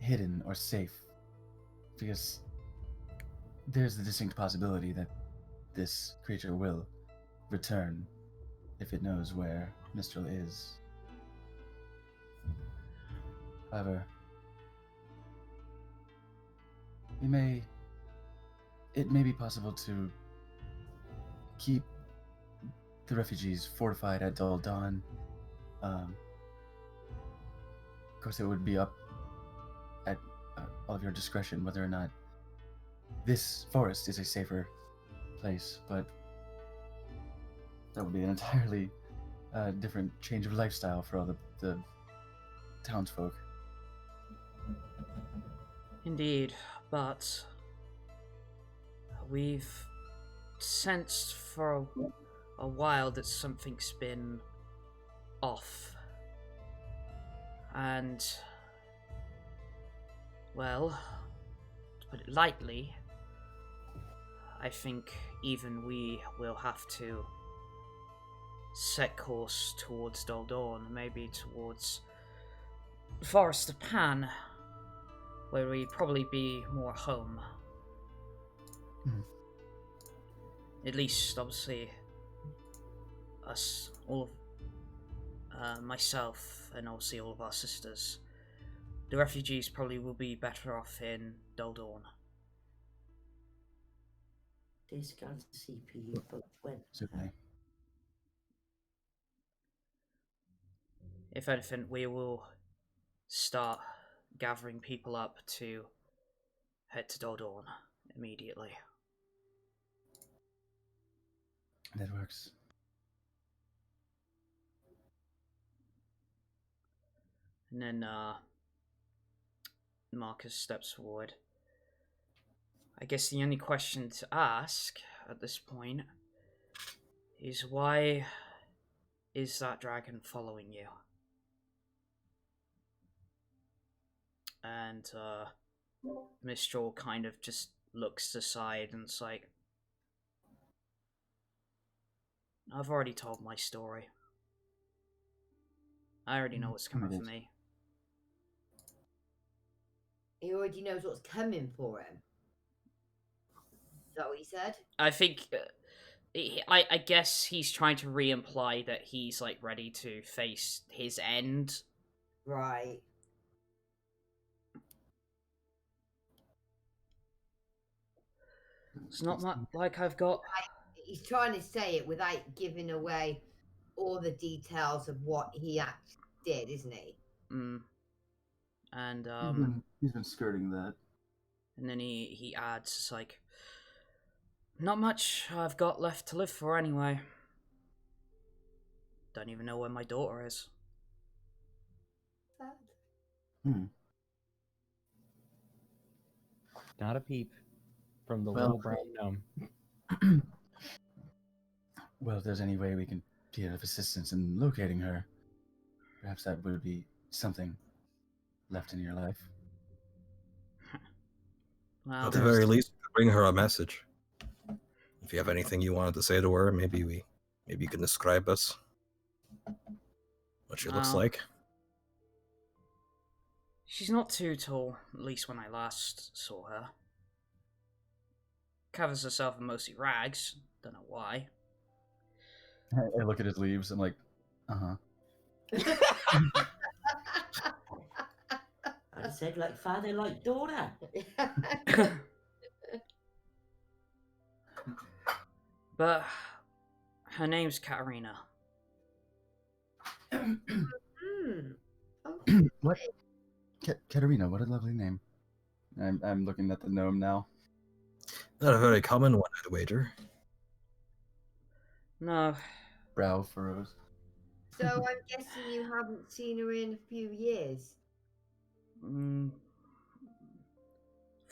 hidden or safe, because there's the distinct possibility that this creature will return if it knows where Mistral is. However, it may be possible to keep the refugees fortified at Dull Dawn. Of course, it would be up at all of your discretion whether or not this forest is a safer place, but that would be an entirely different change of lifestyle for all the townsfolk. Indeed, but we've sensed for a while that something's been off. And, well, to put it lightly, I think even we will have to set course towards Dull Dawn, maybe towards Forest of Pan, where we'd probably be more home. At least, obviously, us, all of myself, and obviously all of our sisters. The refugees probably will be better off in Dull Dawn. Discard CPU, but when? Certainly. If anything, we will start gathering people up to head to Dull Dawn immediately. That works. And then Marcus steps forward. I guess the only question to ask at this point is why is that dragon following you? And Mistral kind of just looks aside and it's like, I've already told my story. I already know what's coming for me. He already knows what's coming for him. Is that what he said? I think, I guess he's trying to re-imply that he's like ready to face his end. Right. It's not like I've got... He's trying to say it without giving away all the details of what he actually did, isn't he? Mm. And he's been skirting that. And then he adds, it's like, not much I've got left to live for anyway. Don't even know where my daughter is. Hmm. Not a peep from the Well, little brown gnome. Well, if there's any way we can be of assistance in locating her, perhaps that would be something left in your life. Well, At the very least, bring her a message. If you have anything you wanted to say to her, maybe you can describe us what she looks like. She's not too tall, at least when I last saw her. Covers herself in mostly rags, don't know why. I look at his leaves, I'm like, uh-huh. I said like father, like daughter. But her name's Katterina. What? Katterina, what a lovely name. I'm looking at the gnome now. Not a very common one, I'd wager. No. Brow furrows. So I'm guessing you haven't seen her in a few years. 4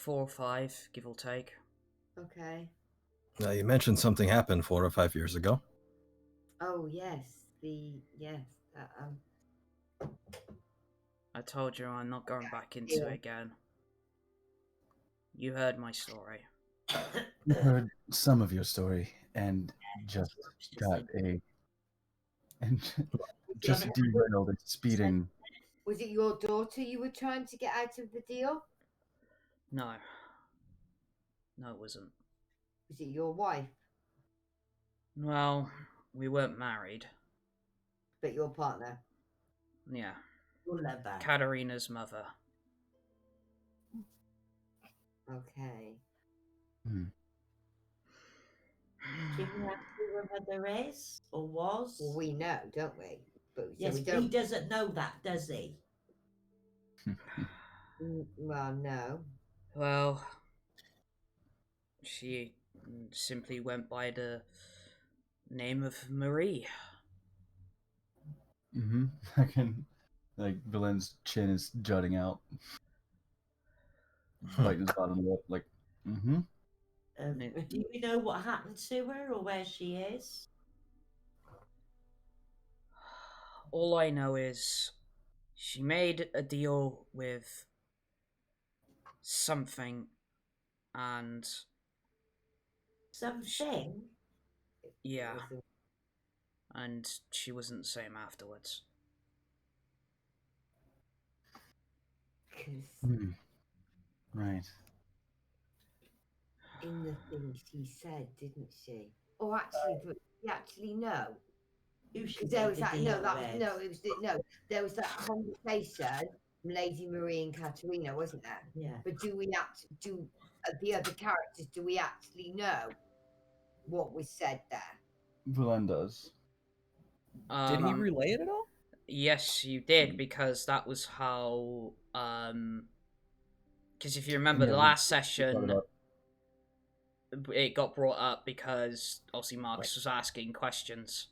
or 5, give or take. Okay. Now, you mentioned something happened 4 or 5 years ago. Oh yes, I told you I'm not going back into it again. You heard my story. I heard some of your story and just got just derailed at speeding. Was it your daughter you were trying to get out of the deal? No. No, it wasn't. Was it your wife? Well, we weren't married. But your partner? Yeah. Your lover. Katterina's mother. Okay. Do you know who her mother is or was? Well, we know, don't we? But yes, we don't... he doesn't know that, does he? Well, no. Well, she simply went by the name of Marie. I can, like, Vulen's chin is jutting out. Biting his bottom lip, like, Do we know what happened to her or where she is? All I know is she made a deal with something and... Something? Yeah. And she wasn't the same afterwards. Right. In the things he said, didn't she? Or actually, but we actually know. Because there was that there was that conversation from Lady Marie and Katterina, wasn't there? Yeah. But do the other characters, do we actually know what was said there? Vulen does. Did he relay it at all? Yes, you did, because that was how... Because if you remember the last session, it got brought up because, obviously, Marcus was asking questions.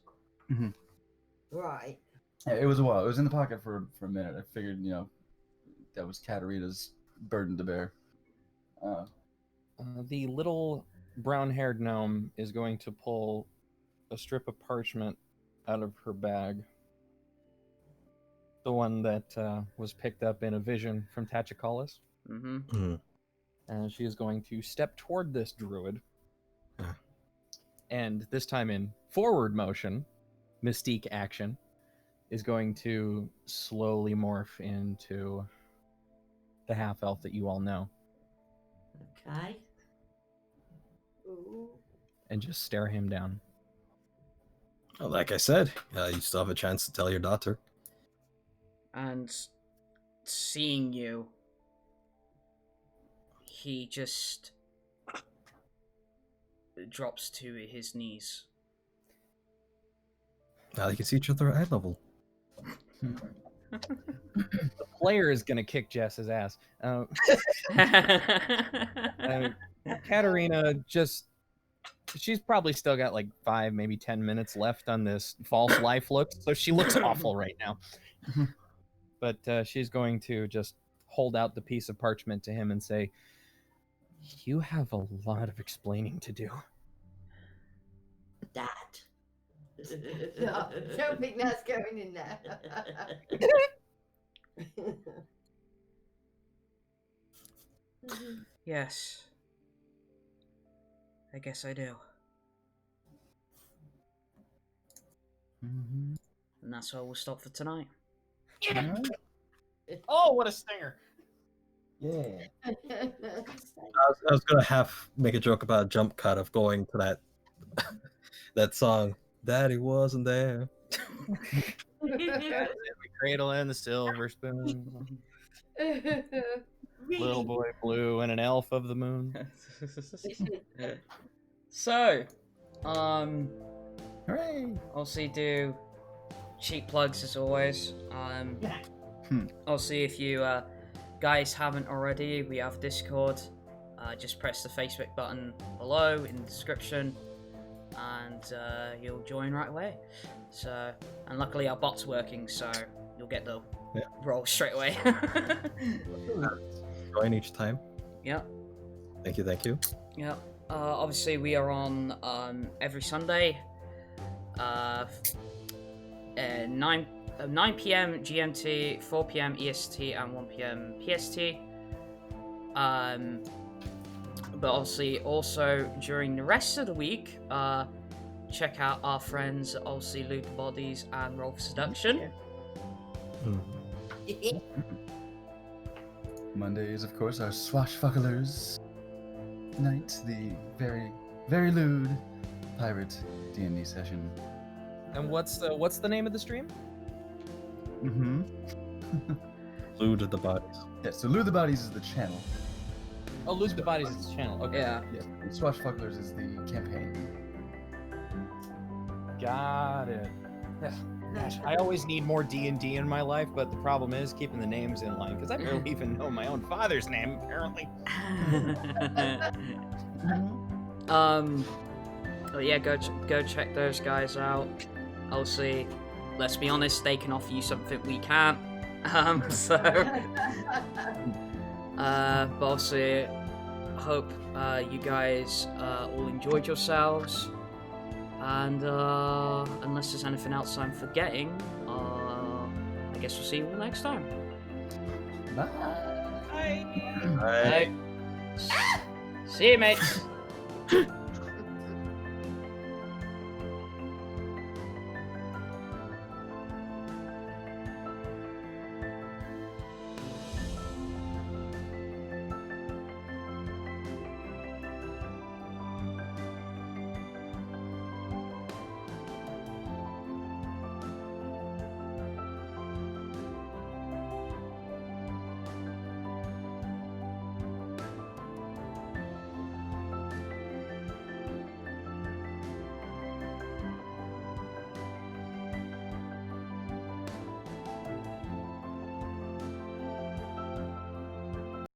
Right. It was a while. It was in the pocket for a minute. I figured, that was Katterina's burden to bear. The little brown-haired gnome is going to pull a strip of parchment out of her bag. The one that was picked up in a vision from Tachikalis. Mm-hmm. And she is going to step toward this druid. And this time in forward motion, Mystique action, is going to slowly morph into the half-elf that you all know. Okay. And just stare him down. Well, like I said, you still have a chance to tell your daughter. And seeing you, he just drops to his knees. Now they can see each other at eye level. The player is going to kick Jess's ass. Katterina she's probably still got like 5, maybe 10 minutes left on this false life look, so she looks awful right now. But she's going to just hold out the piece of parchment to him and say, "You have a lot of explaining to do." Dad. No, don't think that's going in there. Yes. I guess I do. Mm-hmm. And that's where we'll stop for tonight. Oh, what a stinger! Yeah. I was gonna make a joke about a jump cut of going to that song. Daddy wasn't there. We cradle in the silver spoon. Little boy blue and an elf of the moon. So, Hooray! obviously do cheap plugs as always. Obviously, if you guys haven't already, we have Discord. Just press the Facebook button below in the description, and you'll join right away. So, and luckily our bot's working, so you'll get the roll straight away. Join each time. Yep. Thank you. Yep. Obviously, we are on every Sunday, 9 p.m. GMT, 4 p.m. EST, and 1 p.m. PST. But obviously, also during the rest of the week, check out our friends, obviously Loot the Bodies and Roll for Seduction. Mondays, of course, are Swashbucklers night, the very, very lewd pirate D&D session. And what's the name of the stream? Mm-hmm. Loot the Bodies. Yeah, so Loot the Bodies is the channel. Oh, Loot the Bodies is the channel. Okay. Yeah. Yeah, and Swashbucklers is the campaign. Got it. Gosh, I always need more D&D in my life, but the problem is keeping the names in line, because I barely even know my own father's name, apparently. But yeah, go check those guys out. Obviously, let's be honest, they can offer you something we can't. But obviously, I hope you guys all enjoyed yourselves. And unless there's anything else I'm forgetting, I guess we'll see you all next time. Bye. Bye. See you, mates.